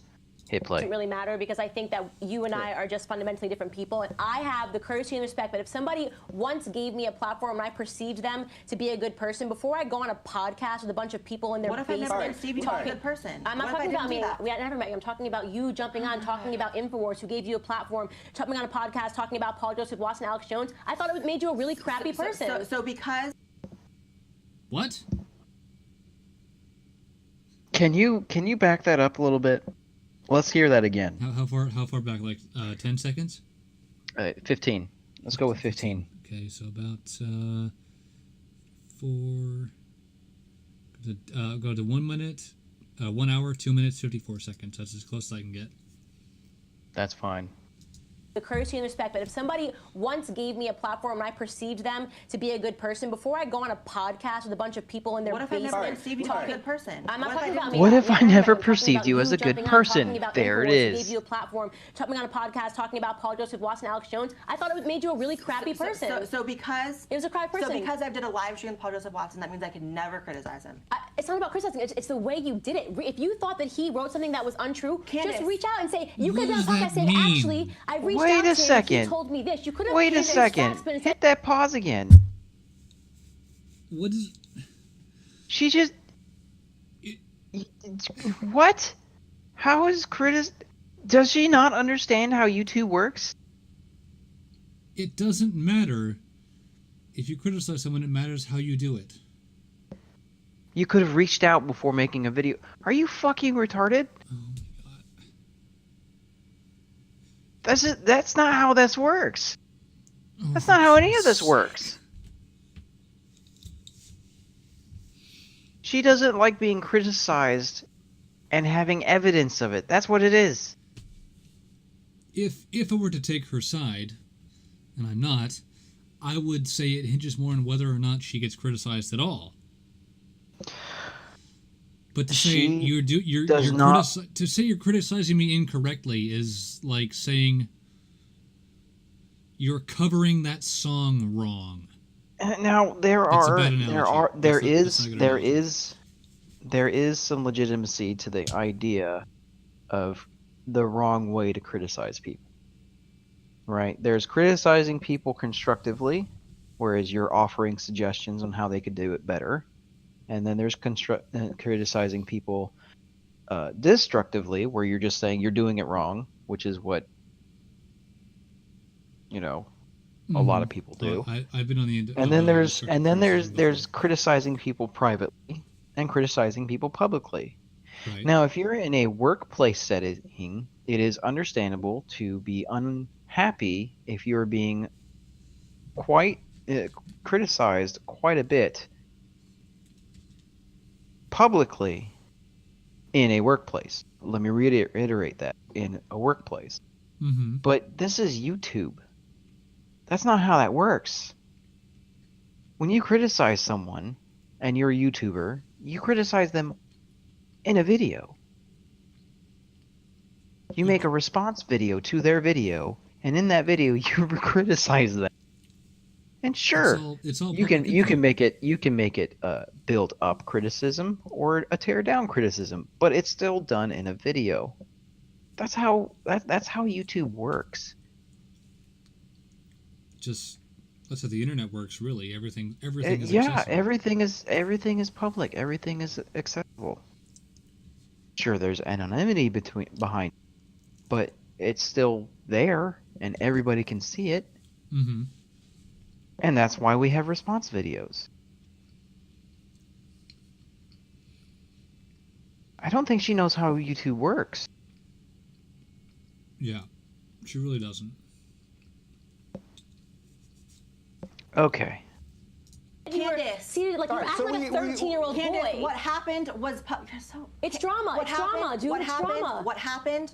Hit play. Doesn't really matter because I think that you and I are just fundamentally different people, and I have the courtesy and respect. But if somebody once gave me a platform and I perceived them to be a good person, before I go on a podcast with a bunch of people in their What if I never basement met Stevie to be a good person? I'm not What if I talking about didn't do me. that? We had never met you. I'm talking about you jumping on, talking about InfoWars, who gave you a platform, jumping on a podcast, talking about Paul Joseph Watson, Alex Jones. I thought it made you a really crappy person. So because What? Can you back that up a little bit? Let's hear that again. How far back? Like 10 seconds? 15. Let's go with 15. Okay, so about 4. Go to 1 minute, 1 hour, 2 minutes, 54 seconds. That's as close as I can get. That's fine. The courtesy and respect. But if somebody once gave me a platform and I perceived them to be a good person, before I go on a podcast with a bunch of people in their what if I basement, never met Stevie to be a talking- good person? I'm not What if I talking about didn't me. do What that? if I I'm never talking perceived about you as a good jumping on, person? talking about There it InfoWars, who is. Gave you a platform, jumping on a podcast, talking about Paul Joseph Watson, Alex Jones. I thought it made you a really crappy person. So because It was a crappy person. So because I did a live stream with Paul Joseph Watson, that means I could never criticize him. It's not about criticizing. It's the way you did it. If you thought that he wrote something that was untrue, Candace. just reach out and say, you What could be on a does that podcast saying, mean? actually, I reached Wait out a to him, second. he told me this. You could have Wait a handed second. facts, but instead- Hit that pause again. What is? She just. What? How is Does she not understand how YouTube works? It doesn't matter if you criticize someone. It matters how you do it. You could have reached out before making a video. Are you fucking retarded? Oh my god. That's not how this works. Oh, That's for not how any of this Christ's works. She doesn't like being criticized and having evidence of it. That's what it is. If I were to take her side, and I'm not, I would say it hinges more on whether or not she gets criticized at all. But to say She you're does not- to say you're criticizing me incorrectly is like saying you're covering that song wrong. Now there That's a are bad analogy. there That's not a good there analogy. is there is some legitimacy to the idea of the wrong way to criticize people. Right? There's criticizing people constructively, whereas you're offering suggestions on how they could do it better. And then there's criticizing people destructively, where you're just saying you're doing it wrong, which is what a lot of people do. Well, I've been on the end. And then there's criticizing people privately and criticizing people publicly. right. Now, if you're in a workplace setting, it is understandable to be unhappy if you're being quite criticized quite a bit publicly in a workplace. Let me reiterate that, in a workplace. Mm-hmm. But this is YouTube. That's not how that works. When you criticize someone and you're a YouTuber, you criticize them in a video. You make a response video to their video, and in that video you criticize them. And sure, It's all you public can info. make it build up criticism or a tear down criticism, but it's still done in a video. That's how YouTube works. Just that's how the internet works. Really, everything is Yeah, accessible. everything is public. Everything is accessible. Sure, there's anonymity behind, but it's still there, and everybody can see it. Mm-hmm. And that's why we have response videos. I don't think she knows how YouTube works. Yeah, she really doesn't. Okay. You were Candace. seated like you Alright, act so like we- a 13-year-old Candace, boy. what happened was It's drama. What It's drama, happened- dude. What It's happened? drama. What happened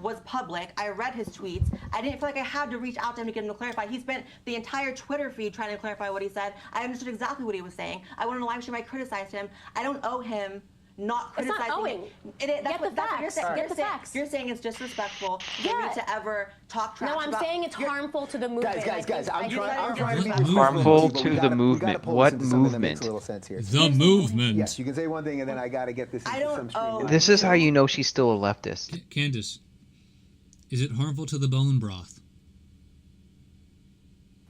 was public. I read his tweets. I didn't feel like I had to reach out to him to get him to clarify. He spent the entire Twitter feed trying to clarify what he said. I understood exactly what he was saying. I went on a live stream. I criticized him. I don't owe him not It's not criticizing. owing. That's Get the what you're facts. saying. Get You're the saying- facts. You're saying it's disrespectful for Yeah. me to ever talk trash No, I'm about. saying it's you're- harmful to the movement. Guys, I'm you're trying to be What respectful, Harmful but to we the gotta movement. pull What this into something that makes movement? a little sense here. The movement. Yes, you can say one thing, and then I gotta get this I into don't some owe- streamline. This is how you know she's still a leftist. Candace, is it harmful to the bone broth?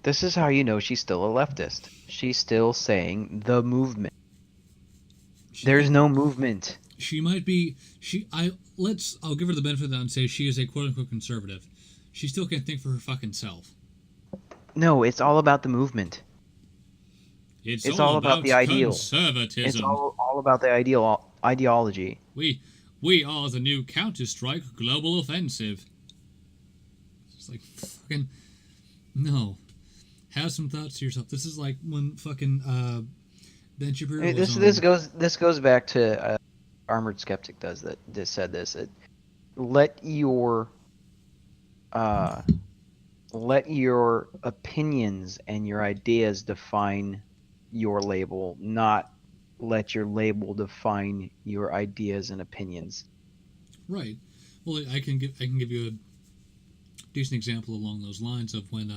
This is how you know she's still a leftist. She's still saying the movement. There's no movement. She might be. I'll give her the benefit of the doubt and say she is a quote unquote conservative. She still can't think for her fucking self. No, it's all about the movement. It's all about the ideal. Conservatism. It's all about the ideology. We are the new Counter-Strike global offensive. It's like fucking no. Have some thoughts to yourself. This is like when fucking Ben Shapiro was on. This goes back to Armored Skeptic said this. Let your opinions and your ideas define your label, not let your label define your ideas and opinions. Right. Well, I can give you a decent example along those lines of when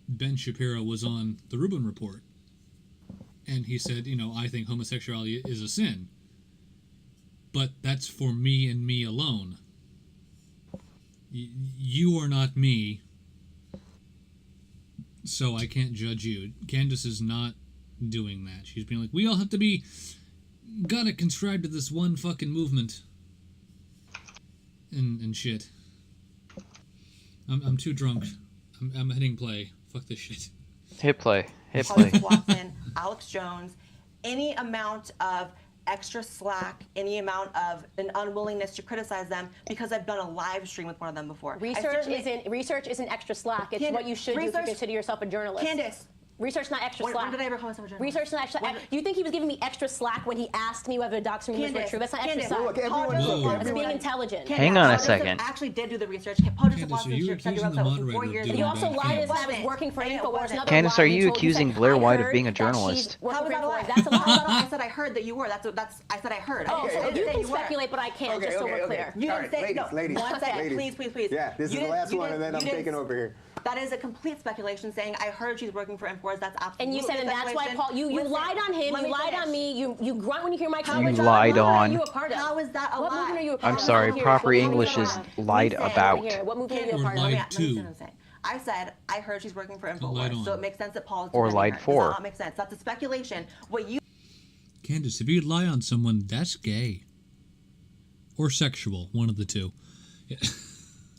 Ben Shapiro was on the Rubin Report, and he said, I think homosexuality is a sin, but that's for me and me alone. You are not me, so I can't judge you. Candace is not doing that. She's being like, we all have to be gotta conscribe to this one fucking movement. And shit. I'm too drunk. I'm hitting play. Fuck this shit. Hit play. Holly Watson, Alex Jones, any amount of extra slack, any amount of an unwillingness to criticize them because I've done a live stream with one of them before. Research isn't extra slack. It's what you should do if you consider yourself a journalist. Candace. Research not extra When slack. did I ever call myself a journalist? Research not extra. Do you think he was giving me extra slack when he asked me whether the docs from rumors were true? That's not extra Candace, slack. Look, everyone- Whoa. That's being intelligent. Hang on a Paul Joseph second. actually did do the research. Paul Joseph Candace, are you said your accusing the website was from 4 moderator of years doing You ago. also bad lied things? as I was working for And it InfoWars. wasn't. Another Candace, lie are you told accusing said, Blair I White of heard being a that she's journalist? working How is for that a lie? InfoWars. That's a lie. I said I heard that you were. I said I heard. I Oh, didn't so say you that can you were. speculate, but I can't, just so we're clear. You All didn't right, say no. ladies, One second, ladies. please. Yeah, this is the last one, and then I'm taking over here. That is a complete speculation. Saying I heard she's working for InfoWars. That's absolutely. And you said, and that's why speculation. Paul, you Listen, lied on him, let you me lied finish. on me, you grunt when you hear my You comments. lied What movement on. are you a part of? How is that a What lie? movement are you a part I'm of? sorry, What proper movement are you English a is part of? lied Listen, about. here, what movement are you a Or part of? lied Let me to. finish what I'm saying. I said I heard she's working for lied InfoWars, so on. it makes sense that Paul is Or defending lied her. for. Does not make sense. That's a speculation. What you Candace, if you lie on someone, that's gay. Or sexual, one of the two. Yeah.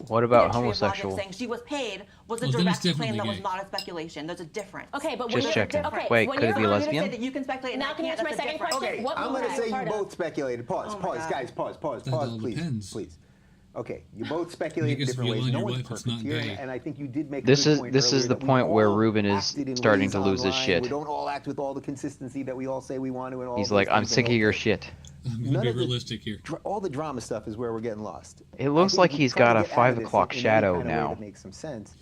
What about Tree of Logic homosexual? saying she was paid was a Well, then it's direct claim definitely that was gay. not a speculation. There's a difference. Okay, but Just when you're checking. okay, Wait, when could it you're be a on- You just lesbian? said that you can speculate. Now and I can you can't. answer my That's a second difference. question? Okay, What I'm movement going to are you say a you part of? both speculated. Pause, Oh my God. guys, pause, That all please, depends. please. Okay, you both speculated Because if different you ways. lie on No your one's wife, it's perfect not here, gay. and I think you did make a This good is- point this is earlier the that we point where all Ruben is acted in starting ways to lose his online. shit. We don't all act with all the consistency that we all say we want to. And all He's those like, I'm things, sick and of your okay. shit. I'm going None to of be the realistic here. All the drama stuff is where we're getting lost. It I looks think like if we he's try to got a get out 5 of this o'clock in any shadow kind of way now. that makes some sense.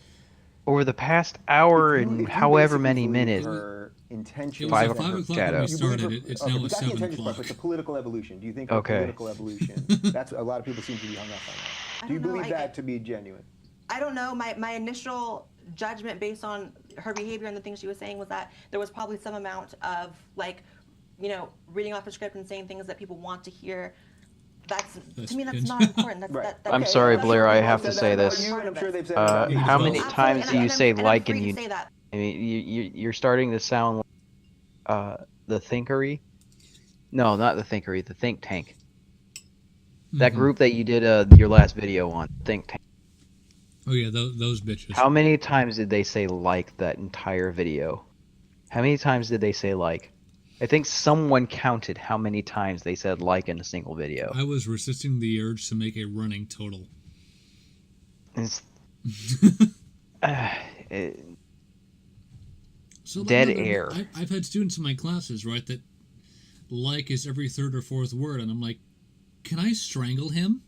Over the past hour If you and however basically many believe minutes, her intention It was Five at o'clock 5 o'clock shadow. when we You believe started her- it. It's okay, now but at that's the 7 intention part, o'clock. but the political evolution. Do you think her Okay. political evolution? That's a lot of people seem to be hung up on that. Do you don't know, believe I- that to be genuine? I don't know. My initial judgment based on her behavior and the things she was saying was that there was probably some amount of reading off a script and saying things that people want to hear. That's To me, that's pinch. not important. That's, Right. that, I'm that's sorry, that's Blair, not I important. have to say this. I'm sure they've said Uh, about me. how many Absolutely. times do you say And I'm like free and to you? say that. I mean, you're starting to sound like the Thinkery. No, not the Thinkery. The Think Tank. That Mhm. group that you did your last video on, Think Tank. Oh, yeah, those bitches. How many times did they say like that entire video? How many times did they say like? I think someone counted how many times they said like in a single video. I was resisting the urge to make a running total. It's it- So Dead no, air. I've had students in my classes, right, that like is every third or fourth word, and I'm like, can I strangle him?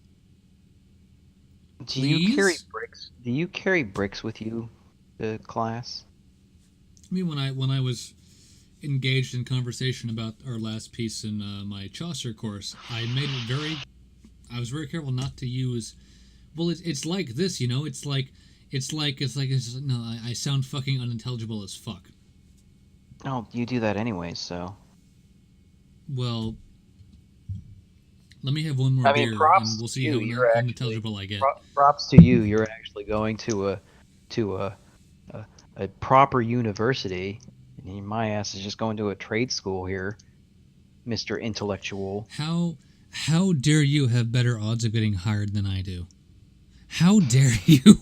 do you carry Please? bricks? Do you carry bricks with you to class? I mean, when I was engaged in conversation about our last piece in my Chaucer course, I was very careful not to use. Well, it's like this, you know. It's like no. I sound fucking unintelligible as fuck. Oh, you do that anyway, so. Well, let me have one more I mean, beer, props and we'll see to how you, you're actually- unintelligible I get. Props to you. You're actually going to a proper university, and my ass is just going to a trade school here, Mr. Intellectual. How dare you have better odds of getting hired than I do? How dare you?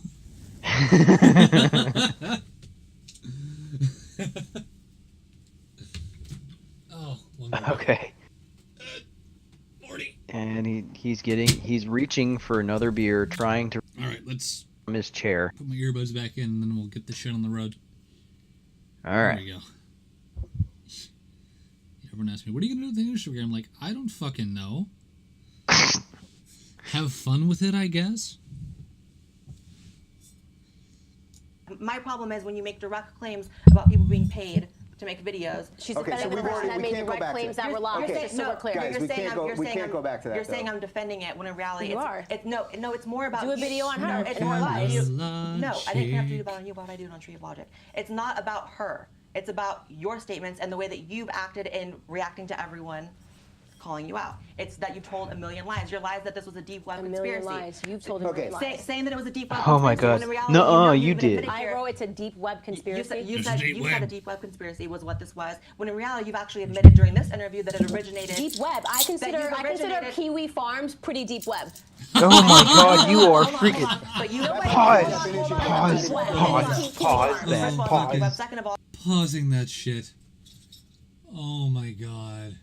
Oh, one more. Okay. Morty. And he's reaching for another beer, trying to All right, let's from his chair. put my earbuds back in, and then we'll get the shit on the road. All There right. we go. Everyone asks me, what are you going to do with the Instagram? I'm like, I don't fucking know. Have fun with it, I guess. My problem is when you make direct claims about people being paid to make videos. She's Okay, so defending the we've person already- that we made can't go direct back to claims that. that were lies. Okay. Just so we're clear. Guys, we can't go back to that, You're saying though. I'm defending it when in reality You it's, are. It's no, it's more about Do a video on her it's and more her about lies. you. Logic. No, I didn't have to do that on you. Why would I do it on Tree of Logic? It's not about her. It's about your statements and the way that you've acted in reacting to everyone calling you out. It's that you told a million lies. Your lies that this was a deep web A conspiracy. million lies. You've told a Okay. million lies. Saying that it was a deep web Oh my conspiracy when God. in reality Nuh-uh, you you even did. admitted I here- wrote it's a deep web conspiracy. You It's said a deep you said web. a deep web conspiracy was what this was. When in reality, you've actually admitted during this interview that it originated. Deep web. I consider originated- Kiwi Farms pretty deep web. Oh my God, you are Hold on, freaking. hold on. But you Pause. Pause. Pause, then. First of all, Pause. second of all, Pausing that shit. Oh my god.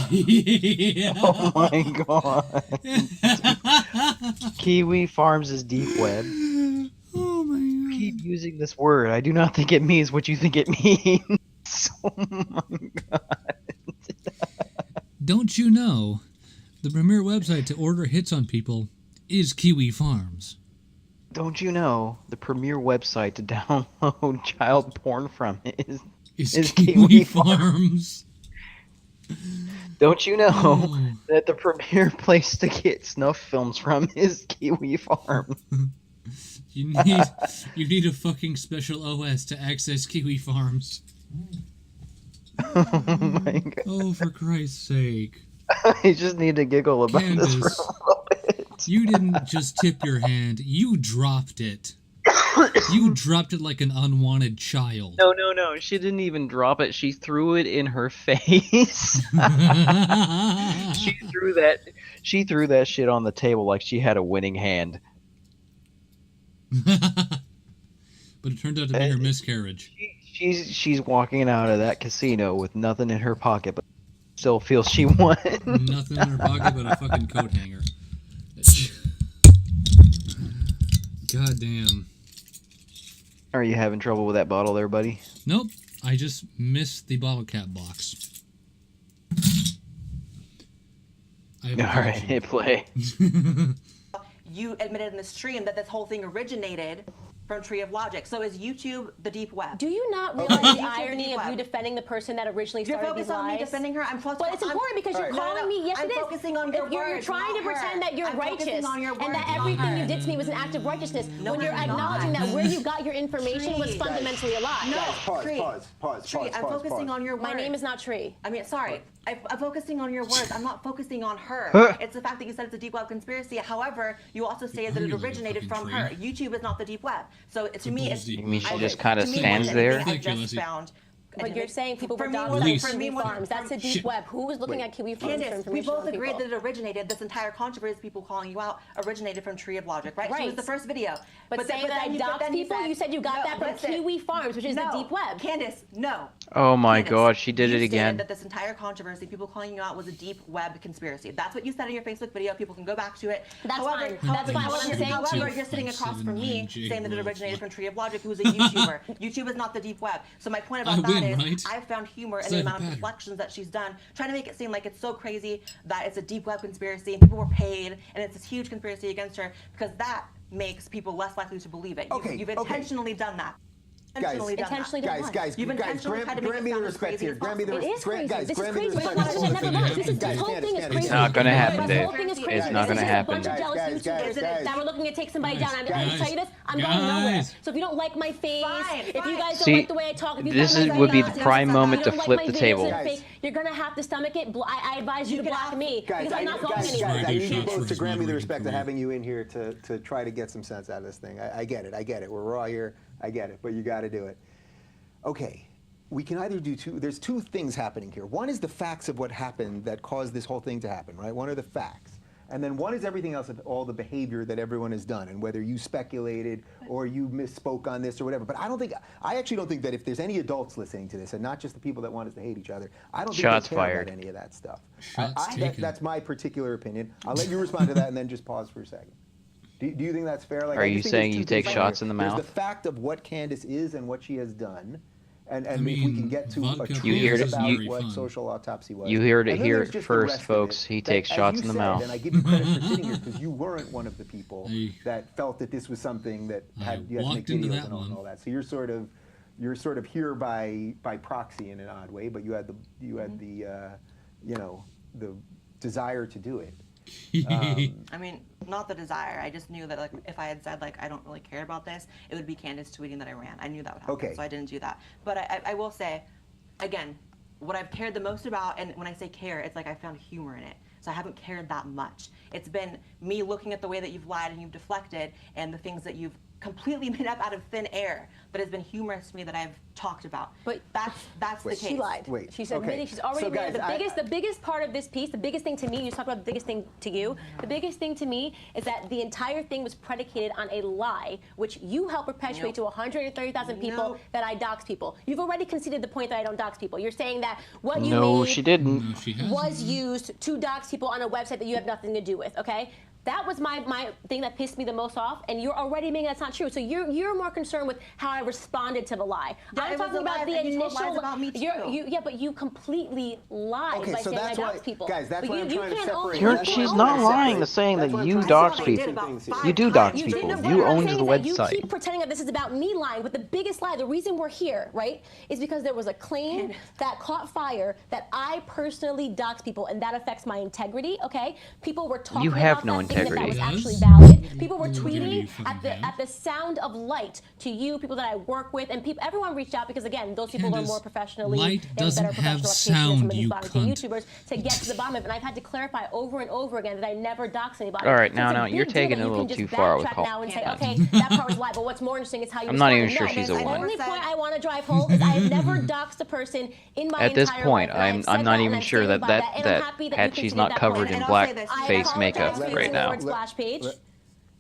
Yeah. Oh my god. Kiwi Farms is deep web. Oh my god. Keep using this word. I do not think it means what you think it means. Oh my god. Don't you know the premier website to order hits on people is Kiwi Farms? Don't you know the premier website to download child porn from is Is Kiwi Kiwi Farms? Don't you know Oh. that the premier place to get snuff films from is Kiwi Farm? You need a fucking special OS to access Kiwi Farms. Oh my god. Oh, for Christ's sake. I just need to giggle about this for Candace, a little bit. you didn't just tip your hand, you dropped it. You dropped it like an unwanted child. No. She didn't even drop it. She threw it in her face. She threw that shit on the table like she had a winning hand. But it turned out to be her miscarriage. She's walking out of that casino with nothing in her pocket, but still feels she won. Nothing in her pocket but a fucking coat hanger. God damn. Are you having trouble with that bottle there, buddy? Nope, I just missed the bottle cap box. I have a All right, question. hit play. You admitted in the stream that this whole thing originated from Tree of Logic. So is YouTube the deep web? Do you not realize the YouTube irony deep of you web. defending the person that originally You're started these focused on me lies? defending her. I'm Well, it's important because you're calling me. Yes, I'm it is. focusing on your You're words, trying to not pretend her. that you're I'm focusing righteous on your and that words, not everything you her. did to me was an act of righteousness No, when you're I'm not. acknowledging that where you got your information was Tree. fundamentally a lie. No, Pause, Tree. pause. Tree, I'm focusing on your words. My name is not Tree. I mean, sorry. I'm focusing on your words. I'm not focusing on her. It's the fact that you said it's a deep web conspiracy. However, you also say that it You're like a originated fucking from her. tree. YouTube is not the deep web. So to me, it's. balls deep You mean she web. just kinda to me, stands more than there? anything, I Ridiculous. just found. But you're saying people For were me, down more on than- Release. for me, Kiwi more than- Farms. That's a deep Shit. web. Who was looking at Kiwi Farms for Candace, we information both on agreed people? that it originated, this entire controversy, people calling you out, originated from Tree of Logic, right? She Right. was the first video. But saying that I doxed people, you said you got that from listen. Kiwi Farms, which is the No, deep web. Candace, no. Oh my Candace, god, she did you it stated again. that this entire controversy, people calling you out, was a deep web conspiracy. That's what you said in your Facebook video. People can go back to it. That's however, fine. That's fine. What I'm saying- However, you're sitting across from me saying that it originated from Tree of Logic, who's a YouTuber. YouTube is not the deep web. So my point about I that win, is, right? I've found humor in So I the have a amount of pattern. deflections that she's done, trying to make it seem like it's so crazy that it's a deep web conspiracy and people were paid and it's this huge conspiracy against her, because that makes people less likely to believe it. Okay, You've okay. intentionally done that. Intentionally done Intentionally that. done what? Guys, You've intentionally tried to make grant it me the sound as respect crazy here. as Grant me the possible. It is respect. crazy. Guys, This is grant me crazy. the But respect. why does it never run? This Guys, whole thing is Candace, crazy. It's not gonna happen, This Dave. whole thing is crazy. It's not This gonna is happen. a bunch of jealous Guys, YouTubers that were looking to take somebody down. I'm Guys, tell you this, I'm going nowhere. guys. So if you don't like my face, Fine, if you fine. guys don't See, like the way I talk, if you this find my would be videos the prime and moment you to don't like flip my the videos table. and Guys. fake, you're gonna have to stomach it. I advise you to can block have- me Guys, because I'm not going guys, anywhere. Right, I do need you shots both for to his grant me the moderating respect of career. having you in here to try to get some sense out of this thing. I get it. We're raw here. I get it, but you got to do it. Okay, we can either do two. There's two things happening here. One is the facts of what happened that caused this whole thing to happen, right? One are the facts. And then one is everything else of all the behavior that everyone has done, and whether you speculated or you misspoke on this or whatever. But I actually don't think that if there's any adults listening to this, and not just the people that want us to hate each other, I don't Shots think they care fired. about any of that stuff. Shots taken. That's my particular opinion. I'll let you respond to that and then just pause for a second. Do you think that's fair? Like, Are I you just think there's saying two you things take going on shots here. in the There's mouth? the fact of what Candace is and what she has done, and I if we mean, can get to a vodka truth You heard it- about you- what fun. social autopsy was. You heard it And then here there's just the first, rest of folks. it He that, takes as shots you in the said, mouth. And I give you credit for sitting here because you weren't one of the people I- that felt that this was something that I you had to walked make into videos that and one. all that. So you're sort of here by proxy in an odd way, but you had the the desire to do it. I mean, not the desire. I just knew that, like, if I had said, like, I don't really care about this, it would be Candace tweeting that I ran. I knew that would happen, Okay. so I didn't do that. But I will say, again, what I've cared the most about, and when I say care, it's like I found humor in it. So I haven't cared that much. It's been me looking at the way that you've lied and you've deflected and the things that you've completely made up out of thin air that has been humorous to me that I've talked about. But that's the case. She lied. Wait, She said okay. admitted she's already So, admitted guys, the biggest part of this piece, the biggest thing to me, you talk about the biggest thing to you, the biggest thing to me is that the entire thing was predicated on a lie, which you helped perpetuate to 130,000 people Nope. that I dox people. You've already conceded the point that I don't dox people. You're saying that what you No, made she didn't. No, she hasn't. was used to dox people on a website that you have nothing to do with, okay? That was my thing that pissed me the most off, and you're already making that's not true. So you're more concerned with how I responded to the lie. Yeah, I'm it was talking a lie, about the and you told initial. lies about me, too. Yeah, but you completely lied Okay, by so saying that's I why- dox people. guys, that's But why you, I'm you trying to can't separate- own- You're, That's she's what I'm not trying to lying say. to saying That's that what I'm you trying to dox say. people. Things here. You do dox You people. didn't- You what I'm owned saying the is that You website. keep pretending that this is about me lying, but the biggest lie, the reason we're here, right, is because there was a claim that caught fire that I personally dox people, and that affects my integrity. Okay, people were talking You have about no that, thinking that integrity. was Does? actually valid. People were What integrity do you tweeting fucking have? at the sound of light to you, people that I work with, and people. Everyone reached out because again, those people are Candace, more professionally. light they have doesn't better have professional reputation than some sound, of these you volunteer cunt. YouTubers to get to the bottom of it. And I've had to clarify over and over again that I never dox anybody. All right, So now- it's a now, big you're deal taking that it a you little can too just far with backtrack Hulk. now and say, Yeah. okay, that part was a lie. But what's more interesting is how you. I'm not even responded. sure No, she's a the one. only point I want to drive home is I have never doxed a person in my At this entire point, life, and I've I'm said not that, and even I'm sure standing that by that, and I'm that happy that had you she's conceded not that covered point. in And I'll black say this, I face apologize makeup for right using the now. word splash page.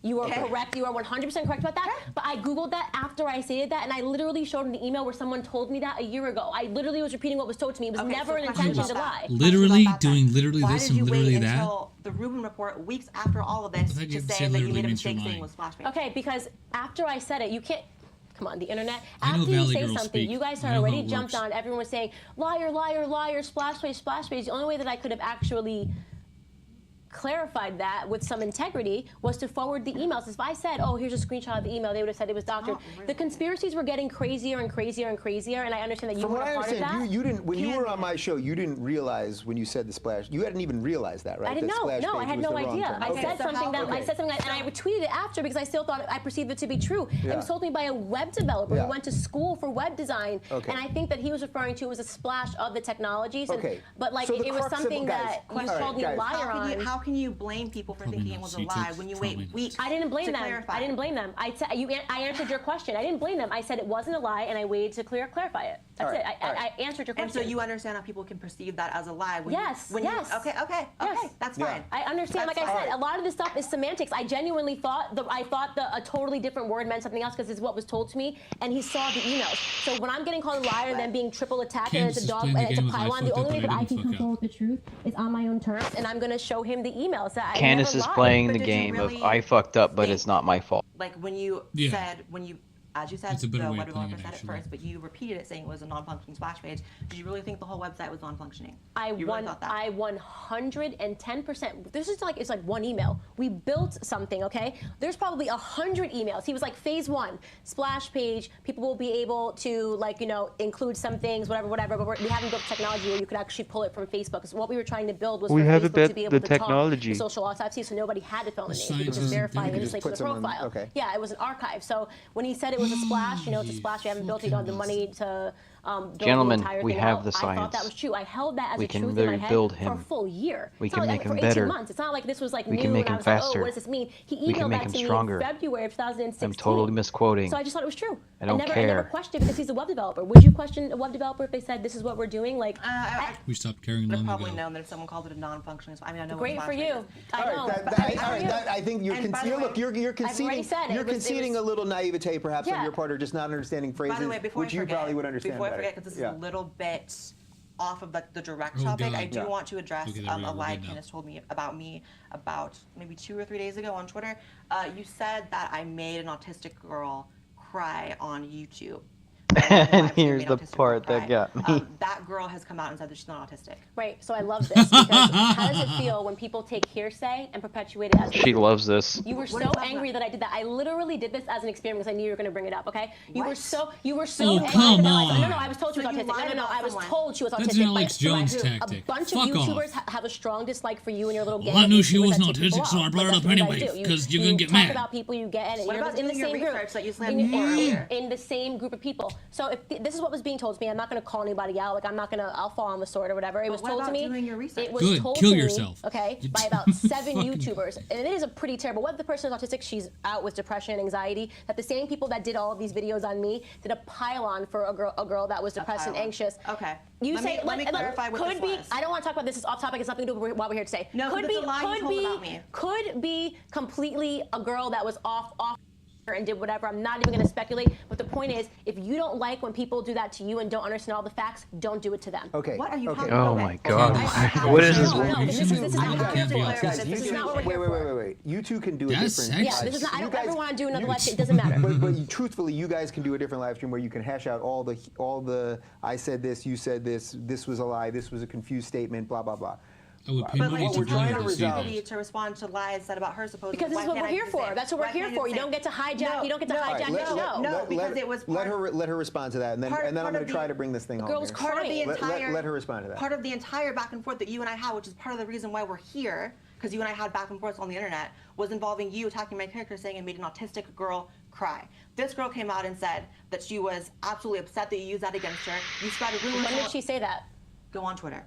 You are correct. You are 100% correct about that. But I Googled that after I stated that, and I literally showed an email where someone told me that a year ago. I literally was repeating what was told to me. It was Okay, never so an question intention to about lie. that. Literally Question about that doing then. literally Why this did and you literally wait that? until the Rubin report, weeks after all of this, thought you to said say that you literally made a means you're mistake saying lying. was flashbang? Okay, because after I said it, you can't. Come on, the internet. I know After you Valley say girls something, speak. you guys I had know how already it jumped works. on. Everyone was saying, liar, liar, liar, splash page, splash page. The only way that I could have actually clarified that with some integrity was to forward the emails. If I said, oh, here's a screenshot of the email, they would have said it was doctored. Not really. The conspiracies were getting crazier and crazier and crazier, and I understand that you From were what a I part of that. understand, you didn't when you were on Candace. my show. You didn't realize when you said the splash. You hadn't even realized that, right? I didn't That know. splash No, I page had was no the wrong idea. term. I Okay. said So something how- that I okay. said something, and I retweeted it after because I still thought I perceived it to be true. Yeah. It was told to me by a web developer Yeah. who went to school for web design, Okay. and I think that he was referring to it was a splash of the technologies. And, Okay. but like So the it was crux of- something guys, that you all right, called me a guys. liar on. How can you blame people for Probably thinking it not. was a See, lie too. when you Probably wait not. weeks I didn't blame to them. clarify? I didn't blame them. I answered your question. I didn't blame them. I said it wasn't a lie, and I waited to clarify it. That's All right, it. all right. I answered your question. And so you understand how people can perceive that as a lie when Yes, you, when yes. you, okay, Yes. that's Yeah. fine. I understand. That's Like I said, fine. a lot of this stuff is semantics. I genuinely thought a totally different word meant something else because it's what was told to me, and he saw the emails. So when I'm getting called a liar and then being triple attacked and Candace it's a is dog playing the and it's a game of I pylon, the fucked up, only way but that I I can didn't fuck control up. the truth is on my own terms, and I'm going to show him the emails that I Candace never is lied. playing But the did you game really of I fucked up, but think- it's not my fault. Like when you Yeah. said, as you said, That's a better the way web of playing developer it, said it actually. first, but you repeated it saying it was a non-functioning splash page. Did you really think the whole website was non-functioning? You really thought that? I 110%. This is like, it's like one email. We built something, okay? There's probably 100 emails. He was like, phase one, splash page. People will be able to include some things, whatever. But we haven't built technology where you could actually pull it from Facebook. So what we were trying to build was We for haven't Facebook built to be able the to technology. talk to social autopsy, so nobody had to fill in the names. You could science just isn't verify there. any You just mistakes put with the someone- profile. okay. Yeah, it was an archive. So when he said it was a splash, it's a splash. We haven't built it. You don't have the money to build Gentlemen, the entire we thing have out. the I thought that science. was true. I held that as We a can truth in my head rebuild for him. a full year. We It's can not make like him for 18 better. months. It's not like this was like We new can make and I him was like, oh, faster. what does this mean? He We can emailed make that him to me stronger. in February of 2016. I'm totally misquoting. So I just thought it was true. I don't never care. questioned because he's a web developer. Would you question a web developer if they said this is what we're doing? Like, We stopped caring I've long probably ago. known that if someone called it a non-functioning, I mean, I know what great splash for page you. is. I know. All right, but that, great all for right, you. that, I think you're, And by the way, look, you're conceding. said it. You're It was- conceding a little naivete, perhaps, on Yeah. your part, or just not understanding phrases, By the way, before which I you forget, probably would understand before I better. forget, because this Yeah. is a little bit off of the direct Oh, topic, God. I do Yeah. want to address Okay, there we a go, we're lie good now. Candace told me about maybe 2 or 3 days ago on Twitter. You said that I made an autistic girl cry on YouTube. And Live stream here's made the autistic girl part that cry. got me. That girl has come out and said that she's not autistic. Right. So I love this because how does it feel when people take hearsay and perpetuate it as She loves this. You were What so are you talking angry about? that I did that. I literally did this as an experiment because I knew you were going to bring it up. Okay? You were What? so Oh, angry. come No, on. I was told she So was you autistic. lied No, about I was someone. told she was autistic. That's an by Alex Jones tactic. A bunch Fuck of off. YouTubers have a strong dislike for you and your little gang. Well, I of knew she YouTubers wasn't that take people autistic, so I off. brought it That's up what you guys anyway, do. 'cause you're gonna get talk mad. about people you get, and What you're about in the doing your same group. research that you slammed me for earlier? In the same group of people. So if this is what was being told to me, I'm not going to call anybody out. Like, I'll fall on the sword or whatever. It was what told to about me. doing your research? It was Good, told kill to yourself. me, okay, by about 7 Fucking- YouTubers. And it is a pretty terrible, whether the person is autistic, she's out with depression and anxiety, that the same people that did all of these videos on me did a pile-on for a girl that was depressed and pile-on. anxious. Okay. You Let say, me- let me clarify what could this be, was. I don't want to talk about this, it's off topic, it's nothing to do with what we're here to say. No, could but be, it's a lie you could told be, about me. could be completely a girl that was off and did whatever. I'm not even going to speculate, but the point is, if you don't like when people do that to you and don't understand all the facts, don't do it to them. Okay. What are you okay. talking Oh about? my God. I What is this? No, You this shouldn't- is you not can't be what we're here for. autistic. Guys, This is not what we're here for. wait. You two can do a That's different. Yeah, this is not. I you don't guys- ever want to do another you- live stream. It doesn't matter. But truthfully, you guys can do a different live stream where you can hash out all the I said this, you said this was a lie, this was a confused statement, blah blah blah. I would pay But money like, to we're trying blind to to see resolve- that. to respond to lies said about her supposedly. Because this Why is what can't we're I here do the for. same? That's what Why we're here can't I do for. the You same? don't get to hijack. No, You don't get to no. hijack All right, the show. No, because it was let part- her respond to that, and then part- I'm part going of to try the- to bring this thing home. girl's here. crying. Part of the entire Let her respond to that. Part of the entire back and forth that you and I had, which is part of the reason why we're here, because you and I had back and forth on the internet, was involving you attacking my character, saying it made an autistic girl cry. This girl came out and said that she was absolutely upset that you used that against her. You sprouted rumors. When did she say that? Go on Twitter.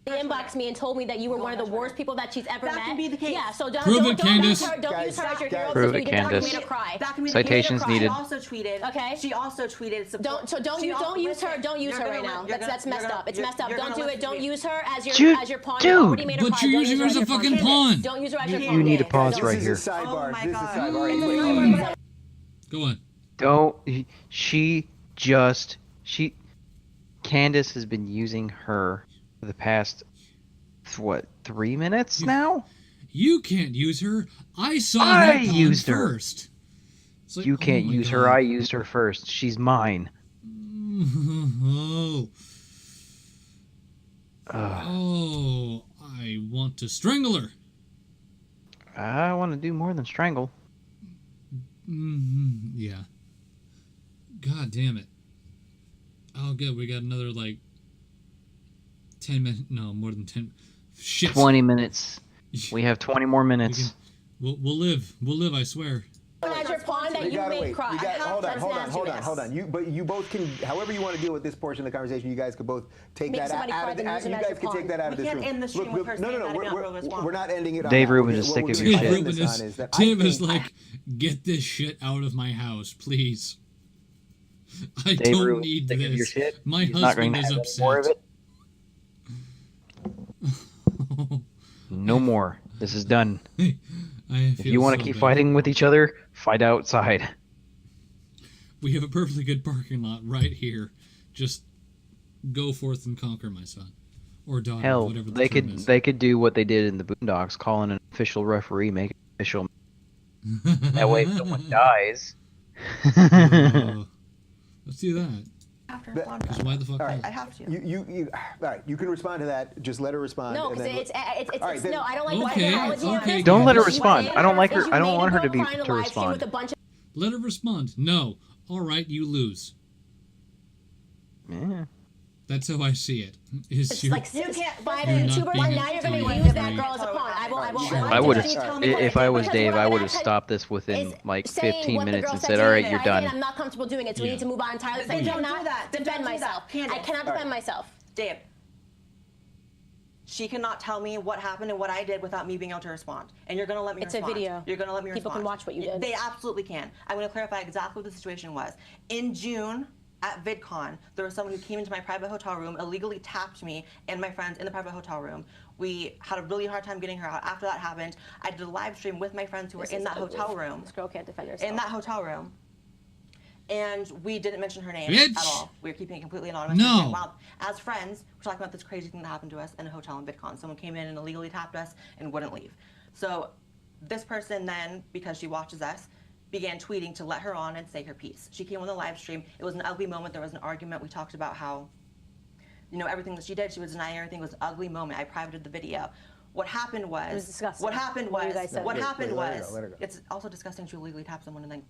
She inboxed me and told me that you were Go one of on the Twitter. worst people that she's ever That met. can be the case. Yeah, so don't Prove don't, it, don't Candace. use her, don't use her as your hero. Prove because it, you did not Candace. make her cry. That can be Citations the case. needed. She also tweeted. Okay. She also tweeted. Support. Don't She use also- use her. listen, Don't use you're her gonna right li- now. you're That's gonna- messed you're up. It's gonna- messed up. you're Don't gonna do it. listen Don't to me. use her as your Dude, pawn. dude. You already made her But cry. you're Don't using use her as as a your fucking Candace, pawn. Don't use her as your You pawn. need to Candace. pause Don't- right This here. is a sidebar. Oh my This is a God. sidebar. It's a Wait, sidebar. Go on. Candace has been using her for the past, what, 3 minutes now? You can't use her. I saw I that pawn used her. first. It's like, You oh can't my use her. God. I used her first. She's mine. Oh. Oh, I want to strangle her. I want to do more than strangle. Yeah. God damn it. Oh, good. We got another, like, 10 minutes. No, more than 10. Shit. 20 minutes. We have 20 more We minutes. can, we'll live. We'll live, I swear. As your pawn that You you gotta made wait. cry. You got, hold on, That's hold on, nasty. hold on. But you both can, however you want to deal with this portion of the conversation, you guys could both take Make that somebody out cry, of then the. use them You as guys your can take pawn. that out of We this can't room. end the stream with her no, saying no, that no. I'm not responsible. We're not ending it on Dave that. Rubin What is we're sick of doing your is shit. ending Ruben this is, on is that Tim I is think- like, get this shit out of my house, please. I Dave don't Rubin is need sick of your this. shit. My He's not going husband to is have any more of upset. it. No more. This is done. If you want to keep fighting. fighting with each other, fight outside. We have a perfectly good parking lot right here. Just go forth and conquer, my son. Or daughter, Hell, whatever the they term could is. they could do what they did in the Boondocks, call in an official referee, make it official. That way, if someone dies. Let's do that. have to respond to Because that. why the fuck All right. not? I have to. All right. You can respond to that. Just let her respond. No, and because then it's All right, then- no, I don't like Okay, the apology on okay, this. Don't let her What you respond. did I don't like her- is you I don't made want a her to girl be- cry in a to live stream respond. with a bunch of Let her respond. No. All right, you lose. Yeah. That's how I see it. Is it's your, like You can't- five You're not YouTubers, being and now you're going to doing use that great. girl as a pawn. I will. I would have. just tell me If what I I was did. Dave, Because I what would I'm have gonna stopped this within is like saying 15 what the minutes girl and said said, to "All me right, that you're I did, done." I'm not comfortable doing it, so we Yeah. need to move on entirely. So I Then don't cannot do that. Then defend don't do that. myself. I Candace. cannot defend myself. Dave, she cannot tell me what happened and what I did without me being able to respond. And you're going to let me It's a respond. video. You're going to let me People respond. can watch what you did. They absolutely can. I'm going to clarify exactly what the situation was. In June, at VidCon, there was someone who came into my private hotel room, illegally tapped me and my friends in the private hotel room. We had a really hard time getting her out. After that happened, I did a live stream with my friends who were This in is that ugly. hotel room. This girl can't defend herself. In that hotel room. And we didn't mention her name Bitch. at all. We were keeping it completely anonymous. No. We were saying, wow, as friends, we're talking about this crazy thing that happened to us in a hotel in VidCon. Someone came in and illegally tapped us and wouldn't leave. So this person then, because she watches us, began tweeting to let her on and say her piece. She came on the live stream. It was an ugly moment. There was an argument. We talked about how, you know, everything that she did, she was denying everything. It was an ugly moment. I privated the video. What happened was, It was disgusting. what happened What you was, guys said. what Wait, happened let her was, go, let her go. it's also disgusting to illegally tap someone and then,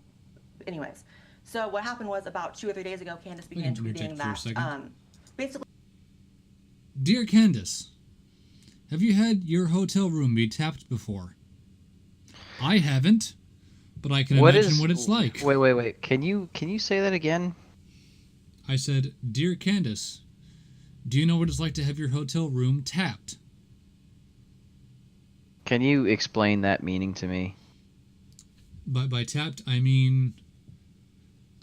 anyways. So what happened was about 2 or 3 days ago, Candace began can interject tweeting for a that, second? basically, Dear Candace, have you had your hotel room be tapped before? I haven't, but I can What imagine is what it's like. Wait. Can you say that again? I said, "Dear Candace, do you know what it's like to have your hotel room tapped?" Can you explain that meaning to me? By tapped, I mean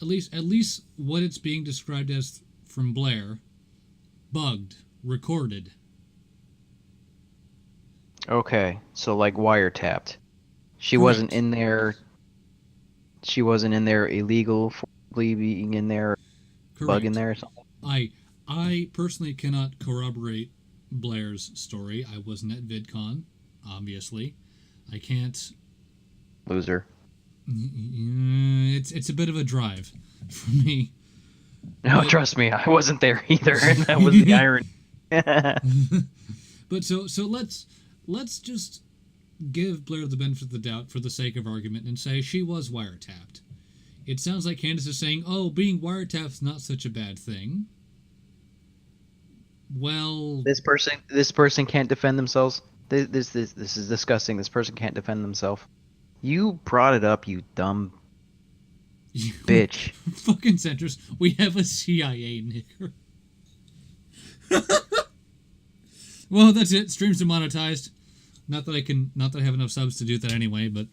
at least what it's being described as from Blair. Bugged, recorded. Okay, so like wiretapped. She Correct. wasn't in there. She wasn't in there illegal, forcibly being in there, bug in Correct. there or something. I personally cannot corroborate Blair's story. I wasn't at VidCon, obviously. I can't. Loser. It's a bit of a drive for me. No, But- trust me, I wasn't there either, and that was the irony. But so let's just give Blair the benefit of the doubt for the sake of argument and say she was wiretapped. It sounds like Candace is saying, "Oh, being wiretapped's not such a bad thing." Well, This person can't defend themselves. This is disgusting. This person can't defend themselves. You brought it up, you dumb bitch. fucking centrist. We have a CIA nigger. Well, that's it. Stream's demonetized. Not that I have enough subs to do that anyway, but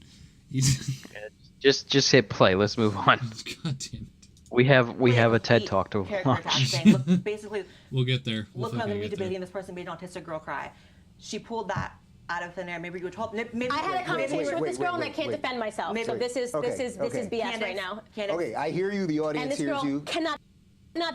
Just hit play. Let's move on. God damn it. We have a TED Talk to Character attack watch. thing. Look, basically, We'll get there. We'll look how fucking the get there. debating this person made an autistic girl cry. She pulled that out of thin air. Maybe you were told. Maybe I had a conversation with this girl and I wait, can't wait. defend myself. Maybe- So this is Okay, BS okay. right now. Candace, Okay, I hear you. The And audience this hears girl you. cannot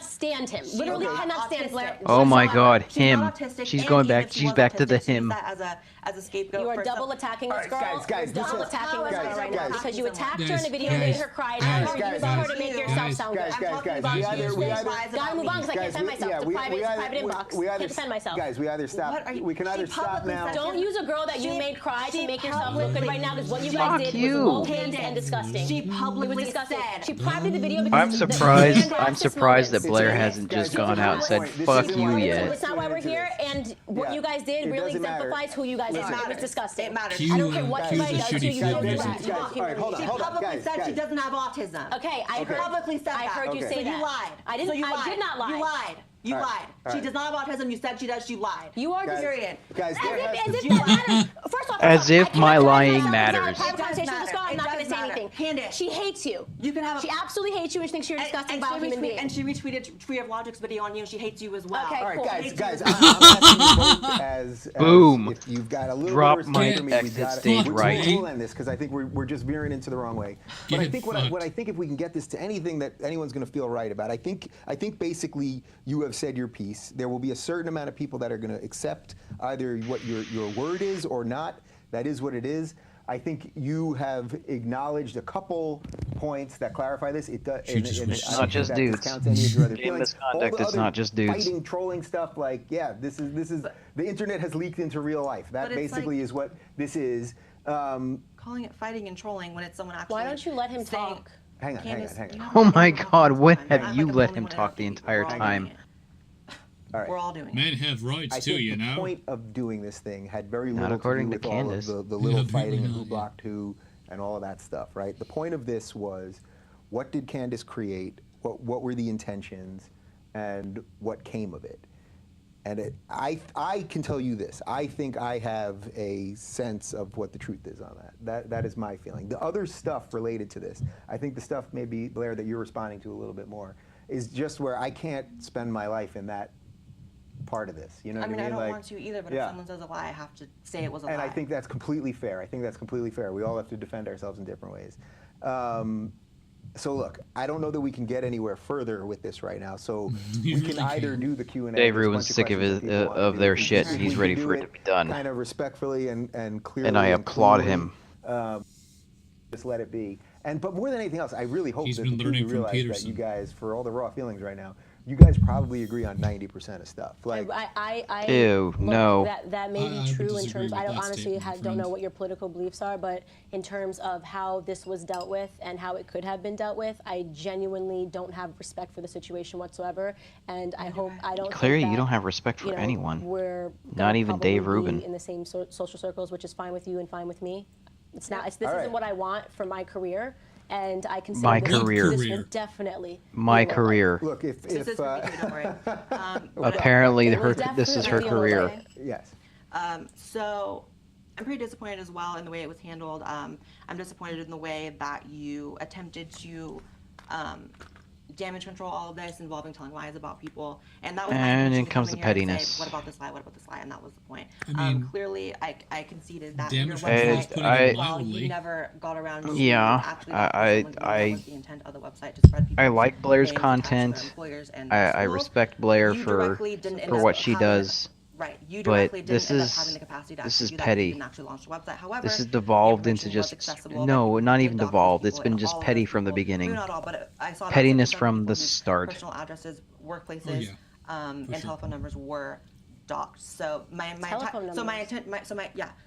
stand him. Literally not cannot stand autistic. Blair. Oh my whatsoever. God, She's him. not autistic, She's and going even back. if she She's was back to the autistic, she used him. that as a scapegoat. You are for double some- attacking this Alright, girl. guys, You're double listen. attacking this Guys, girl right guys, now because you guys, attacked her guys, in a video, made guys, her cry, guys, and argued about her to guys, make guys, yourself sound guys, good. I'm talking guys, about we you either- saying we either- lies Gotta about move me. on because I can't defend myself. It's a private inbox. we Can't either defend myself. Guys, we either stop. What are you- We can she either stop publicly now. said Don't use a girl that you She- made cry to she make yourself look good right now because what you Fuck guys did you. was bold and disgusting. She It was publicly disgusting. said. She privated the video because I'm the surprised. man I'm racist surprised that moments. Blair Guys, hasn't guys, just gone out and said this "fuck isn't you" why- So yet. it's not why we're here, and what Yeah. you guys did It really doesn't matter. exemplifies who you guys Listen. are. It was matters. disgusting. It matters. Cue, I don't care what cue you the guys do, shitty you film don't do music. that. Guys, all right, hold on, She hold on, publicly guys, said she guys. doesn't have autism. Okay, I She heard. publicly said I that. heard you Okay. say So that. you lied. I didn't. So you I lied. did not lie. You lied. You All right, lied. all She right. does not have autism. You said she does. You lied. You are Guys, Period. guys, As there has if to be- that matters. First off, As if I cannot my defend lying myself. It's not a matters. private It does conversation with this girl. matter. I'm It not going does to say matter. anything. Candace. She hates you. You can have a. She absolutely hates you and thinks you're a disgusting, vile human being. And she retweeted Tree of Logic's video on you, and she hates you as well. Okay, All right, cool. guys, Hates guys, you. I'm asking you both as Boom. if you've got a little Drop bit of my respect for me, we exit gotta- stage we'll- right. We'll end this because I think we're just veering into the wrong way. But I Get think what fucked. I think if we can get this to anything that anyone's going to feel right about, I think basically you have said your piece. There will be a certain amount of people that are going to accept either what your word is or not. That is what it is. I think you have acknowledged a couple points that clarify this. It does. She just wishes- I don't Not just think that dudes. discounts any of your other Game feelings. All misconduct, the it's other not just dudes. Fighting, trolling stuff like, yeah, this is the internet has leaked into real life. That But it's basically like- is what this is. Calling it fighting and trolling when it's someone actually. Why don't you let him saying, talk? Hang on, Candace, hang on. you have Oh to my get him God, all the when time. have I you like I'm let the him only one talk that the does it. entire We're all time? doing it. All right. We're all doing it. Men have rights I too, think you the know. point of doing this thing had very Not little according to to do with Candace. all of the little Yeah, fighting and apparently who not, blocked who and all of that stuff, right? The point of this was, what did Candace create? What were the intentions, and what came of it? And I can tell you this. I think I have a sense of what the truth is on that. That is my feeling. The other stuff related to this, I think the stuff maybe, Blair, that you're responding to a little bit more, is just where I can't spend my life in that part of this. You know I what mean, I I mean? don't Like, want to either, but yeah. if someone says a lie, I have to say it was a and lie. I think that's completely fair. I think that's completely fair. We all have to defend ourselves in different ways. So look, I don't know that we can get anywhere further with this right now. So You we really can either can't. do the Q&A. Dave there's a Rubin's bunch sick of questions his- that people want of to their do. shit, We and he's can ready do for it to be done. Kind of respectfully and clearly. And I applaud cleanly, him. Just let it be. But more than anything else, I really hope He's that been the two of you learning from realize that Peterson. you guys, for all the raw feelings right now, you guys probably agree on 90% of stuff. Like, I Ew, look, no. That may I be would true in disagree terms. with I don't that honestly statement, don't friend. know what your political beliefs are, but in terms of how this was dealt with and how it could have been dealt with, I genuinely don't have respect for the situation whatsoever, and I hope I don't. Clearly, think you that, don't have respect for you know, anyone. We're Not gonna even Dave probably be Rubin. in the same social circles, which is fine with you and fine with me. It's not. This All right. isn't what I want for my career. and I consider My this, career. this Career. will definitely My be low light. career. Look, if This is for me too, don't worry. Apparently, It will this is her definitely be low career. light. yes. So I'm pretty disappointed as well in the way it was handled. I'm disappointed in the way that you attempted to damage control all of this, involving telling lies about people. And that was my And intention it to comes come to in here and pettiness. say, what about this lie? What about this lie? And that was the point. I mean, Clearly, I conceded that your damage control is website, putting I- it while mildly. you never got around to Yeah, actually I- letting someone know I- what was the intent of the website to spread I people's like Blair's names attached to their content. employers and I schools. respect Blair You for directly didn't end up what she having- does. Right. You But directly didn't this end up is- having the capacity to this actually is do that. petty. You didn't actually launch the website. However, This has the devolved into information was just accessible, that no, you not did even document devolved. people It's been and just all of petty those from the people- beginning. maybe not all, but I saw that Pettiness 50% of from people the whose start. Personal addresses, workplaces, Oh, yeah. and sure. telephone numbers were docked. So my Telephone so my numbers. intent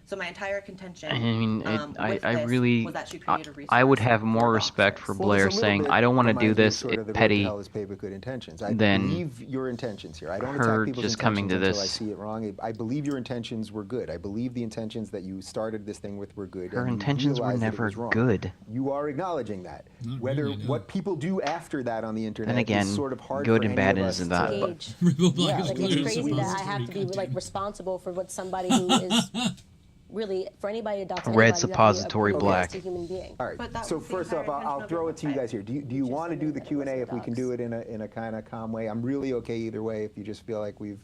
so my entire contention. I mean, with I this really, was that you I, created a I would resource have more for respect doxers. for Well, Blair this a little saying, bit I don't want to reminds do me of this, sort of it's the road to petty. hell is paved with good intentions. I Then believe your intentions here. I don't her attack people's just coming to intentions until I this- see it wrong. I believe your intentions were good. I believe the intentions that you started this thing with were good. Her and you intentions were realized that it never was wrong. good. You are acknowledging that. Not Whether really, no. what people do after that on the internet again, is sort of hard good for and any bad of us isn't to- that. Gauge. Rainbow Black Yeah, is like, Like, it's it's clearly crazy that I supposed have to be like goddamn. responsible for what somebody who is really, for anybody to dox Red anybody, you have to be a suppository realistic black. human being. All right. But that So was the first entire off, I'll intention of throw your it to you website. guys here. Do you Just want to do admit the that it Q&A wasn't if we can docs. do it in a kind of calm way? I'm really okay either way. If you just feel like we've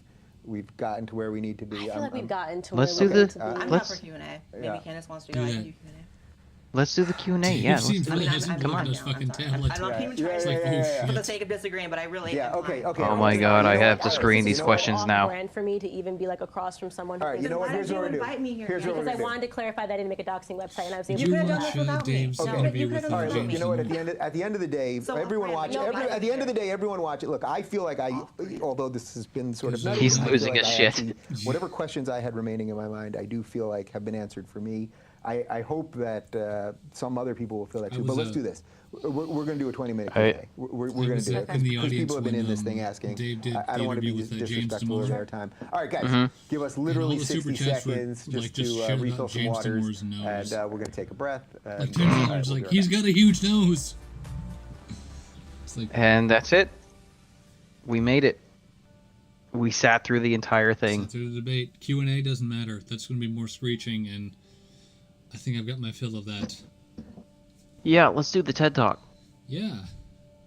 gotten to where we need to be. I feel like we've gotten to Let's where do we need the- to be. I'm not Let's- for Q&A. Maybe Yeah. Candace wants to Do go. I that. can do Q&A. Let's do the Q&A. Dude, Yeah, it seems let's do really it. hasn't Come looked on. at us fucking tablets. I'm not even trying Yeah, to yeah, yeah, yeah. for the sake of disagreeing, but I really Yeah, am okay, fine. okay. Oh my God, I have to All right, screen so these you know what? questions now. Brand for me to even be like across from someone who All right, you thinks know what? Why Here's did what you we're invite doing. me here? Here's what because we're I gonna wanted do. to clarify that I didn't make a doxing website, and I was able You to could do have done that. this without me. Dave's No, gonna be you with could have All done right, this look, you know what? James At the end of the day, So, everyone Brandon, watch. no, At the end of the here. day, everyone watch it. Look, I feel like although this has been sort of. He's I feel losing like his I shit. actually- Whatever questions I had remaining in my mind, I do feel like have been answered for me. I hope that some other people will feel that I too. was, But let's do this. We're going to do a 20-minute I- Q&A. We're I going to was do it in the because audience people have been when, in this thing asking. Dave did I the don't want to be interview with, James disrespectful of Damone. their time. All right, guys, give us literally all the super 60 chats were, seconds like, just just to shouting refill out some James waters, Damore's nose. and we're going to take a breath. Like and, 10 all right, seconds, we'll like, be right he's back. got a huge nose. It's like, And that's it. We made it. We sat through the entire thing. sit through the debate. Q&A doesn't matter. That's going to be more screeching, and I think I've got my fill of that. Yeah, let's do the TED Talk. Yeah.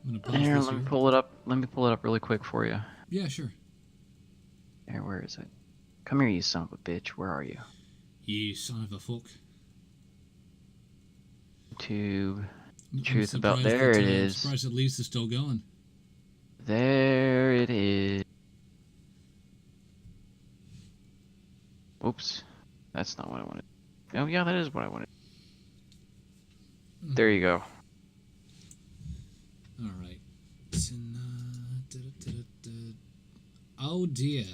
I'm going to pause Here, this let me here. pull it up. Let me pull it up really quick for you. Yeah, sure. Here, where is it? Come here, you son of a bitch. Where are you? You son of a fuck. YouTube. I'm Truth about surprised there that, it I'm is. surprised at least it's still going. There it is. Oops. That's not what I wanted. Oh, yeah, that is what I wanted. There you go. All right. Oh dear.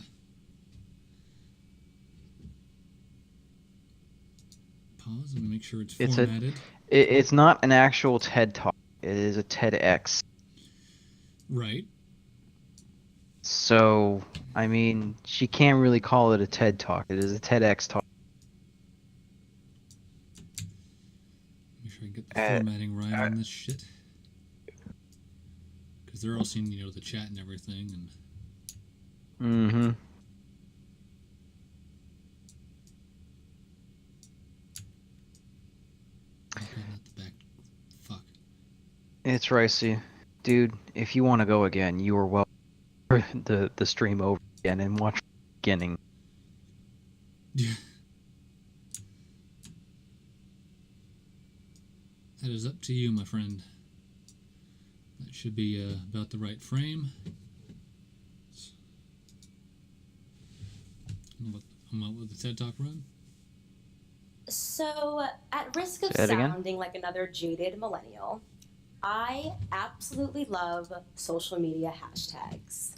Pause. Let me make sure it's It's a- formatted. It's not an actual TED Talk. It is a TEDx. Right. So, I mean, she can't really call it a TED Talk. It is a TEDx talk. Make sure I get the formatting right on this shit. Because they're all seeing, the chat and everything, and Mm-hmm. okay, not the back. Fuck. It's Ricey. Dude, if you want to go again, you are welcome to the stream over again and watch from the beginning. That is up to you, my friend. That should be about the right frame. I'm up with the TED Talk run. So, at risk of Say that again? sounding like another jaded millennial, I absolutely love social media hashtags.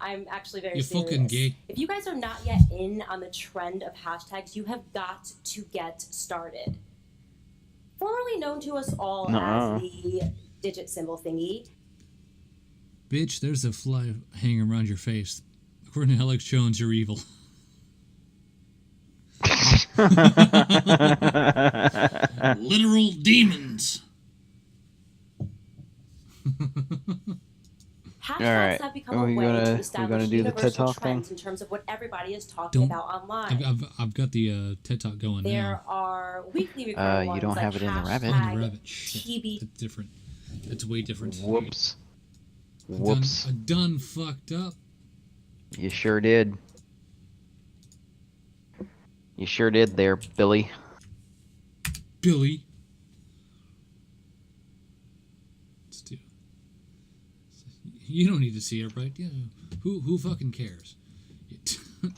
I'm actually very You're serious. fucking gay. If you guys are not yet in on the trend of hashtags, you have got to get started. Formerly known to us all Nuh-uh. as the digit symbol thingy, Bitch, there's a fly hanging around your face. According to Alex Jones, you're evil. Literal demons. Hashtags Alright, have become are a we way gonna- to we establish gonna do the TED universal Talk thing? trends in terms of what everybody is talking Don't- about online. I've got the TED Talk going There now. are weekly recurring you ones don't like have it in the Rabbit? Oh, in hashtag the Rabbit. Shit. TB. That's different. That's way different. Whoops. I Whoops. done fucked up. You sure did. You sure did there, Billy. Billy. Let's do. You don't need to see it, right? Yeah. Who fucking cares? All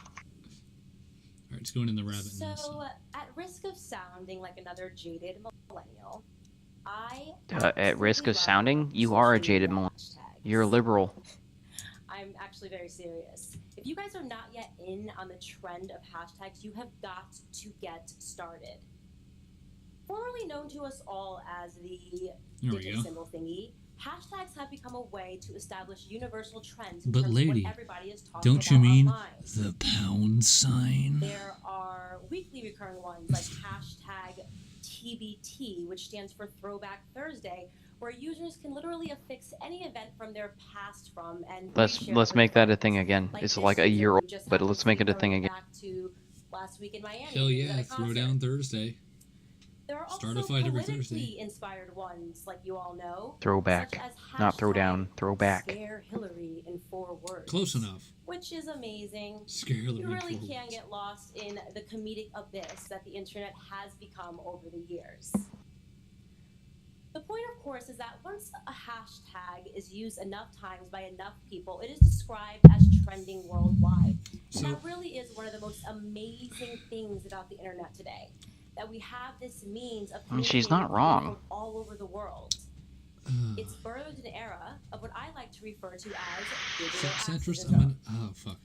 right, it's going in the Rabbit now. So, at risk of sounding like another jaded millennial, I At risk absolutely of love sounding, you are a social jaded media millennial. hashtags. You're a liberal. I'm actually very serious. If you guys are not yet in on the trend of hashtags, you have got to get started. Formerly known to us all as the There we digit go. symbol thingy, hashtags have become a way to establish universal trends in But terms lady, of what everybody is talking Don't you about mean online. the pound sign? There are weekly recurring ones like hashtag TBT, which stands for Throwback Thursday, where users can literally affix any event from their past from and reshare Let's with make that a thing friends. again. Like It's this like a user year who old, just but happened let's to make be it a thing throwing again. back to last week in Miami. Hell when he was yeah, at a throw concert. down Thursday. There are Start also a fight every politically Thursday. inspired ones, like you all know, Throwback. such as Not throw hashtag down, throw back. Scare Hillary in 4 words. Close enough. Which is amazing. Scare Hillary You really forward. can get lost in the comedic abyss that the internet has become over the years. The point, of course, is that once a hashtag is used enough times by enough people, it is described as trending worldwide. So- And that really is one of the most amazing things about the internet today. That we have this means of And she's communicating not with people wrong. from all over the world. It's birthed an era of what I like to refer to as digital Centrist. activism. Oh fuck.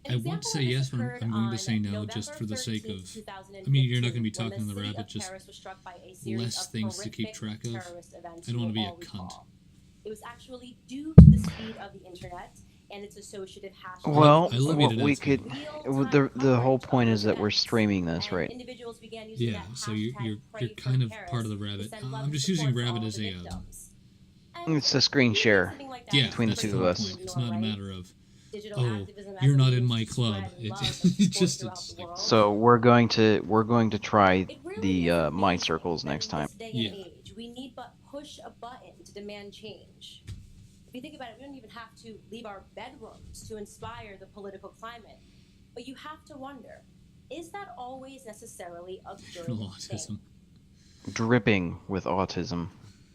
An I want example to say of this yes, but occurred I'm going to on say no, November just for the sake 13th, of. 2015, I mean, you're not going to be when talking in the city Rabbit, of just Paris was struck by a series less of things to keep horrific track of. terrorist events I don't you wanna be all a cunt. recall. It was actually due to the speed of the internet and its associated hashtags. Well, I love you to what we death, could. Real-time The whole coverage of point those is that we're events, streaming this, and right? individuals began using Yeah, that so you're hashtag Pray you're for kind of Paris part of the to Rabbit. send love I'm and just support using to all Rabbit of as the a. victims. And It's a screen even share something like that Yeah, is between the that's two the of whole us. point. It's not a matter of. Digital Oh, activism as you're a not in means my to club. spread It- love and it's support just- throughout it's the like- world. So we're going to try It really the is mind amazing circles that next in time. this day Yeah. and age, we need but push a button to demand change. If you think about it, we don't even have to leave our bedrooms to inspire the political climate. But you have to wonder, is that always necessarily a good Autism. thing? Dripping with autism.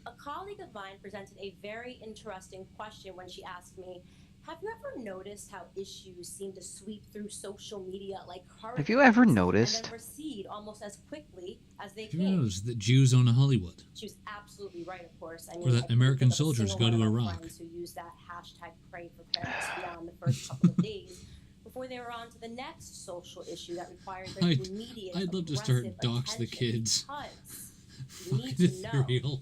A colleague of mine presented a very interesting question when she asked me, have you ever noticed how issues seem to sweep through social media like hurricanes? Have you ever And noticed? then recede almost as quickly as they Have you came? noticed that Jews own Hollywood? She was absolutely right, of course. I Or mean, that I couldn't American think of a soldiers single go to one of my Iraq. friends who used that hashtag Pray for Paris beyond the first couple of days before they were on to the next social issue that required their immediate I'd love to start aggressive dox the attention kids. because you need Fucking to know, ethereal.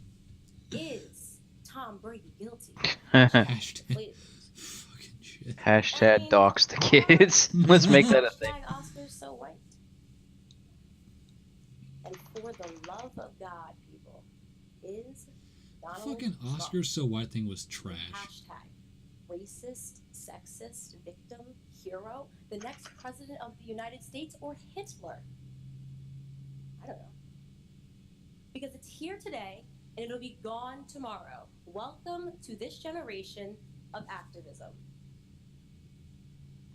is Tom Brady guilty? Hashtag. Please. Fucking shit. Hashtag dox the kids. Let's make that a thing. Hashtag Oscars so white. And for the love of God, people, is Donald Fucking Trump Oscar so white thing was the trash. hashtag racist, sexist, victim, hero, the next president of the United States, or Hitler? I don't know. Because it's here today and it'll be gone tomorrow. Welcome to this generation of activism.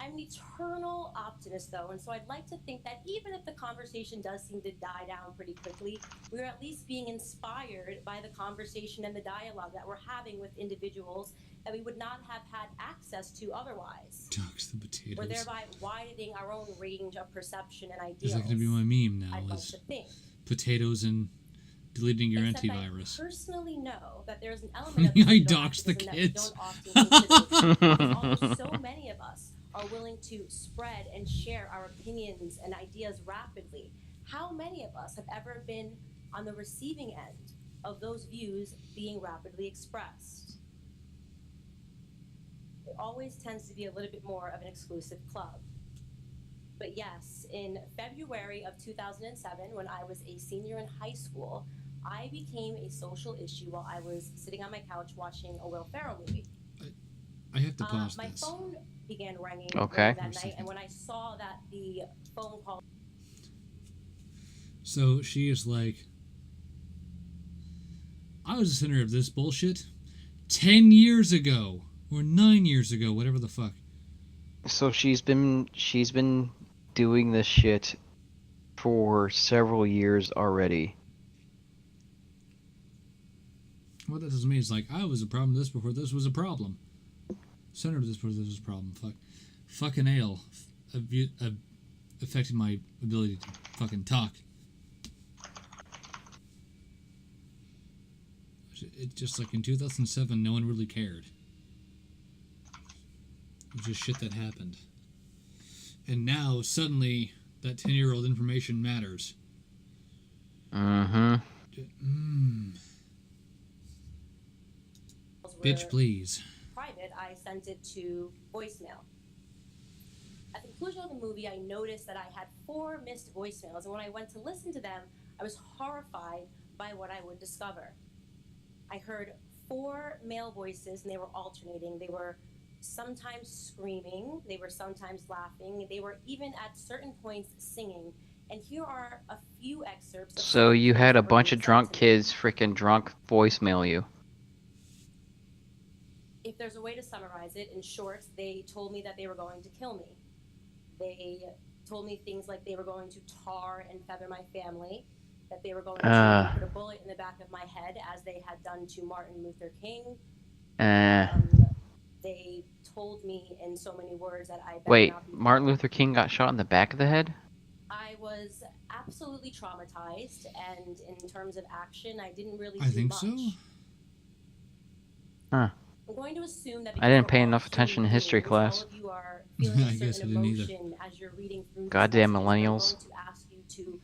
I'm an eternal optimist, though, and so I'd like to think that even if the conversation does seem to die down pretty quickly, we're at least being inspired by the conversation and the dialogue that we're having with individuals that we would not have had access to otherwise. Dox the We're potatoes. thereby widening our own range of perception and Is ideals. that going to be my meme now? I'd like Is to think. potatoes and deleting your Except antivirus? I personally know that there's an element of I digital doxed the activism that we kids. don't often consider, because although so many of us are willing to spread and share our opinions and ideas rapidly, how many of us have ever been on the receiving end of those views being rapidly expressed? It always tends to be a little bit more of an exclusive club. But yes, in February of 2007, when I was a senior in high school, I became a social issue while I was sitting on my couch watching a Will Ferrell movie. I have to pause My this. phone began ringing Okay. that night, and when I saw that the phone call So she is like, I was the center of this bullshit 10 years ago or 9 years ago, whatever the fuck. So she's been doing this shit for several years already. What that doesn't mean is like, I was a problem with this before this was a problem. Center of this before this was a problem. Fucking ale affected my ability to fucking talk. It's just like in 2007, no one really cared. It was just shit that happened. And now, suddenly, that 10-year-old information matters. Mm-hmm. Bitch, were please. private, I sent it to voicemail. At the conclusion of the movie, I noticed that I had 4 missed voicemails, and when I went to listen to them, I was horrified by what I would discover. I heard 4 male voices, and they were alternating. They were sometimes screaming, they were sometimes laughing, they were even at certain points singing. And here are a few excerpts. Of So you had a that were bunch of being drunk sent to me. kids freaking drunk voicemail you. If there's a way to summarize it, in short, they told me that they were going to kill me. They told me things like they were going to tar and feather my family, that they were going to put a bullet in the back of my head as they had done to Martin Luther King. They told me in so many words that I better Wait, not be Martin Luther King got shot in the back of the head? I was absolutely traumatized, and in terms of action, I didn't really I do think much. so. Huh. I'm going to assume that I didn't because pay we're all enough attention in human history beings, class. all of you are feeling I a guess I certain didn't either. emotion as you're reading through these Goddamn messages. I'm millennials. going to ask you to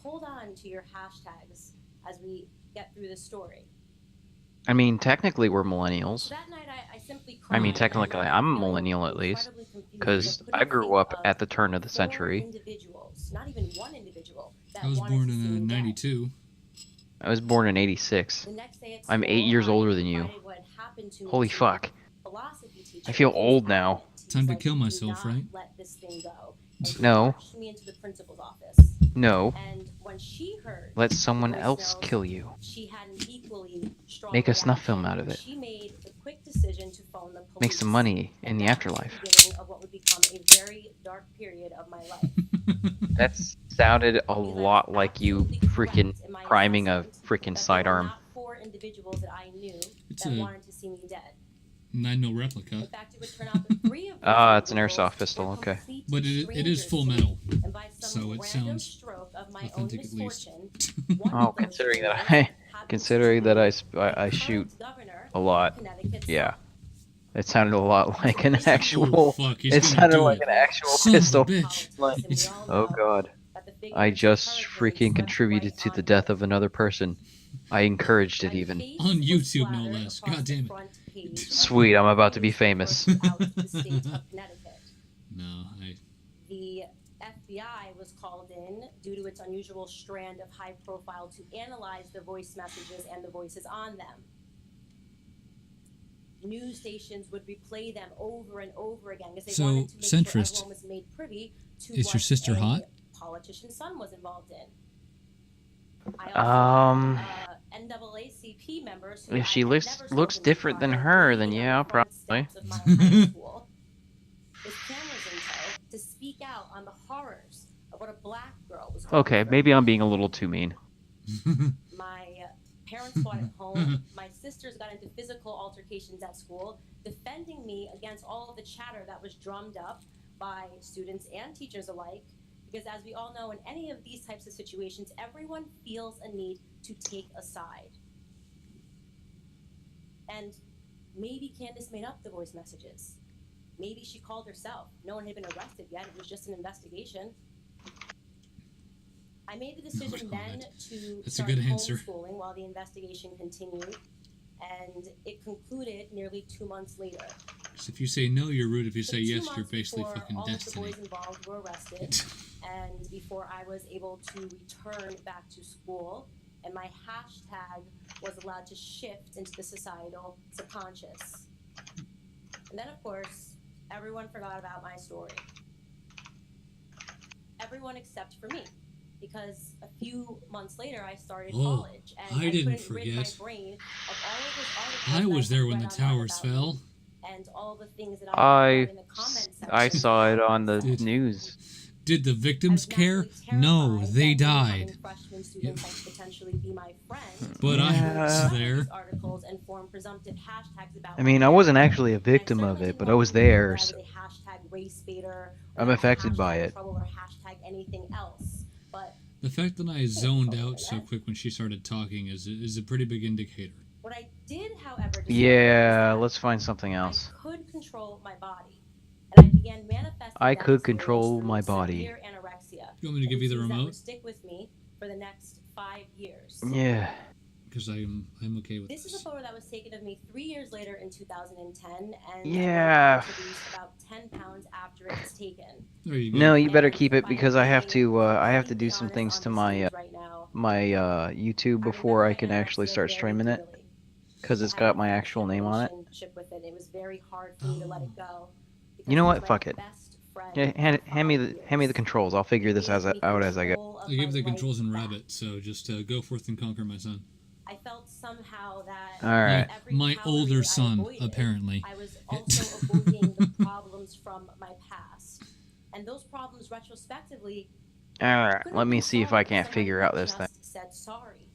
hold on to your hashtags as we get through the story. I mean, technically we're millennials. So that night, I simply I mean, cried, technically and I'm a feeling millennial at least, incredibly confused because and I couldn't grew think up of at the turn of the 4 century. individuals, not even one individual, that I was wanted born to see me in dead. 92. I was born in '86. The next day at I'm school, 8 years I older than you. confided what had happened to me Holy to fuck. a philosophy teacher. I feel He was old now. adamant. He was Time to like, kill "Do myself, not right?" let this thing go." And he No. marched me into the principal's office. No. And when she heard Let the someone else voicemails, kill you. she had an equally strong Make a snuff reaction. film out of it. She made the quick decision to phone the police. Make some money in And the that afterlife. was the beginning of what would become a very dark period of my life. That sounded a Because I was lot like you absolutely freaking correct in my priming a assessment freaking that there were sidearm. not 4 individuals that I knew It's that a wanted to see me dead. 9mm In replica. fact, it would turn out that 3 of those Ah, it's an individuals airsoft pistol, were okay. complete But it is strangers full to me. metal, And by some so it random sounds stroke of my own authentic at least. misfortune, one Oh, of those considering that strangers I happened considering to that be I the shoot current governor a lot. of Connecticut's Yeah. son. It sounded a lot like an Oh actual. fuck, he's It gonna sounded do like it. an actual Son of a pistol. bitch. Like, And we all oh know god. that the figure I of just hurricane freaking swept contributed right to the on death me. of another person. I encouraged it My even. face On was YouTube, no splattered less. across God the damn it. front page of Sweet, I'm about to be newspaper famous. throughout the state of Connecticut. No, The FBI was called in due to its unusual strand of high profile to analyze the voice messages and the voices on them. News stations would replay them over and over again because they So, wanted to make centrist. sure everyone was made privy to Is what your sister a hot? politician's son was involved in. I Um, also had, NAACP members who if I she had looks never looks spoken to different than prior, her, then waiting yeah, on the front probably. steps of my high school with cameras in tow to speak out on the horrors of what a black girl was going Okay, through. maybe I'm being a little too mean. My parents fought at home. My sisters got into physical altercations at school, defending me against all of the chatter that was drummed up by students and teachers alike. Because as we all know, in any of these types of situations, everyone feels a need to take a side. And maybe Candace made up the voice messages. Maybe she called herself. No one had been arrested yet. It was just an investigation. I made the decision Oh, then God. to That's a start good answer. homeschooling while the investigation continued, and it concluded nearly 2 months later. So if you say no, you're rude. If you So say 2 yes, months you're basically before fucking all destiny. of the boys involved were arrested, and before I was able to return back to school, and my hashtag was allowed to shift into the societal subconscious. And then, of course, everyone forgot about my story. Everyone except for me. Because a few months later, I started Oh, college, and I didn't couldn't rid my forget. brain of all of those articles I that was had there when the read online towers about me, fell. and all the things that I had read in the I comment section. saw it on the Dude. news. Did the I victims was care? naturally No, terrified they that me died. having freshman students that could potentially be my friend But I Yeah. was some of there. these articles and form presumptive hashtags about I my mean, I wasn't character. actually a And I victim of certainly it, didn't but I want was people to think there, that I so was a hashtag race baiter, or I'm that I was a affected by hashtag it. trouble, or hashtag anything else. But The fact that I zoned over out so that. quick when she started talking is a pretty big indicator. What I did, however, discover yeah, was let's find something that else. I could control my body, and I began manifesting I that could experience control through my body. severe anorexia. You want me to give you the disease that would remote? stick with me for the next 5 years. Yeah. Because I'm okay with This is a this. photo that was taken of me 3 years later in 2010, and Yeah. I weighed to lose about 10 pounds after it was taken. There you go. No, you better And keep it if because I'm I have being to do completely some honest things on to this my stage right now, YouTube I before remember I my can actually anorexia start very streaming it clearly. because I it's had got an my affectionate actual name on it. relationship with it. It was very hard for me to let it go. You know because what? it was Fuck my it. best friend Yeah, for hand me 5 the years. controls. I'll figure this It gave me out as I go. control of I gave my the controls in life Rabbit, so just go forth and conquer, my son. back. I felt somehow that All right. every My calorie older I son, avoided, apparently. I was also avoiding the problems from my past. And those problems retrospectively All right. couldn't Let have me been see if I solved if can't someone figure had out this thing. just said sorry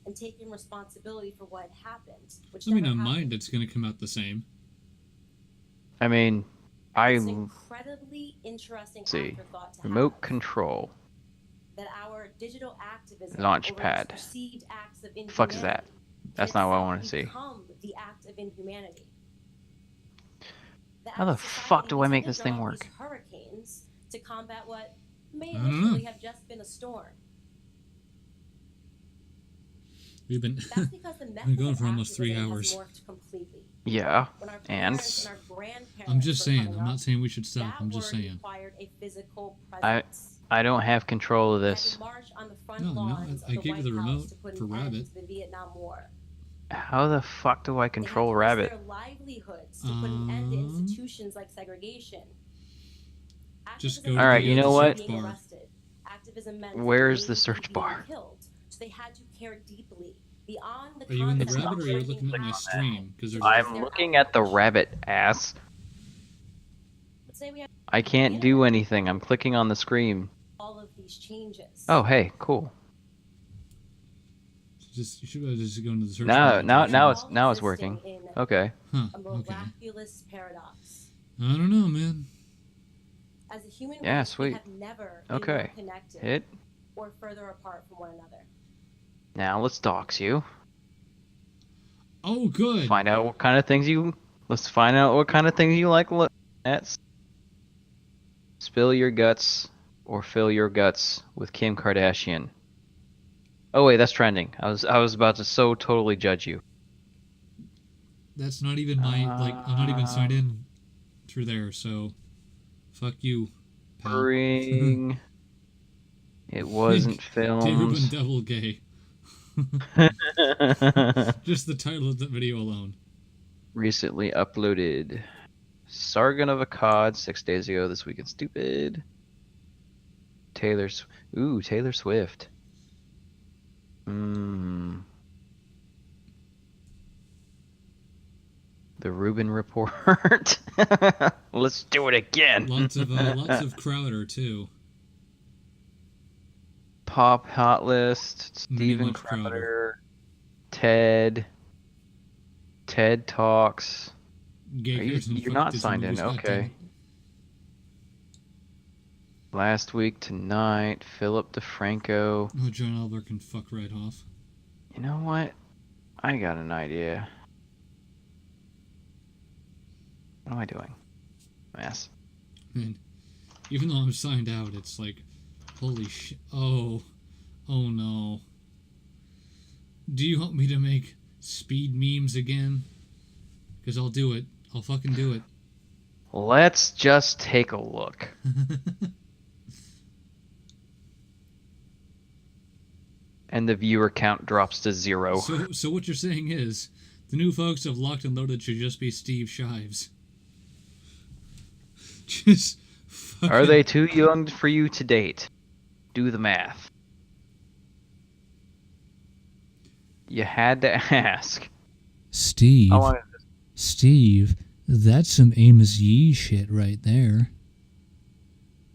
and taken responsibility for what happened, which I mean, never on mine, happened. it's going to come out the same. I mean, It's I incredibly interesting see. afterthought to Remote have control. that our digital activism Launch over pad. these perceived acts of The fuck is that? inhumanity That's can not what I itself want to see. become the act of inhumanity. How the As a fuck society, do we I make tend to this thing draw work? these hurricanes to combat what may I don't know. initially have just been a storm. We've been That's because the been method going of for almost 3 activism hours. has morphed completely. Yeah. When our And? parents and our grandparents I'm just were saying. coming I'm up, not saying we should stop. that I'm just word saying. required a physical I presence. I don't have control of They had this. to march on the front No, lawns I of the gave you the White House remote to put for an end Rabbit. to the Vietnam War. How the fuck do I They had control to risk Rabbit? their livelihoods to put an end to institutions like segregation. Just Activism go to Alright, the, you know the what? search being bar. arrested. Activism meant Where's the maybe search being bar? killed. So they had to care deeply beyond the Are you in the concept of Rabbit or are you drinking looking at my alcohol. stream? Because there's I'm looking at the Rabbit, ass. Let's say we have I can't do anything. I'm clicking on the screen. all of these changes. Oh, hey, cool. just you should just go into the search Now- bar. now- and now type it's- now it's working. Existing in Okay. Huh. a Okay. miraculous paradox. I don't know, man. As a human Yeah, race, we sweet. have never been Okay. more connected Hit. or further apart from one another. Now let's dox you. Oh, good. Find out what kind of things you. Let's find out what kind of things you like look at. Spill your guts or fill your guts with Kim Kardashian. Oh wait, that's trending. I was about to so totally judge you. That's not even my I'm not even signed in through there. So, fuck you, pal. Ring. It wasn't Ruben filmed. Devil Gay. Just the title of the video alone. Recently uploaded. Sargon of Akkad 6 days ago. This week in Stupid. Taylor Swift. The Rubin Report. Let's do it again. Lots of Crowder too. Pop Hot List. Many Steven much Crowder. Crowder. TED Talks. Gay Are you- Kirsten you're fuck not Disney signed in, movies. God okay. damn it. Last Week Tonight. Philip DeFranco. Oh, John Albert can fuck right off. You know what? I got an idea. What am I doing? Mess. Man, even though I'm signed out, it's like, holy shit. Oh no. Do you want me to make speed memes again? Because I'll do it. I'll fucking do it. Let's just take a look. And the viewer count drops to 0. So what you're saying is, the new folks of Locked and Loaded should just be Steve Shives. Just fucking... Are they too young for you to date? Do the math. You had to ask. Steve, Steve, that's some Amos Yee shit right there.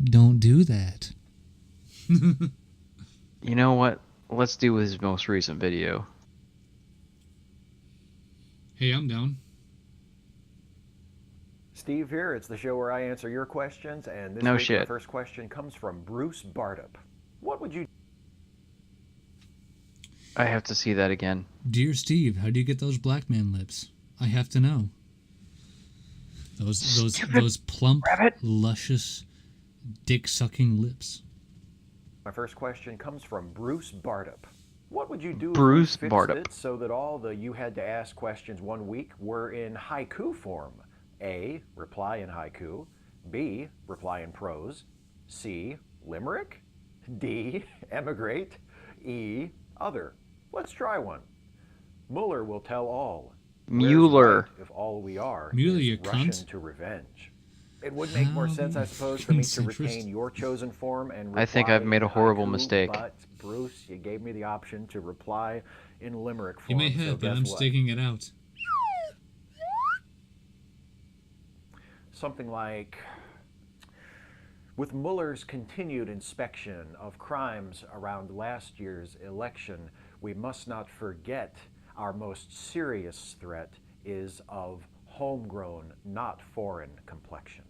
Don't do that. You know what? Let's do his most recent video. Hey, I'm down. Steve here. It's the show where I answer your questions, and this No week shit. the first question comes from Bruce Bartup. What would you I have to see that again. Dear Steve, how do you get those black man lips? I have to know. Those plump, luscious, dick-sucking lips. My first question comes from Bruce Bartup. What would you do Bruce if you Bartup. fixed it so that all the you had to ask questions one week were in haiku form? A, reply in haiku. B, reply in prose. C, limerick. D, emigrate. E, other. Let's try one. Mueller will tell all. Where's Mueller. right if all we are Mueller, is you Russian cunt. to revenge? It would make more sense, I suppose, for me to retain your chosen form and I think reply I've made a in horrible haiku, mistake. But Bruce, you gave me the option to reply in limerick You form. may so have, but guess I'm what? staking it out. Something like, with Mueller's continued inspection of crimes around last year's election, we must not forget our most serious threat is of homegrown, not foreign complexion.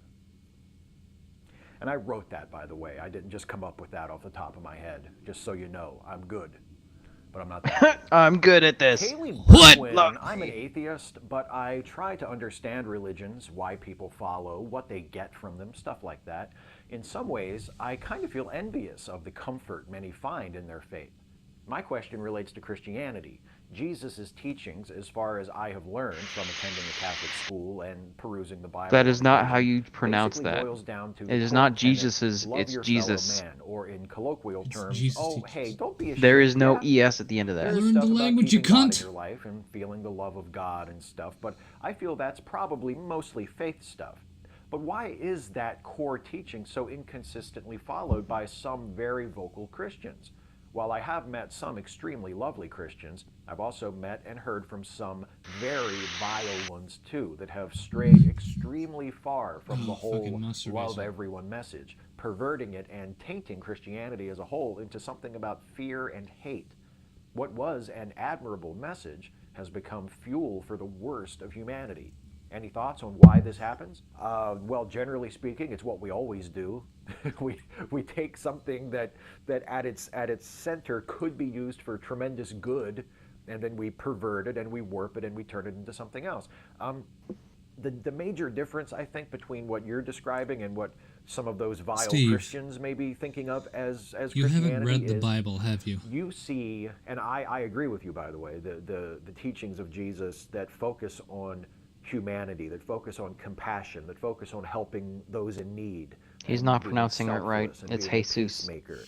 And I wrote that, by the way. I didn't just come up with that off the top of my head. Just so you know, I'm good. But I'm not that good. I'm good at this. Kaylee What? Berwin, I'm an atheist, but I try to understand religions, why people follow, what they get from them, stuff like that. In some ways, I kind of feel envious of the comfort many find in their faith. My question relates to Christianity. Jesus' teachings, as far as I have learned from attending a Catholic school and perusing the Bible. That is not how you pronounce basically that. boils down to It is the not core tenet, Jesus's, love it's your Jesus. fellow man, or in colloquial It's terms, Jesus' oh, teachings. hey, don't be ashamed. There is no Yeah, ES at the end of that. there's Learn stuff the about language, you keeping God cunt. in your life and feeling the love of God and stuff, but I feel that's probably mostly faith stuff. But why is that core teaching so inconsistently followed by some very vocal Christians? While I have met some extremely lovely Christians, I've also met and heard from some very vile ones too that have strayed extremely far from the whole fucking mustard love raisin. everyone message, perverting it and tainting Christianity as a whole into something about fear and hate. What was an admirable message has become fuel for the worst of humanity. Any thoughts on why this happens? Well, generally speaking, it's what we always do. we take something that at its center could be used for tremendous good, and then we pervert it and we warp it and we turn it into something else. The major difference, I think, between what you're describing and what some of those vile Steve, Christians may be thinking of as You Christianity haven't read the is, Bible, have you? you see, and I agree with you, by the way, the teachings of Jesus that focus on humanity, that focus on compassion, that focus on helping those in need. He's and not being pronouncing it right. selfless and It's being a Jesus. peacemaker.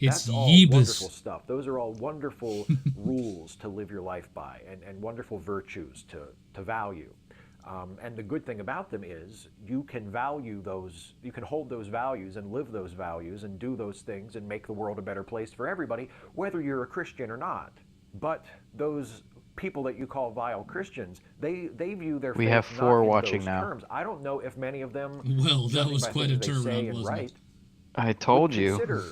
It's That's all Yebus. wonderful stuff. Those are all wonderful rules to live your life by, and wonderful virtues to value. And the good thing about them is you can value those, you can hold those values and live those values and do those things and make the world a better place for everybody, whether you're a Christian or not. But those people that you call vile Christians, they view their We faith have not 4 in watching those now. terms. I don't know if many of them, Well, that judging was by quite a things they say turnaround, and wasn't write, it? I told would you. consider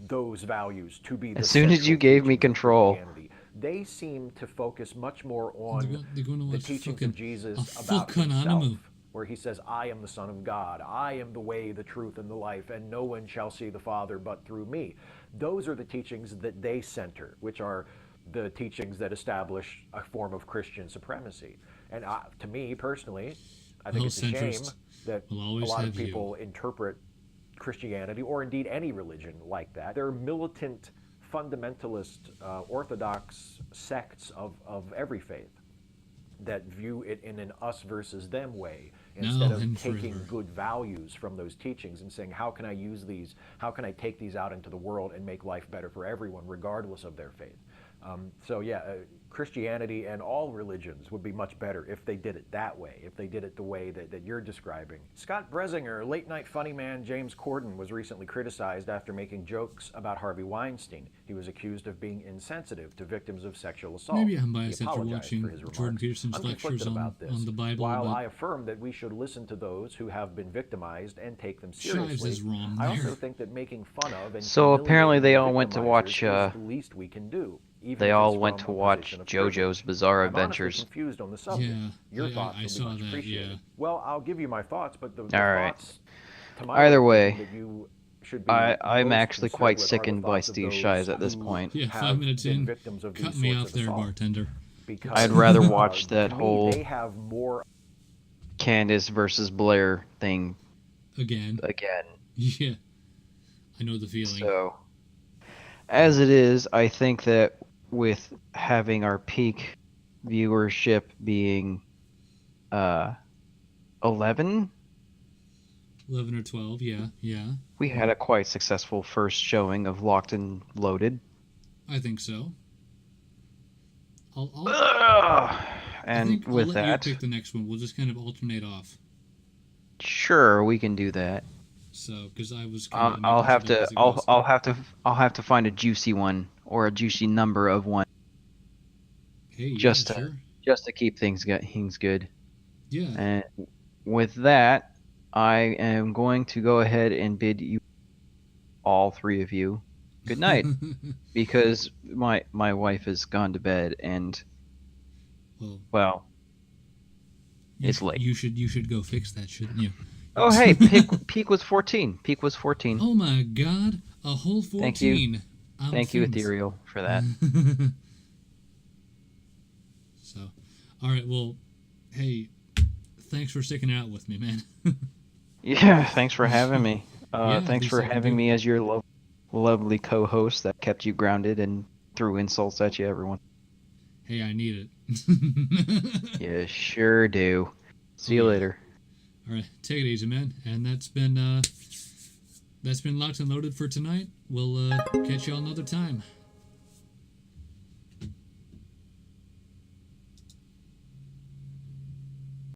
those values to be the As soon as you central gave me teachings of control. Christianity. They seem to focus much more They're on going to the watch teachings fucking of Jesus a about fucking himself, anime. where he says, I am the Son of God, I am the way, the truth, and the life, and no one shall see the Father but through me. Those are the teachings that they center, which are the teachings that establish a form of Christian supremacy. And to me, personally, I think Well, it's a shame centrist that will a always lot of have you. people interpret Christianity, or indeed any religion like that. They're militant, fundamentalist, orthodox sects of every faith that view it in an us versus them way, instead Now of and taking forever. good values from those teachings and saying, how can I use these? How can I take these out into the world and make life better for everyone, regardless of their faith? Christianity and all religions would be much better if they did it that way, if they did it the way that you're describing. Scott Bresinger, late night funny man James Corden, was recently criticized after making jokes about Harvey Weinstein. He was accused of being insensitive to victims of sexual assault. Maybe I'm He biased after apologized watching for his remarks. Jordan Peterson's I'm lectures conflicted about this. on the Bible. While but I affirm that we should listen to those who have been victimized and take them Shives seriously, is wrong I also there. think that making fun of and So apparently they all went to victimizers watch, is the least we can do. Even They if all it's went from to a watch position of privilege. JoJo's Bizarre I'm honestly Adventures. confused on the subject. Yeah, Your I thoughts will be saw much that, appreciated. yeah. Well, I'll give you my thoughts, but the All right. thoughts, to my Either way, way, that you should be I'm most actually concerned quite with are the sickened by thoughts of Steve those Shives at this who point. Yeah, have 5 minutes been in, victims of cut these me sorts off of there, assault. bartender. Because, I'd rather watch that to me, whole they have more Candace versus Blair thing Again. again. Yeah. I know the feeling. So, as it is, I think that with having our peak viewership being 11, 11 or 12, yeah. we had a quite successful first showing of Locked and Loaded. I think so. I'll Ugh. I And think with I'll let that, you pick the next one. We'll just kind of alternate off. sure, we can do that. So, because I was kind of I'll making have sure that to. as it goes. I'll have to find a juicy one or a juicy number of one Hey, just yeah, to sure. just to keep things good. Yeah. And with that, I am going to go ahead and bid you, all three of you, good night, because my wife has gone to bed, and well, it's late. You should go fix that, shouldn't you? Oh hey, peak was 14. Peak was 14. Oh my God, a whole 14. Thank you. I'm Thank you, famous. Ethereal, for that. So, all right. Well, hey, thanks for sticking out with me, man. Yeah, thanks for having me. Yeah, Thanks at for least I can having do me it. as your lovely co-host that kept you grounded and threw insults at you, everyone. Hey, I need it. You sure do. See you yeah. later. All right, take it easy, man. And that's been Locked and Loaded for tonight. We'll catch y'all another time.